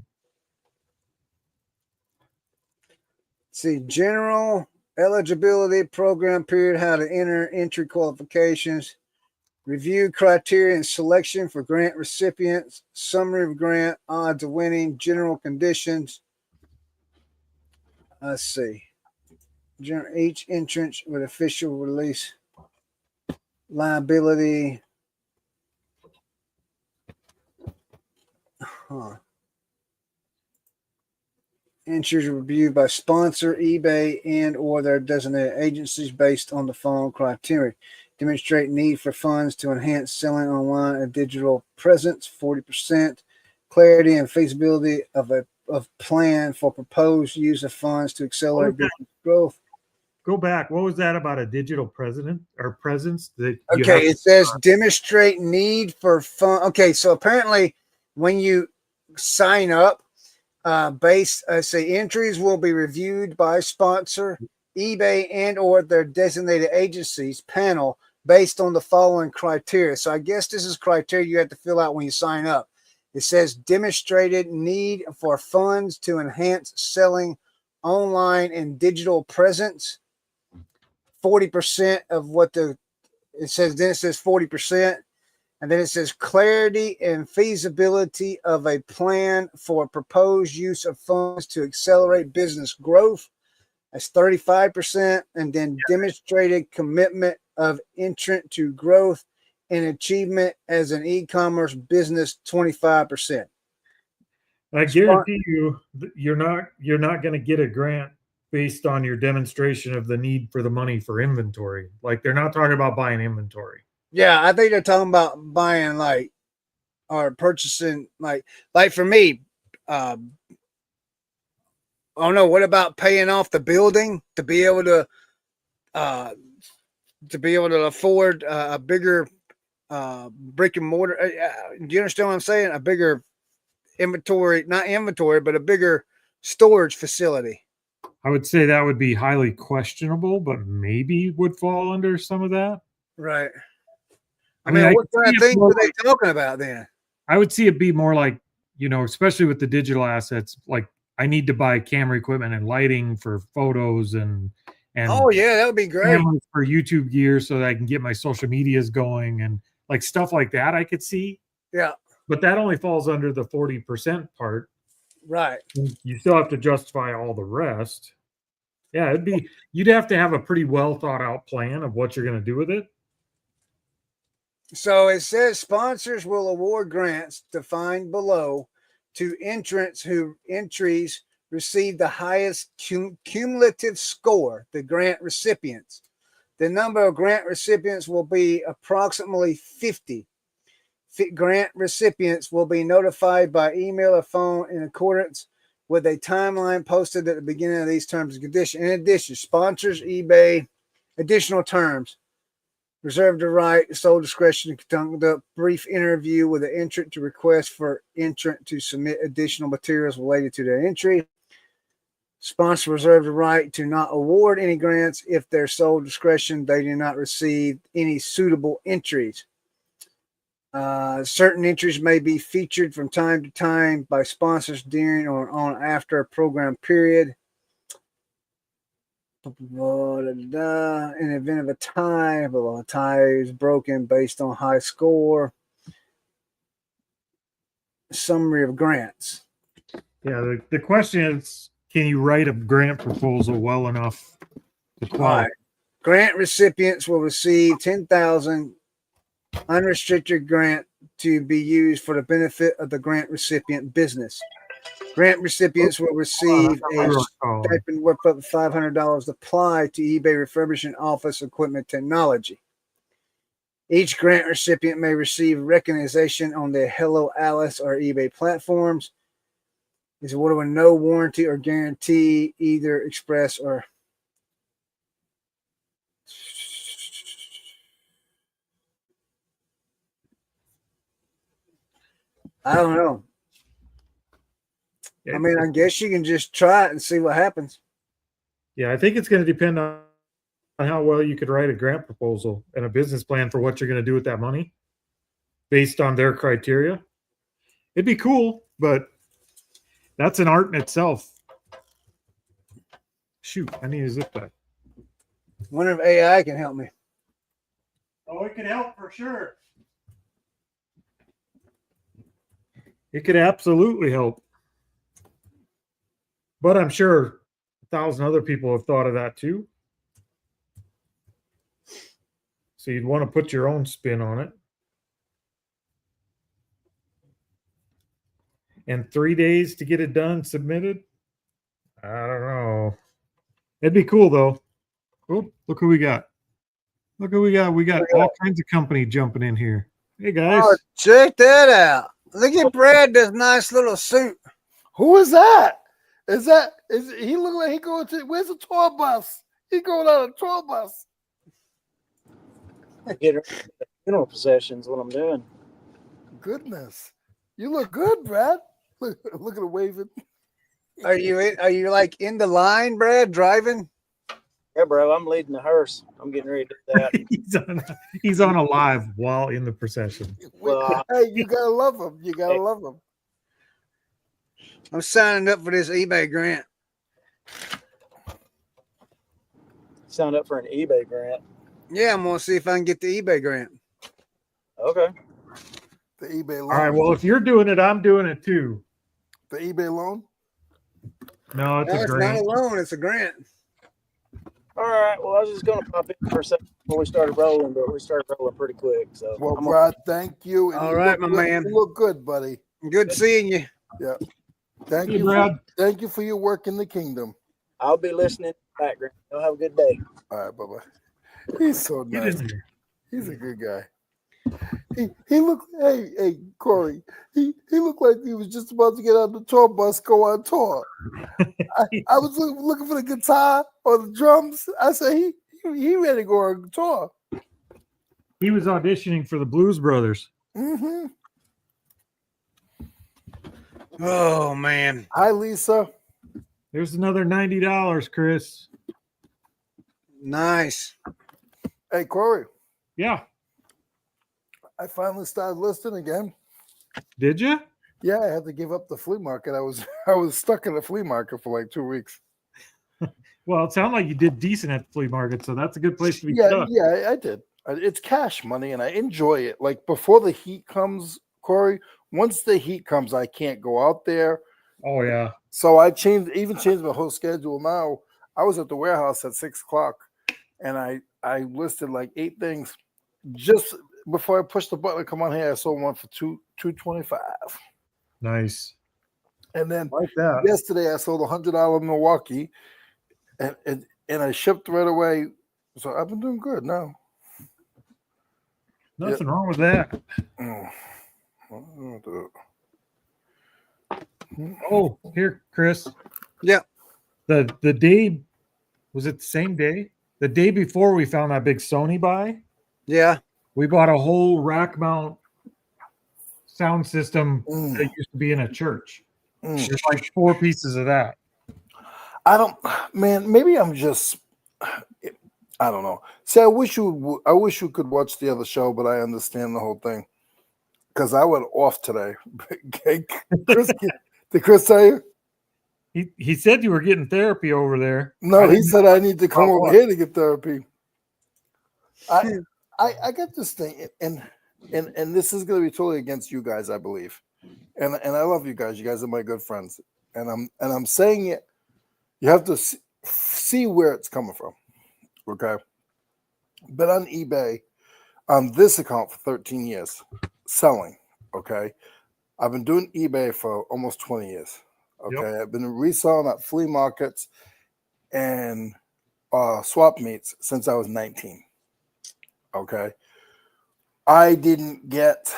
See, general eligibility, program period, how to enter, entry qualifications, review criteria and selection for grant recipients, summary of grant, odds of winning, general conditions. Let's see. Each entrance with official release, liability. Entries reviewed by sponsor, eBay, and or their designated agencies based on the following criteria. Demonstrate need for funds to enhance selling online and digital presence, 40%. Clarity and feasibility of plan for proposed use of funds to accelerate business growth. Go back. What was that about a digital presence? That Okay, it says demonstrate need for fund. Okay, so apparently when you sign up, say entries will be reviewed by sponsor, eBay, and or their designated agencies panel based on the following criteria. So I guess this is criteria you have to fill out when you sign up. It says demonstrated need for funds to enhance selling online and digital presence. 40% of what it says 40%. And then it says clarity and feasibility of a plan for proposed use of funds to accelerate business growth. That's 35%. And then demonstrated commitment of entrant to growth and achievement as an e-commerce business, 25%. I guarantee you, you're not going to get a grant based on your demonstration of the need for the money for inventory. Like they're not talking about buying inventory. Yeah, I think they're talking about buying or purchasing like for me. I don't know. What about paying off the building to be able to afford a bigger brick and mortar? Do you understand what I'm saying? A bigger not inventory, but a bigger storage facility. I would say that would be highly questionable, but maybe would fall under some of that. Right. I mean, mean, what kind of things are they talking about then? I would see it be more like, especially with the digital assets, like I need to buy camera equipment and lighting for photos and oh yeah, that would be great. For YouTube gear so that I can get my social medias going and like stuff like that I could see. Yeah. But that only falls under the 40% part. Right. You still have to justify all the rest. Yeah, you'd have to have a pretty well thought out plan of what you're going to do with it. So it says sponsors will award grants defined below to entrants who entries receive the highest cumulative score, the grant recipients. The number of grant recipients will be approximately 50. Grant recipients will be notified by email or phone in accordance with a timeline posted at the beginning of these terms and conditions. In addition, sponsors, eBay, additional terms. Reserve the right, sole discretion to conduct a brief interview with the entrant to request for entrant to submit additional materials related to their entry. Sponsor reserve the right to not award any grants if their sole discretion they do not receive any suitable entries. Certain entries may be featured from time to time by sponsors during or on after a program period. In the event of a tie is broken based on high score. Summary of grants. Yeah, the question is, can you write a grant proposal well enough to All qualify? right. Grant recipients will receive 10,000 unrestricted grant to be used for the benefit of the grant recipient business. Grant recipients will receive a stipend worth up to $500 to apply to eBay refurbishing office equipment technology. Each grant recipient may receive recognition on the Hello Alice or eBay platforms. Is awarded with no warranty or guarantee, either express or. I don't know. I mean, I guess you can just try it and see what happens. Yeah, I think it's going to depend on how well you could write a grant proposal and a business plan for what you're going to do with that money based on their criteria. It'd be cool, but that's an art in itself. Shoot, I need a zip tie. Wonder if AI can help me. Oh, it could help for sure. It could absolutely help. But I'm sure 1,000 other people have thought of that too. So you'd want to put your own spin on it. And 3 days to get it done, submitted? I don't know. It'd be cool though. Oh, look who we got. Look who we got. We got all kinds of company jumping in here. Hey guys. Oh, check that out. Look at Brad, this nice little suit. Who is that? Is he look like he going to where's the tour bus? He going on a tour bus. Get her funeral processions. What I'm doing. Goodness, you look good, Brad. Look at the waving. Are you like in the line, Brad, driving? Yeah, bro. I'm leading the hearse. I'm getting ready to do that. he's on a live while in the procession. Well, Hey, you gotta love him. You gotta love him. I'm signing up for this eBay grant. signed up for an eBay grant. Yeah, I'm gonna see if I can get the eBay grant. Okay. The eBay loan. All right. Well, if you're doing it, I'm doing it too. The eBay loan. No, it's No, a it's grant. not a loan, it's a grant. All right. Well, I was just going to pop in for a second before we started rolling, but we started rolling pretty quick. So, Well, Brad, thank you. And All you right, look my good. man. You look good, buddy. Good seeing you. Yeah. Thank Hey, you, Brad. thank you for your work in the kingdom. I'll be listening in the background. Y'all have a good day. All right, bye-bye. He's so Get nice. in here. He's a good guy. He looked. Hey, Corey. He looked like he was just about to get on the tour bus, go on tour. I was looking for the guitar or the drums. I said he ready to go on tour. He was auditioning for the Blues Brothers. Mm-hmm. Oh man. Hi, Lisa. There's another $90, Chris. Nice. Hey, Corey. Yeah. I finally started listing again. Did you? Yeah, I had to give up the flea market. I was stuck in the flea market for like 2 weeks. Well, it sounded like you did decent at the flea market, so that's a good place to be Yeah, stuck. yeah, I did. It's cash money, and I enjoy it. Like before the heat comes, Corey. Once the heat comes, I can't go out there. Oh yeah. So I changed my whole schedule. Now I was at the warehouse at 6 o'clock, and I listed like 8 things. Just before I pushed the button to come on here, I sold one for $225. Nice. And then Like that. yesterday I sold $100 Milwaukee, and I shipped right away. So I've been doing good now. Nothing wrong with that. Oh, here, Chris. Yeah. The day, was it the same day? The day before we found that big Sony buy, Yeah. we bought a whole rack mount sound system Mm. that used to be in a church. Mm. There's like 4 pieces of that. I don't, man. Maybe I'm just. I don't know. See, I wish you could watch the other show, but I understand the whole thing because I went off today. Chris, did Chris tell you? He said you were getting therapy over there. No, he said I need to come over what? here to get therapy. I get this thing, and this is going to be totally against you guys, I believe, and I love you guys. You guys are my good friends, and I'm saying it. You have to see where it's coming from. Okay, been on eBay on this account for 13 years, selling. Okay, I've been doing eBay for almost 20 years. Okay, yep. I've been reselling at flea markets and swap meets since I was 19. Okay, I didn't get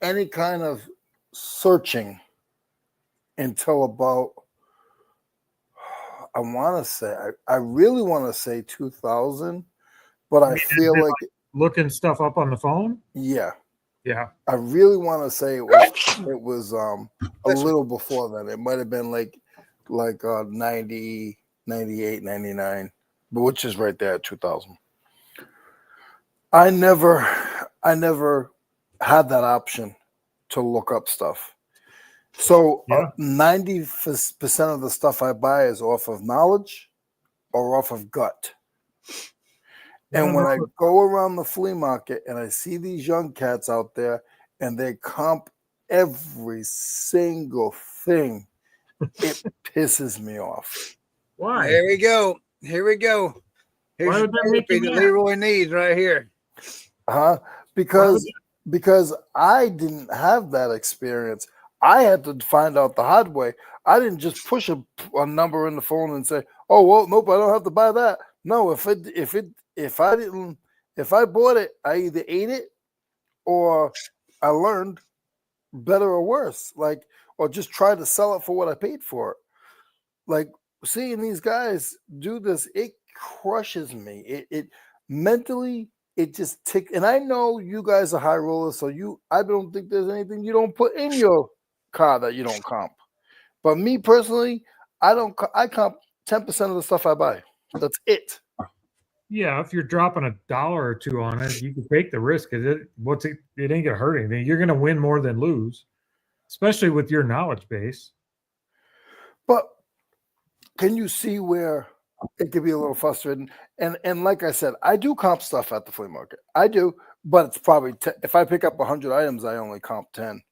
any kind of searching until about, I want to say, I really want to say 2000, but I feel like looking stuff up on the phone. Yeah. I really want to say it was a little before then. It might have been like 90, 98, 99, but which is right there at 2000. I never had that option to look up stuff. So 90% of the stuff I buy is off of knowledge or off of gut. And when I go around the flea market and I see these young cats out there and they comp every single thing, it pisses me off. Why? Here we go. Here's Why would that make you that mad? Leroy needs right here. Because I didn't have that experience. I had to find out the hard way. I didn't just push a number in the phone and say, "Oh well, nope, I don't have to buy that." No, if I bought it, I either ate it or I learned better or worse, or just tried to sell it for what I paid for it. Like seeing these guys do this, it crushes me. It mentally, it just tick. And I know you guys are high rollers, so I don't think there's anything you don't put in your car that you don't comp. But me personally, I comp 10% of the stuff I buy. That's it. Yeah, if you're dropping $1 or $2 on it, you can take the risk because it ain't gonna hurt anything. You're gonna win more than lose, especially with your knowledge base. But can you see where it could be a little frustrating? And like I said, I do comp stuff at the flea market. I do, but it's probably if I pick up 100 items, I only comp 10.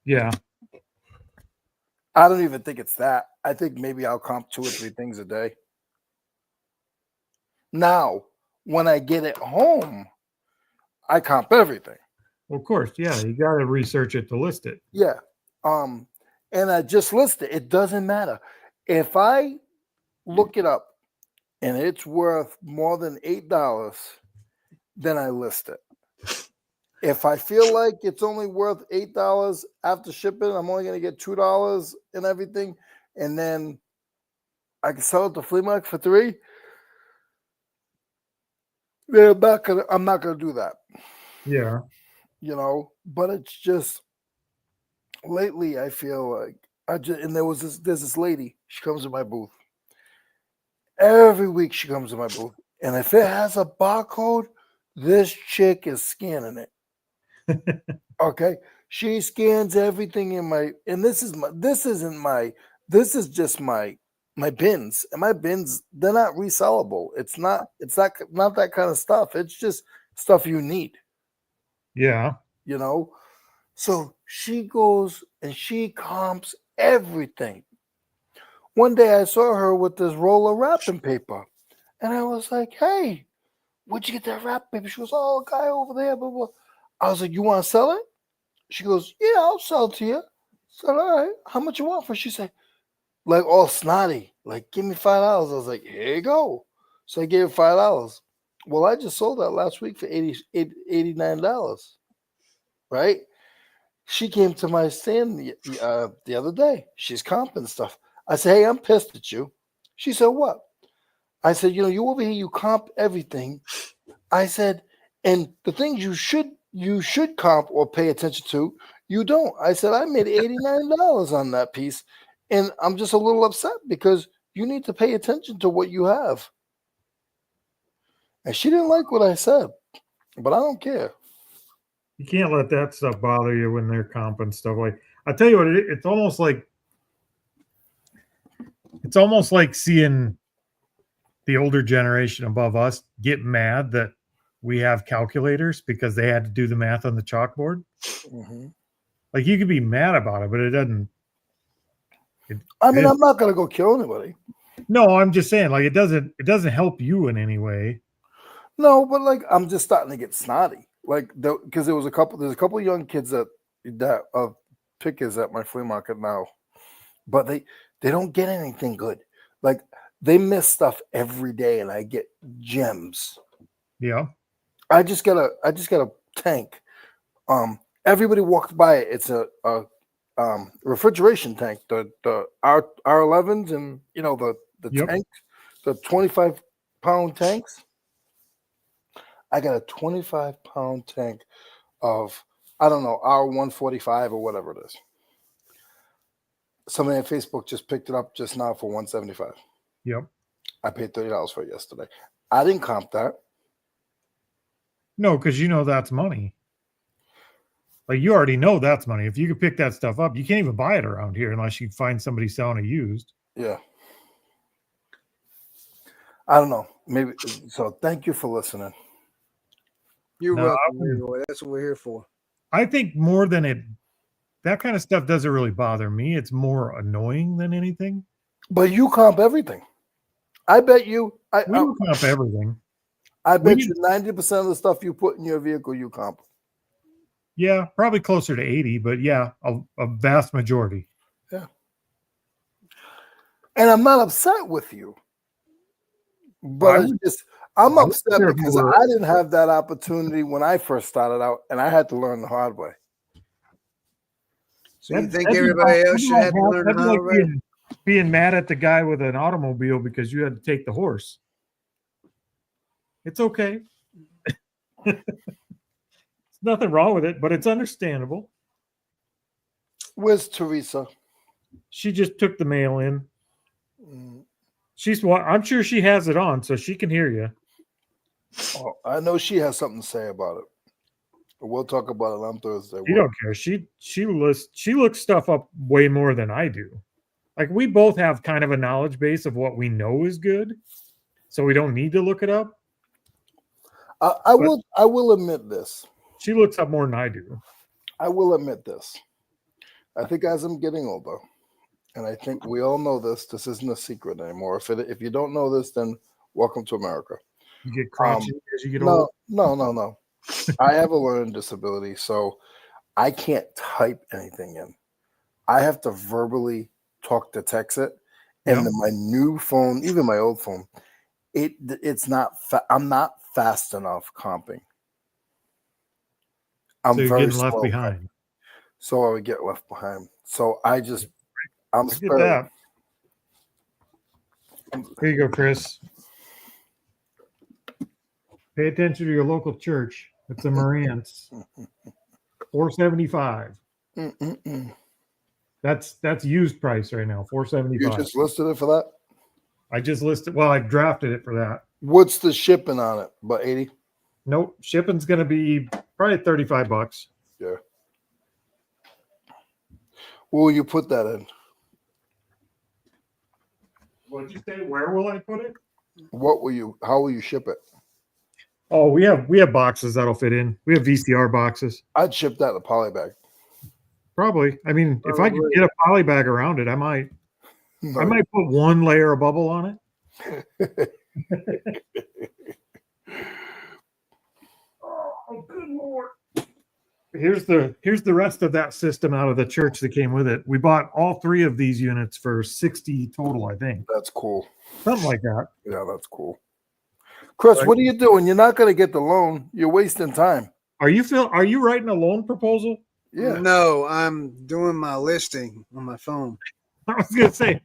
Yeah. I don't even think it's that. I think maybe I'll comp 2 or 3 things a day. Now, when I get it home, I comp everything. Well, of course, yeah. You got to research it to list it. Yeah. And I just list it. It doesn't matter. If I look it up and it's worth more than $8, then I list it. If I feel like it's only worth $8 after shipping, I'm only going to get $2 and everything, and then I can sell it to flea market for $3. I'm not gonna do that. Yeah. But it's just lately I feel like there's this lady, she comes to my booth. Every week she comes to my booth. And if it has a barcode, this chick is scanning it. Okay. She scans everything this is just my bins, and my bins, they're not resellable. It's not that kind of stuff. It's just stuff you need. Yeah. So she goes and she comps everything. One day I saw her with this roll of wrapping paper, and I was like, "Hey, where'd you get that wrapping paper?" She goes, "Oh, a guy over there, blah, blah." I was like, "You want to sell it?" She goes, "Yeah, I'll sell it to you." So, all right, how much you want for it? She said, like all snotty, like, "Give me $5. I was like, "Here you go." So I gave her $5. Well, I just sold that last week for $89. Right? She came to my stand the other day. She's comping stuff. I said, "Hey, I'm pissed at you." She said, "What?" I said, "You over here, you comp everything." I said, "And the things you should comp or pay attention to, you don't." I said, "I made $89 on that piece, And I'm just a little upset because you need to pay attention to what you have. And she didn't like what I said, but I don't care. You can't let that stuff bother you when they're comping stuff. Like I tell you what, it's almost like seeing the older generation above us get mad that we have calculators because they had to do the math on the chalkboard. Mm-hmm. Like you could be mad about it, but it doesn't. I'm not gonna go kill anybody. No, I'm just saying, like it doesn't help you in any way. No, but like I'm just starting to get snotty. Like because there's a couple of young kids that pickers at my flea market now, but they don't get anything good. Like they miss stuff every day, and I get gems. Yeah. I just got a tank. Everybody walked by it. It's a refrigeration tank. The R11s and the Yep. tank, the 25-pound tanks. I got a 25-pound tank of R145 or whatever it is. Somebody on Facebook just picked it up just now for $175. Yep. I paid $30 for it yesterday. I didn't comp that. No, because that's money. Like you already know that's money. If you could pick that stuff up, you can't even buy it around here unless you find somebody selling it used. Yeah. I don't know. Maybe so. Thank you for listening. You're No, welcome, Leroy. That's what we're here for. I think more than that kind of stuff doesn't really bother me. It's more annoying than anything. But you comp everything. I bet you. We don't comp everything. I bet you 90% of the stuff you put in your vehicle, you comp. Yeah, probably closer to 80, but yeah, a vast majority. Yeah. And I'm not upset with you. But I'm upset because I didn't have that opportunity when I first started out, and I had to learn the hard way. So you think everybody else should have to learn the hard way? Being mad at the guy with an automobile because you had to take the horse. It's okay. There's nothing wrong with it, but it's understandable. Where's Teresa? She just took the mail in. I'm sure she has it on, so she can hear you. Oh, I know she has something to say about it. But we'll talk about it on Thursday. You don't care. She looks stuff up way more than I do. Like we both have kind of a knowledge base of what we know is good, so we don't need to look it up. I will admit this. She looks up more than I do. I will admit this. I think as I'm getting older, and I think we all know this isn't a secret anymore. If you don't know this, then welcome to America. You get crotchety as you get older? No. I have a learning disability, so I can't type anything in. I have to verbally talk to text it. And then my new phone, even my old phone, it's not. I'm not fast enough comping. I'm so you're very getting left slow. behind. So I would get left behind. So I'm Get that. Here you go, Chris. Pay attention to your local church. It's a Marantz. $475. That's used price right now. $475. You just listed it for that? I just listed. Well, I drafted it for that. What's the shipping on it? About 80? Nope. Shipping's going to be probably $35. Yeah. Where will you put that in? What did you say? Where will I put it? How will you ship it? Oh, we have boxes that'll fit in. We have VCR boxes. I'd ship that in a poly bag. Probably. I mean, if I could get a poly bag around it, I might. No. I might put one layer of bubble on it. Oh, good Lord. Here's the rest of that system out of the church that came with it. We bought all 3 of these units for $60 total, I think. That's cool. Something like that. Yeah, that's cool. Chris, what are you doing? You're not going to get the loan. You're wasting time. Are you writing a loan proposal? Yeah. No, I'm doing my listing on my phone. I was gonna say,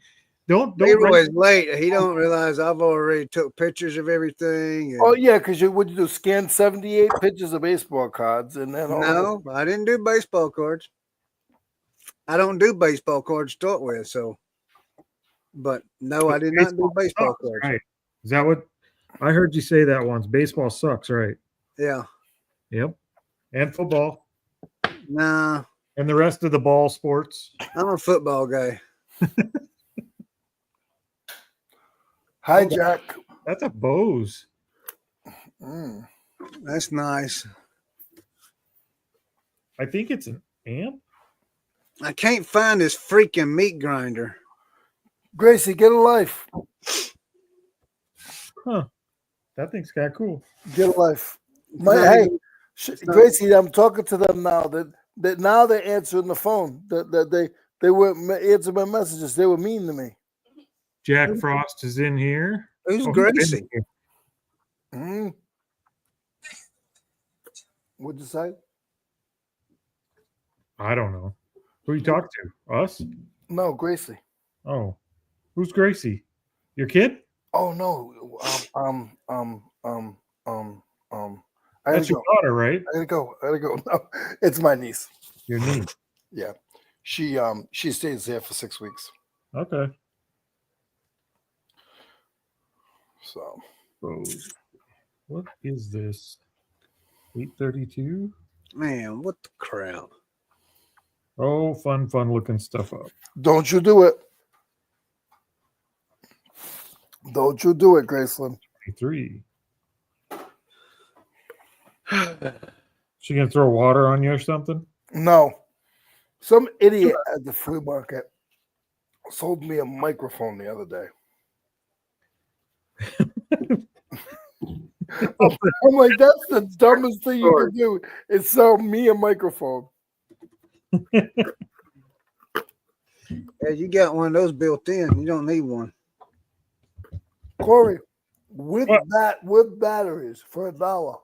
don't Leroy's late. He don't realize I've already took pictures of everything. And Oh yeah, because what'd you do? Scan 78 pictures of baseball cards, and then no, I didn't do baseball cards. I don't do baseball cards to start with, so But no, I did not do baseball sucks, cards. right? Is that what I heard you say that once? Baseball sucks, right? Yeah. Yep. And football Nah, and the rest of the ball sports. I'm a football guy. Hi, Jack. That's a Bose. Mm. That's nice. I think it's an amp. I can't find this freaking meat grinder. Gracie, get a life. Huh. That thing's kind of cool. Get a life. not Hey, even- not- Gracie, I'm talking to them now. That now they're answering the phone. That they were answering my messages. They were mean to me. Jack Frost is in here. Who's Oh, he's Gracie? in here. Mm. What'd you say? I don't know. Who you talk to? Us? No, Gracie. Oh. Who's Gracie? Your kid? Oh no. I That's gotta your go. daughter, right? I gotta go. No, it's my niece. Your niece. Yeah. She stays there for 6 weeks. Okay. So Bose. What is this? 832? Man, what the crap? Oh, fun looking stuff up. don't you do it. Don't you do it, Graceland. 23. She gonna throw water on you or something? No. Some idiot at the flea market sold me a microphone the other day. I'm like, that's the dumbest thing you can do is sell me a microphone. Yeah, you got one of those built in. You don't need one. Corey, with What? with batteries for $1.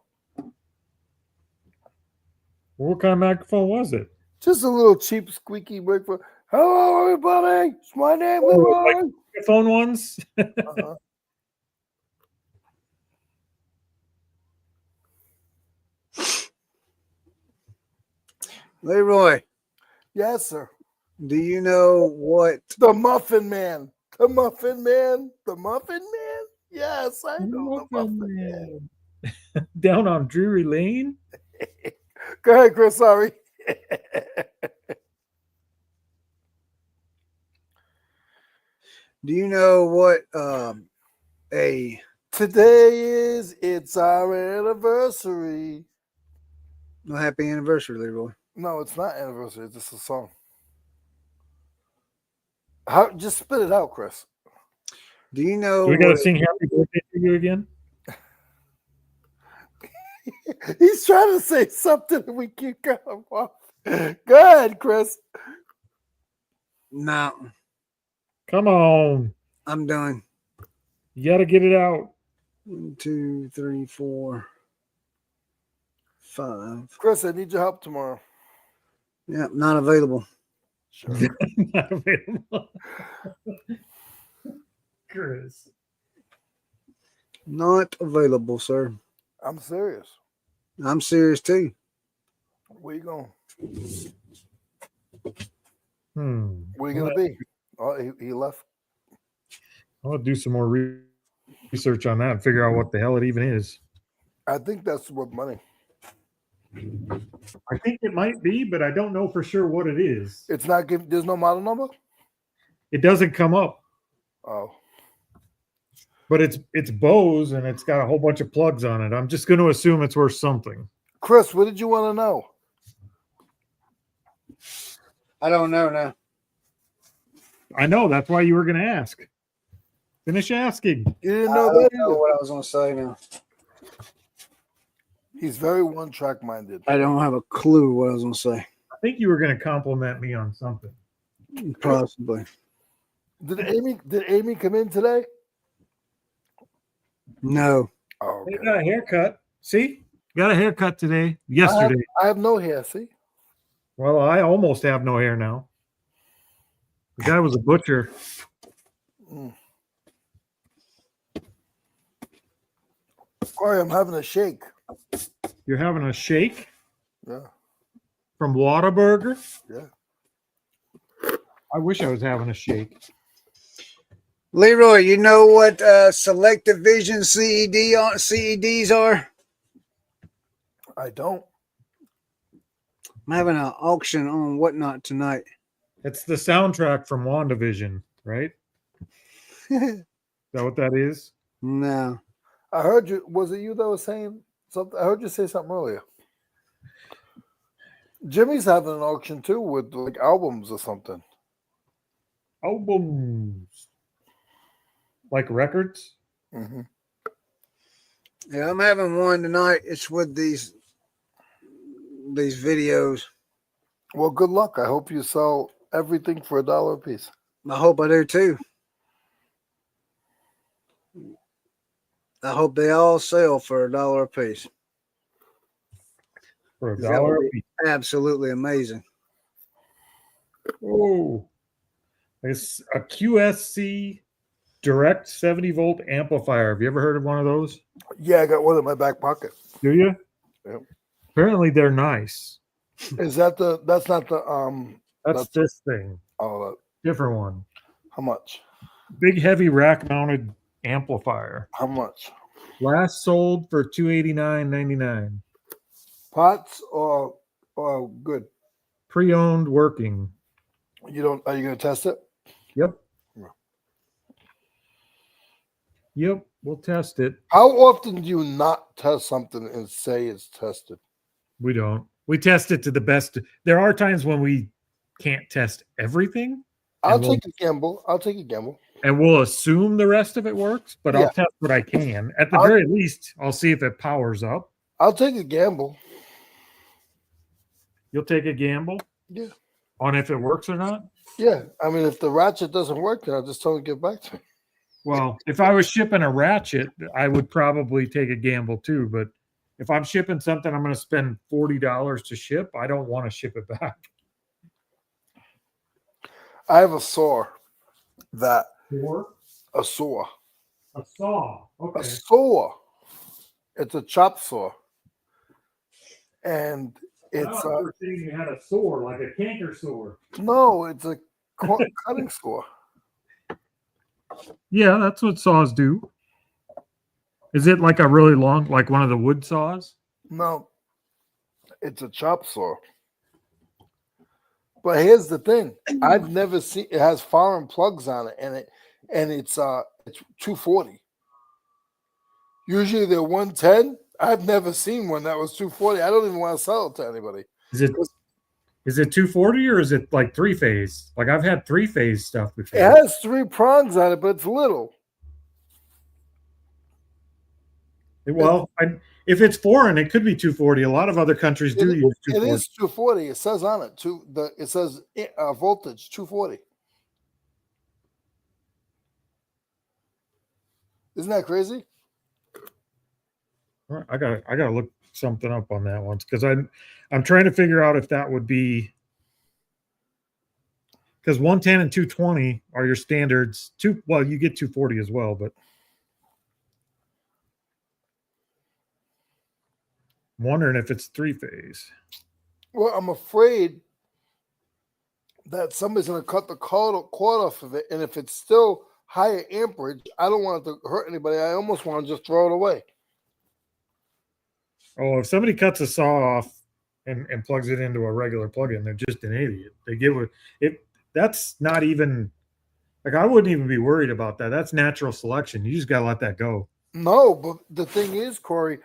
What kind of microphone was it? Just a little cheap squeaky microphone. Hello, everybody. It's my name, Leroy. Phone ones? Uh-huh. Leroy, Yes, sir. do you know what? The Muffin Man. The Muffin Man. The Muffin Man. Yes, I know the Muffin Man. Down on Drury Lane? Go ahead, Chris. Sorry. Do you know what? Today it's our anniversary. No, happy anniversary, Leroy. No, it's not anniversary. It's just a song. How? Just spit it out, Chris. Do you know? Do we gotta what- sing happy birthday to you again? He's trying to say something and we keep going off. Go ahead, Chris. No, Come on. I'm done. You gotta get it out. 1, 2, 3, 4, 5. Chris, I need your help tomorrow. Yeah, not available. Sure. Not available. Chris. Not available, sir. I'm serious. I'm serious too. Where you going? I'm Where you gonna be? Oh, he left. gonna do some more research on that and figure out what the hell it even is. I think that's worth money. I think it might be, but I don't know for sure what it is. It's not giving. There's no model number. It doesn't come up, Oh, but it's Bose and it's got a whole bunch of plugs on it. I'm just going to assume it's worth something. Chris, what did you want to know? I don't know now. I know that's why you were going to ask. Finish asking. You didn't I know don't that know either. what I was going to say now. He's very one-track minded. I don't have a clue what I was going to say. I think you were going to compliment me on something. Possibly. Did Amy come in today? No. Oh, Hey, okay. got a haircut. See? Got a haircut today. Yesterday. I have no hair. See? Well, I almost have no hair now. The guy was a butcher. Mm. Corey, I'm having a shake. You're having a shake Yeah. from Whataburger? Yeah. I wish I was having a shake. Leroy, you know what selective vision CEDs are? I don't. I'm having an auction on Whatnot tonight. It's the soundtrack from WandaVision, right? Is that what that is? No. I heard you. Was it you that was saying something? I heard you say something earlier. Jimmy's having an auction too with like albums or something. Albums. Like records? Mm-hmm. Yeah, I'm having one tonight. It's with these videos. Well, good luck. I hope you sell everything for $1 a piece. I hope I do too. I hope they all sell for $1 a piece. For a That dollar would a be piece. absolutely amazing. Oh. It's a QSC direct 70-volt amplifier. Have you ever heard of one of those? Yeah, I got one in my back pocket. Do you? Yep. Apparently they're nice. Is that that's not the That's this thing. oh, Different one. how much? Big heavy rack mounted amplifier. How much? Last sold for $289.99. Pots or good? Pre-owned working. You don't? Are you gonna test it? Yep. Yeah. Yep. We'll test it. How often do you not test something and say it's tested? We don't. We test it to the best. There are times when we can't test everything. I'll And we'll- take a gamble. I'll take a gamble. And we'll assume the rest of it works, but Yeah. I'll test what I can. At the I'll- very least, I'll see if it powers up. I'll take a gamble. You'll take a gamble? Yeah. On if it works or not? Yeah. I mean, if the ratchet doesn't work, then I'll just tell him to get back to me. Well, if I was shipping a ratchet, I would probably take a gamble too. But if I'm shipping something, I'm going to spend $40 to ship. I don't want to ship it back. I have a saw that Or a saw. a saw. A Okay. saw. It's a chop saw. And it's You had a saw, like a canker saw. no, it's a cutting saw. Yeah, that's what saws do. Is it like a really long, like one of the wood saws? No, it's a chop saw. But here's the thing: I've never seen it has foreign plugs on it, and it's 240. Usually they're 110. I've never seen one that was 240. I don't even want to sell it to anybody. Is it 240 or is it like 3-phase? Like I've had 3-phase stuff before. It has 3 prongs on it, but it's little. Well, if it's foreign, it could be 240. A lot of other countries do use It 240. is 240. It says on it it says voltage 240. Isn't that crazy? All right, I gotta look something up on that one because I'm trying to figure out if that would be because 110 and 220 are your standards. Well, you get 240 as well, but I'm wondering if it's 3-phase. Well, I'm afraid that somebody's going to cut the cord off of it, and if it's still higher amperage, I don't want it to hurt anybody. I almost want to just throw it away. Oh, if somebody cuts a saw off and plugs it into a regular plug-in, they're just an idiot. They get with it. That's not even like I wouldn't even be worried about that. That's natural selection. You just gotta let that go. No, but the thing is, Corey,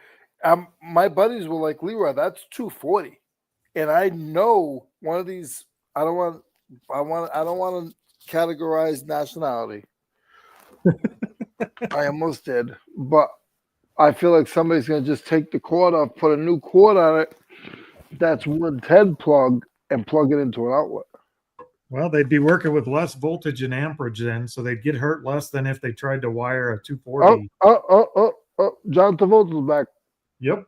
my buddies were like, Leroy, that's 240, and I know one of these. I don't want to categorize nationality. I almost did, but I feel like somebody's gonna just take the cord off, put a new cord on it. That's 110 plug and plug it into an outlet. Well, they'd be working with less voltage and amperage then, so they'd get hurt less than if they tried to wire a 240. Oh! John Travolta's back. Yep.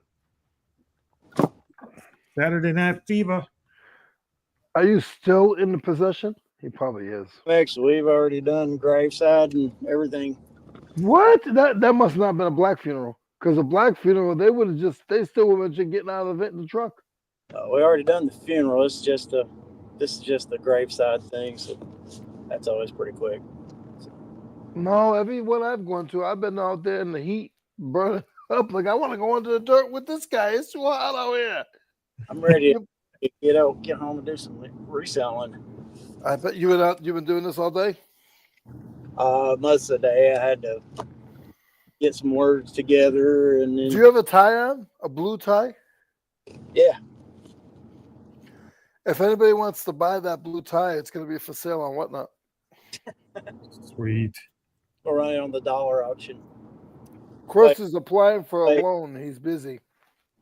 Saturday Night Fever. Are you still in the possession? He probably is. Actually, we've already done graveside and everything. What? That must not have been a black funeral. Because a black funeral, they still would have been getting out of it in the truck. We already done the funeral. This is just the graveside thing, so that's always pretty quick. No, everyone I've gone to, I've been out there in the heat, burning up. Like I want to go into the dirt with this guy. It's too hot out here. I'm ready to get home and do some reselling. I bet you been out. You've been doing this all day. Most of the day I had to get some words together, and then Do you have a tie on? A blue tie? yeah, If anybody wants to buy that blue tie, it's going to be for sale on Whatnot. Sweet. we're running on the dollar auction. Chris is applying for a loan. He's busy.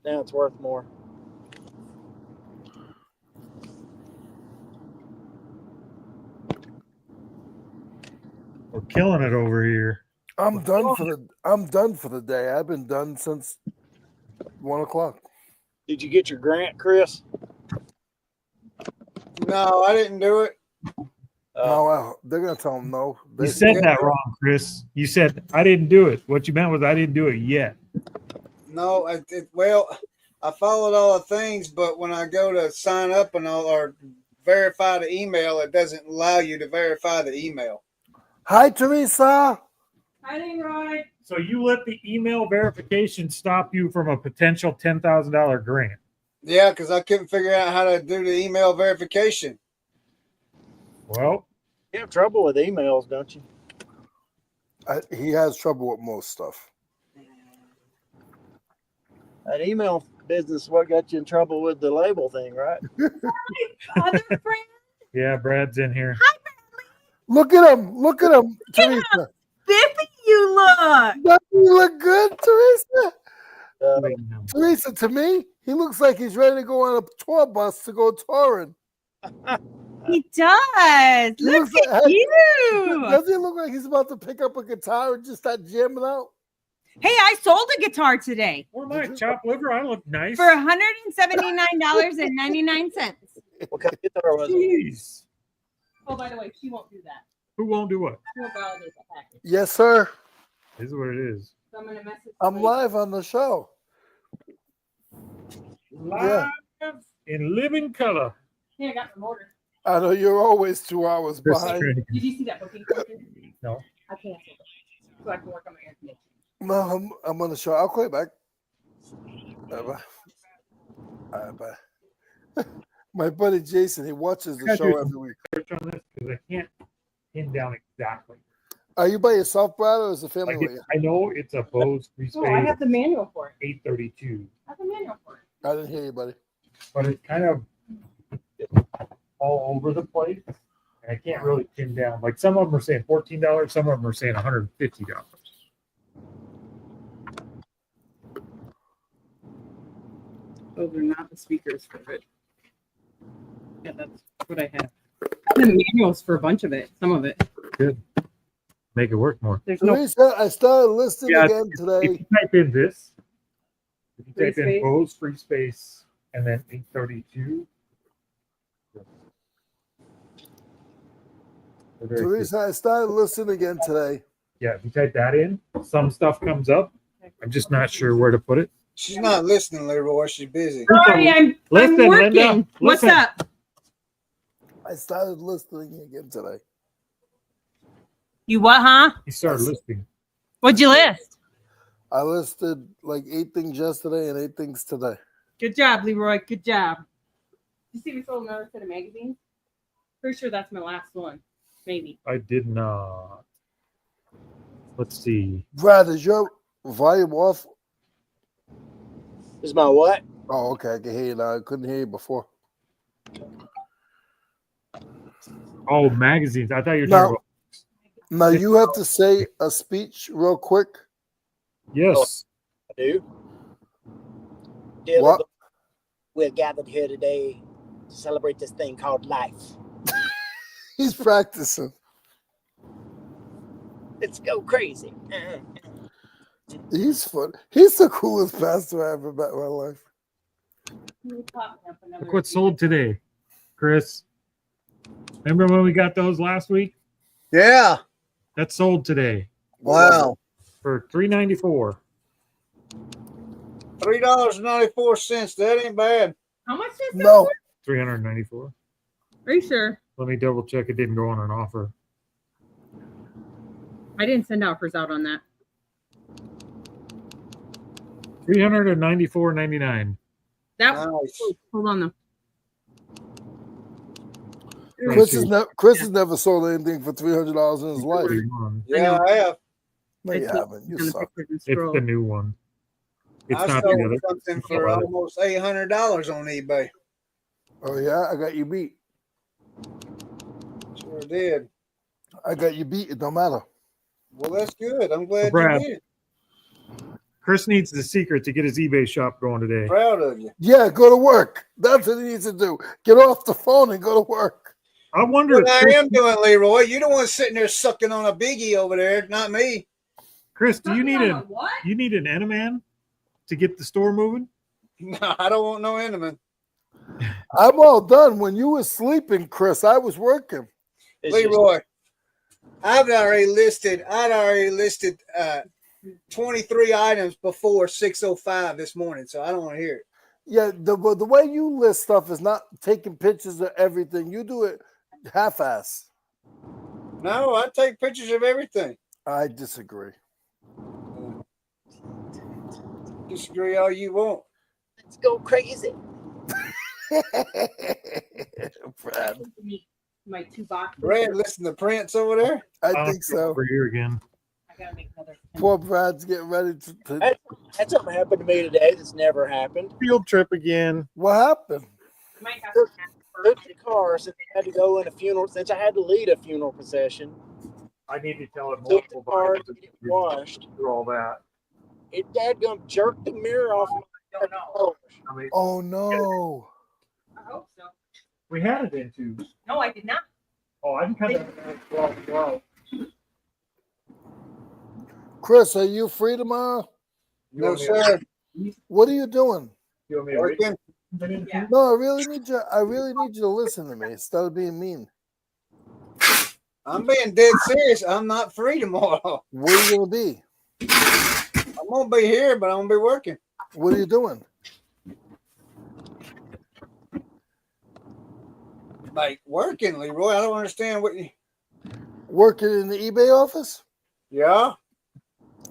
Now it's worth more. We're killing it over here. I'm done for the day. I've been done since 1 o'clock. Did you get your grant, Chris? No, I didn't do it. No, they're going to tell him no. You said that wrong, Chris. You said I didn't do it. What you meant was I didn't do it yet. No, I followed all the things, but when I go to sign up and all or verify the email, it doesn't allow you to verify the email. Hi, Teresa. Hi, Leroy. So you let the email verification stop you from a potential $10,000 grant. Yeah, because I couldn't figure out how to do the email verification. Well, You have trouble with emails, don't you? He has trouble with most stuff. That email business is what got you in trouble with the label thing, right? Other friend. yeah, Brad's in here. Look at him. Look at him, Teresa. Biffy, you look. Doesn't he look good, Teresa? Wait, no. Teresa, to me, he looks like he's ready to go on a tour bus to go touring. He does. He Look looks at like- you. Doesn't he look like he's about to pick up a guitar and just start jamming out? Hey, I sold a guitar today Where am I? Chopped liver? I look nice. for $179.99. What kind of guitar was it? Jeez. Oh, by the way, she won't do that. Who won't do what? She won't validate the package. Yes, sir. This is what it is. So I'm gonna message. I'm live on the show. Live in living color. Hey, I got some order. I know you're always 2 hours Chris is behind. trying to- Did you see that booking? No. I canceled it so I can work on my air conditioning. No, I'm on the show. I'll call you back. Bye. Bye. My buddy Jason, he watches the Gotta show do every week. Search on this because I can't pin down exactly. Are you by yourself, Brad, or is the family Like with you? I know it's a Bose free Oh, I space have the manual for it. 832, I have the manual for it. I didn't hear you, buddy. but it's kind of all over the place. And I can't really pin down. Like some of them are saying $14, some of them are saying $150. Those are not the speakers for it. Yeah, that's what I have. The manuals for a bunch of it. Some of it. Good. Make it work more. There's no. Teresa, I started listing Yeah, again If today. you type in this, if you Free type in space. Bose free space and then 832. they're very good. Teresa, I started listening again today. Yeah, if you type that in, some stuff comes up. I'm just not sure where to put it. She's not listening, Leroy. She's busy. Sorry, I'm Listen, working. Linda, What's listen. up? I started listening again today. You what, huh? He started listing. What'd you list? I listed like 8 things yesterday and 8 things today. Good job, Leroy. Good job. You see, we sold another set of magazines. Pretty sure that's my last one. Maybe. I did not. Let's see. Brad, is your volume off? Is my what? Oh, okay. I can hear you now. I couldn't hear you before. Oh, magazines. I thought you were No. talking about. Now you have to say a speech real quick. Yes. I do. Dear What? Lord, we're gathered here today to celebrate this thing called life. He's practicing. Let's go crazy. He's fun. He's the coolest pastor I ever met in my life. Look what sold today, Chris. Remember when we got those last week? Yeah. That sold today Wow. for $3.94. $3.94. That ain't bad. How much is that? No, $394. Are you sure? Let me double check. It didn't go on an offer. I didn't send offers out on that. $394.99. That Nice. hold on though. Chris has never sold anything for $300 in his life. Yeah, I have. No, you haven't. You On the suck. pictures and It's scroll. the new one. It's I not sold the other. something for almost $800 on eBay. Oh yeah, I got you beat. Sure did. I got you beat. It don't matter. Well, that's good. I'm glad you Brad. did. Chris needs the secret to get his eBay shop going today. Proud of you. Yeah, go to work. That's what he needs to do. Get off the phone and go to work. I wonder What if I Chris, am doing, Leroy. You the one sitting there sucking on a biggie over there, not me. Chris, do you need Sucking a on a what? you need an Enaman to get the store moving? No, I don't want no enemy. I'm all done. When you were sleeping, Chris, I was working. It's just- Leroy, I'd already listed 23 items before 6:05 this morning, so I don't want to hear it. Yeah, the way you list stuff is not taking pictures of everything. You do it half-ass. No, I take pictures of everything. I disagree. Disagree all you want. Let's go crazy. Brad, My 2 boxes. Brad, listen to Prince over there. I I'll think go so. over here again. I gotta make another. Poor Brad's getting ready to Had something happened to me today that's never happened. Field trip again. what happened? Might have to Took the car since I had to go in a funeral, since I had to lead a funeral procession. I need to tell it Took the multiple car times to get it washed. through all that. It dadgum jerked the mirror off my don't know. I mean, Oh no. I hope so. we had it in tubes. No, I did not. Oh, I can cut that. Well, Chris, are you free tomorrow? No, sir. What are you doing? You want me to read Working. it? Yeah. No, I really need you to listen to me instead of being mean. I'm being dead serious. I'm not free tomorrow. Where are you gonna be? I'm gonna be here, but I'm gonna be working. What are you doing? Like working, Leroy. I don't understand what you. Working in the eBay office? Yeah.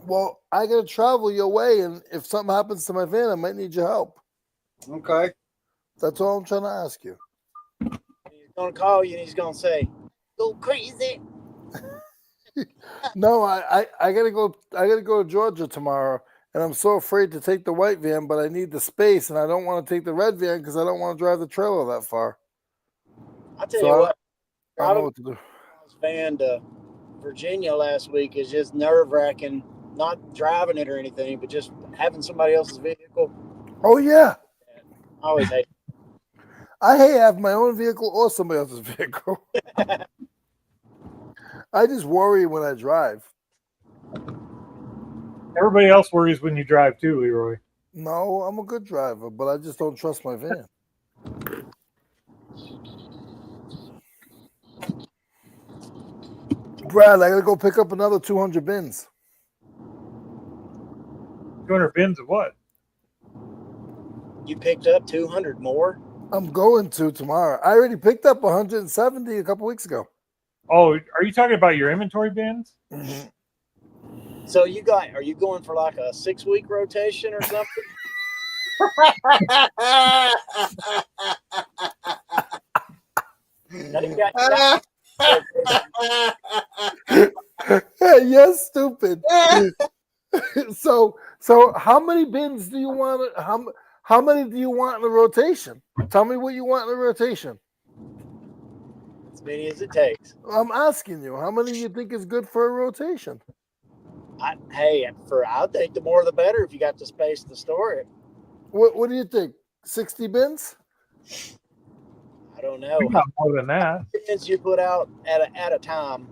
Well, I gotta travel your way, and if something happens to my van, I might need your help. Okay. That's all I'm trying to ask you. He's gonna call you and he's gonna say, "Go crazy." No, I gotta go. I gotta go to Georgia tomorrow, and I'm so afraid to take the white van, but I need the space, and I don't want to take the red van because I don't want to drive the trailer that far. I'll tell So you what, I don't know what to do. Miles van to Virginia last week is just nerve wracking. Not driving it or anything, but just having somebody else's vehicle. Oh yeah, I always hate. I hate having my own vehicle or somebody else's vehicle. I just worry when I drive. Everybody else worries when you drive too, Leroy. No, I'm a good driver, but I just don't trust my van. Brad, I gotta go pick up another 200 bins. 200 bins of what? You picked up 200 more. I'm going to tomorrow. I already picked up 170 a couple weeks ago. Oh, are you talking about your inventory bins? Mhm. So are you going for like a 6-week rotation or something? Now you got- Yes, stupid. So how many bins do you want? How many do you want in a rotation? Tell me what you want in a rotation. as many as it takes. I'm asking you, how many do you think is good for a rotation? I'll think the more the better if you got the space to store it. What do you think? 60 bins? I don't know. We got more than that. Bins you put out at a time.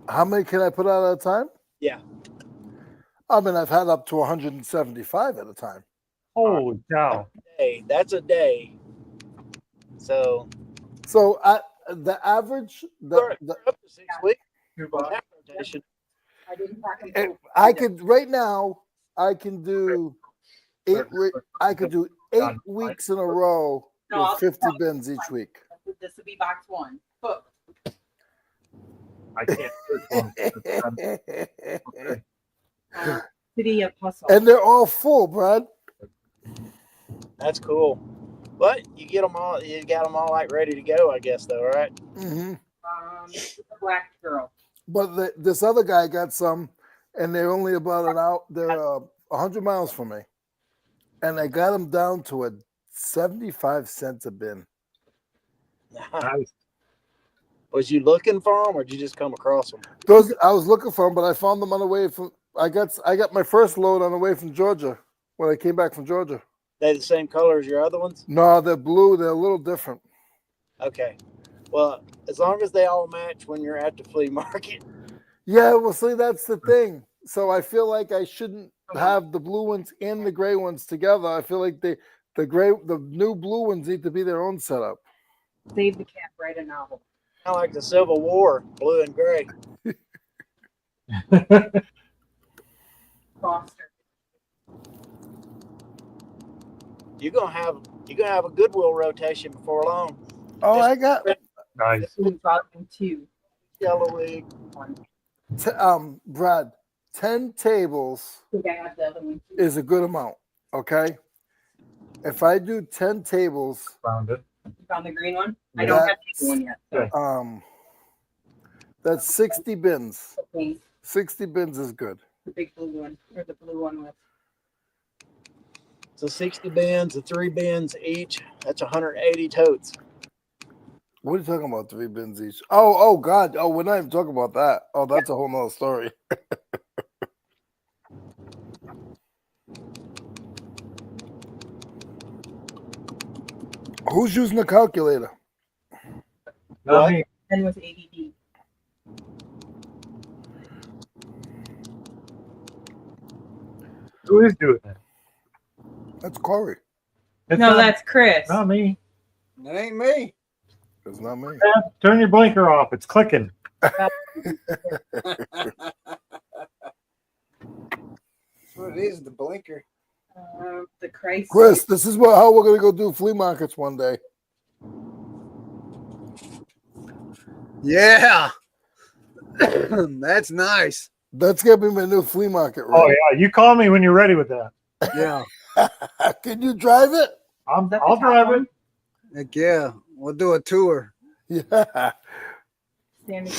How many can I put out at a time? Yeah. I mean, I've had up to 175 at a time. Holy cow. Hey, that's a day. So So the average, we're up to 6 weeks on that rotation. I could right now. I can do 8. I could do 8 weeks in a row with 50 bins each week. This will be box 1. Book. I can't. Okay. City of Hustle. And they're all full, Brad. That's cool. But you get them all. You got them all like ready to go, I guess, though, right? Mm-hmm. The black girl. But this other guy got some, and they're only about an hour. They're 100 miles from me, and I got them down to a 75 cents a bin. Nice. Was you looking for them, or did you just come across them? Those I was looking for them, but I found them on the way from. I got my first load on the way from Georgia when I came back from Georgia. They the same color as your other ones? No, they're blue. They're a little different. Okay. Well, as long as they all match when you're at the flea market. Yeah, well, see, that's the thing. So I feel like I shouldn't have the blue ones and the gray ones together. I feel like the new blue ones need to be their own setup. Save the cat, write a novel. Kind of like the Civil War, blue and gray. Foster. You're gonna have a Goodwill rotation before long. Oh, I got Nice. Two. Yellow League. Brad, 10 tables I think I have the other one. is a good amount. Okay, if I do 10 tables, Found it. You found the green one? I don't have the one yet. So. That's 60 bins. Okay. 60 bins is good. The big blue one, or the blue one with. So 60 bins, the 3 bins each. That's 180 totes. What are you talking about? 3 bins each? Oh, God. Oh, we're not even talking about that. Oh, that's a whole nother story. Who's using the calculator? Not What? me. And with ADD. Who is doing that? That's Corey. It's No, not, that's Chris. not me. That ain't me. It's not me. Dad, turn your blinker off. It's clicking. That's what it is, the blinker. The Christ. Chris, this is how we're going to go do flea markets one day. Yeah. That's nice. That's going to be my new flea market. Oh Right? yeah, you call me when you're ready with that. Yeah. Can you drive it? I'll That's the I'll top drive one? it. Heck yeah. We'll do a tour. Yeah. Standing.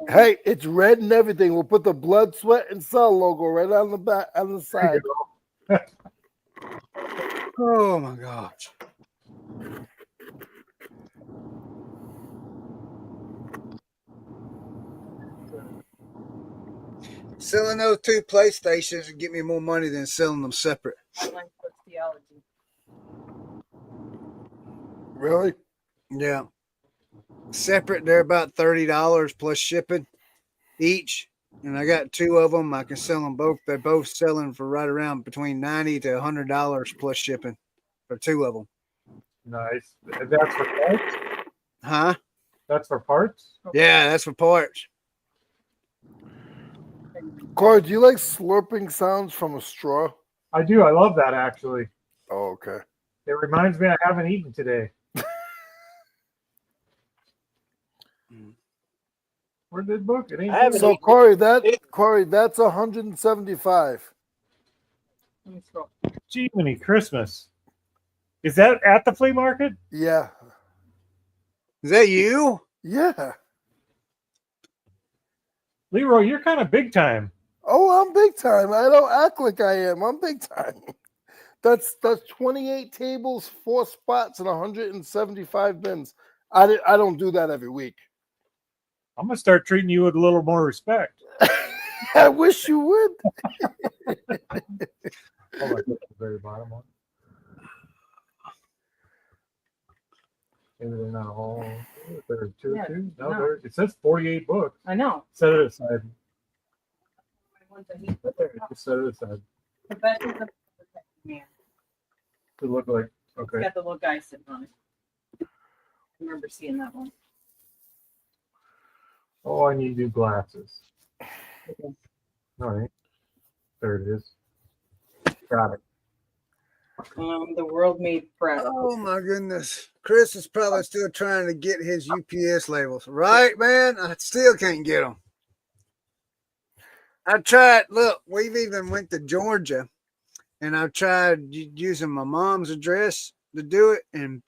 Hey, it's red and everything. We'll put the blood, sweat, and cell logo right on the back, on the There you side. Oh my gosh. Selling those 2 PlayStations would get me more money than selling them separate. Theology. Really? Yeah. Separate, they're about $30 plus shipping each. And I got 2 of them. I can sell them both. They're both selling for right around between $90 to $100 plus shipping for 2 of them. Nice. That's for parts. Huh? That's for parts. Yeah, that's for parts. Corey, do you like slurping sounds from a straw? I do. I love that actually. Oh, okay. It reminds me I haven't eaten today. Where did book? It ain't. I haven't So eaten. Corey, that's 175. Let me scroll. Jiminy Christmas. Is that at the flea market? Yeah. Is that you? Yeah. Leroy, you're kind of big time. Oh, I'm big time. I don't act like I am. I'm big time. That's 28 tables, 4 spots, and 175 bins. I don't do that every week. I'm gonna start treating you with a little more respect. I wish you would. Oh, I put the very bottom one. Maybe they're not all. There are two. Yeah, No, no. there. It says 48 books. I know. Set it aside. I want to eat Right there. Just set it aside. the best is the man. To look like It's okay. got the little guy sitting on it. I remember seeing that one. Oh, I need new glasses. All right. There it is. Got it. The world made bread. Oh my goodness. Chris is probably still trying to get his UPS labels. Right, man? I still can't get them. I tried. Look, we've even went to Georgia, and I've tried using my mom's address to do it, and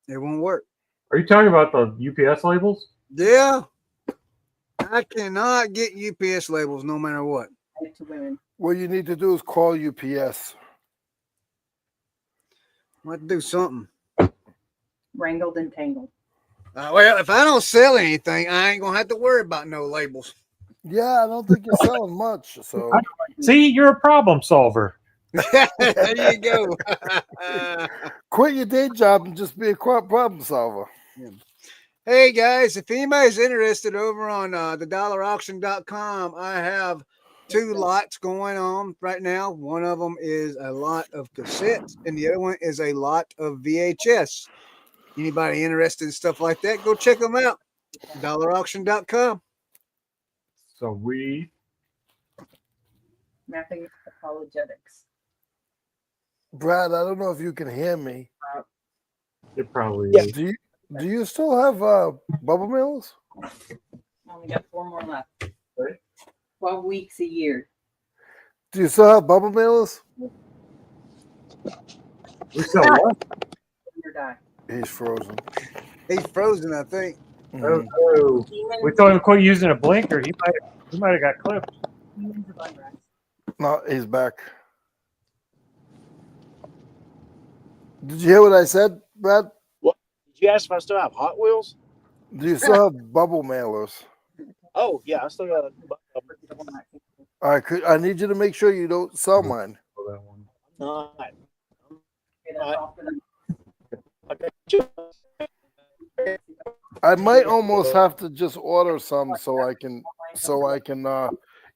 it won't work. Are you talking about the UPS labels? Yeah, I cannot get UPS labels no matter what. To women. What you need to do is call UPS. I have to do something. Wrangled and tangled. Well, if I don't sell anything, I ain't gonna have to worry about no labels. Yeah, I don't think you're selling much. So See, you're a problem solver. There you go. quit your day job and just be a problem solver. Hey guys, if anybody's interested over on thedollarauction.com, I have 2 lots going on right now. One of them is a lot of cassettes, and the other one is a lot of VHS. Anybody interested in stuff like that, go check them out. Dollarauction.com. So we Mapping apologetics. Brad, I don't know if you can hear me. it probably Yeah. is. Do you still have bubble mills? Only got 4 more left. Right. 12 weeks a year. Do you still have bubble mailers? We sell what? Or die. He's frozen. He's frozen, I think. Mhm. Oh, we told him to quit using a blinker. He might have got clipped. No, he's back. Did you hear what I said, Brad? Did you ask if I still have Hot Wheels? Do you still have bubble mailers? Oh yeah, I still got. All right, I need you to make sure you don't sell mine. Oh, that one. Not. Okay, that's all for them. I got you. I might almost have to just order some so I can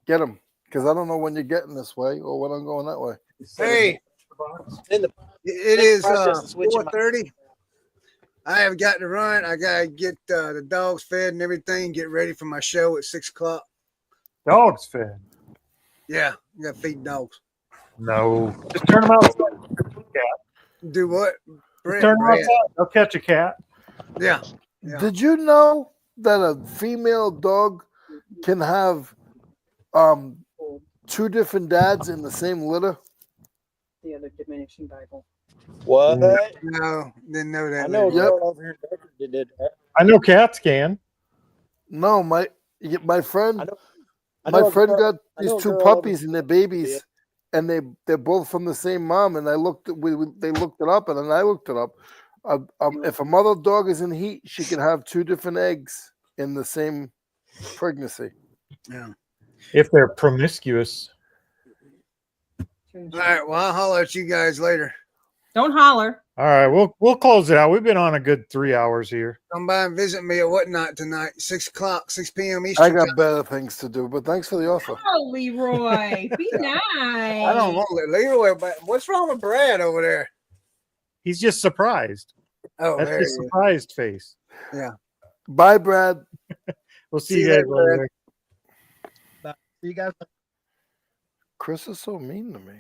get them because I don't know when you're getting this way or when I'm going that way. Hey, In the it is process of switching my- 4:30. I have got to run. I gotta get the dogs fed and everything. Get ready for my show at 6:00. Dogs fed. Yeah, I gotta feed dogs. No, just turn them outside. Do what? Just turn them Brad. outside. They'll catch a cat. Yeah. Yeah. Did you know that a female dog can have 2 different dads in the same litter? The other diminishing Bible. What? No, didn't know that. I know a Yep. girl over here in Bedford that did that. I know cats can. No, my friend I know my a friend girl- got I these know a 2 girl over puppies here and they're that babies, did. and they're both from the same mom. And I looked they looked it up, and then I looked it up. If a mother dog is in heat, she can have 2 different eggs in the same pregnancy. Yeah. If they're promiscuous. All right. Well, I'll holler at you guys later. Don't holler. All right, we'll close it out. We've been on a good 3 hours here. Come by and visit me at whatnot tonight, 6:00, 6 p.m. I Eastern. got time. better things to do, but thanks for the offer. Oh, Leroy, be nice. I don't want Leroy, but what's wrong with Brad over there? He's just surprised. Oh, That's there his he is. surprised face. Bye, Brad. We'll see See you you guys later, later. You guys. Chris is so mean to me.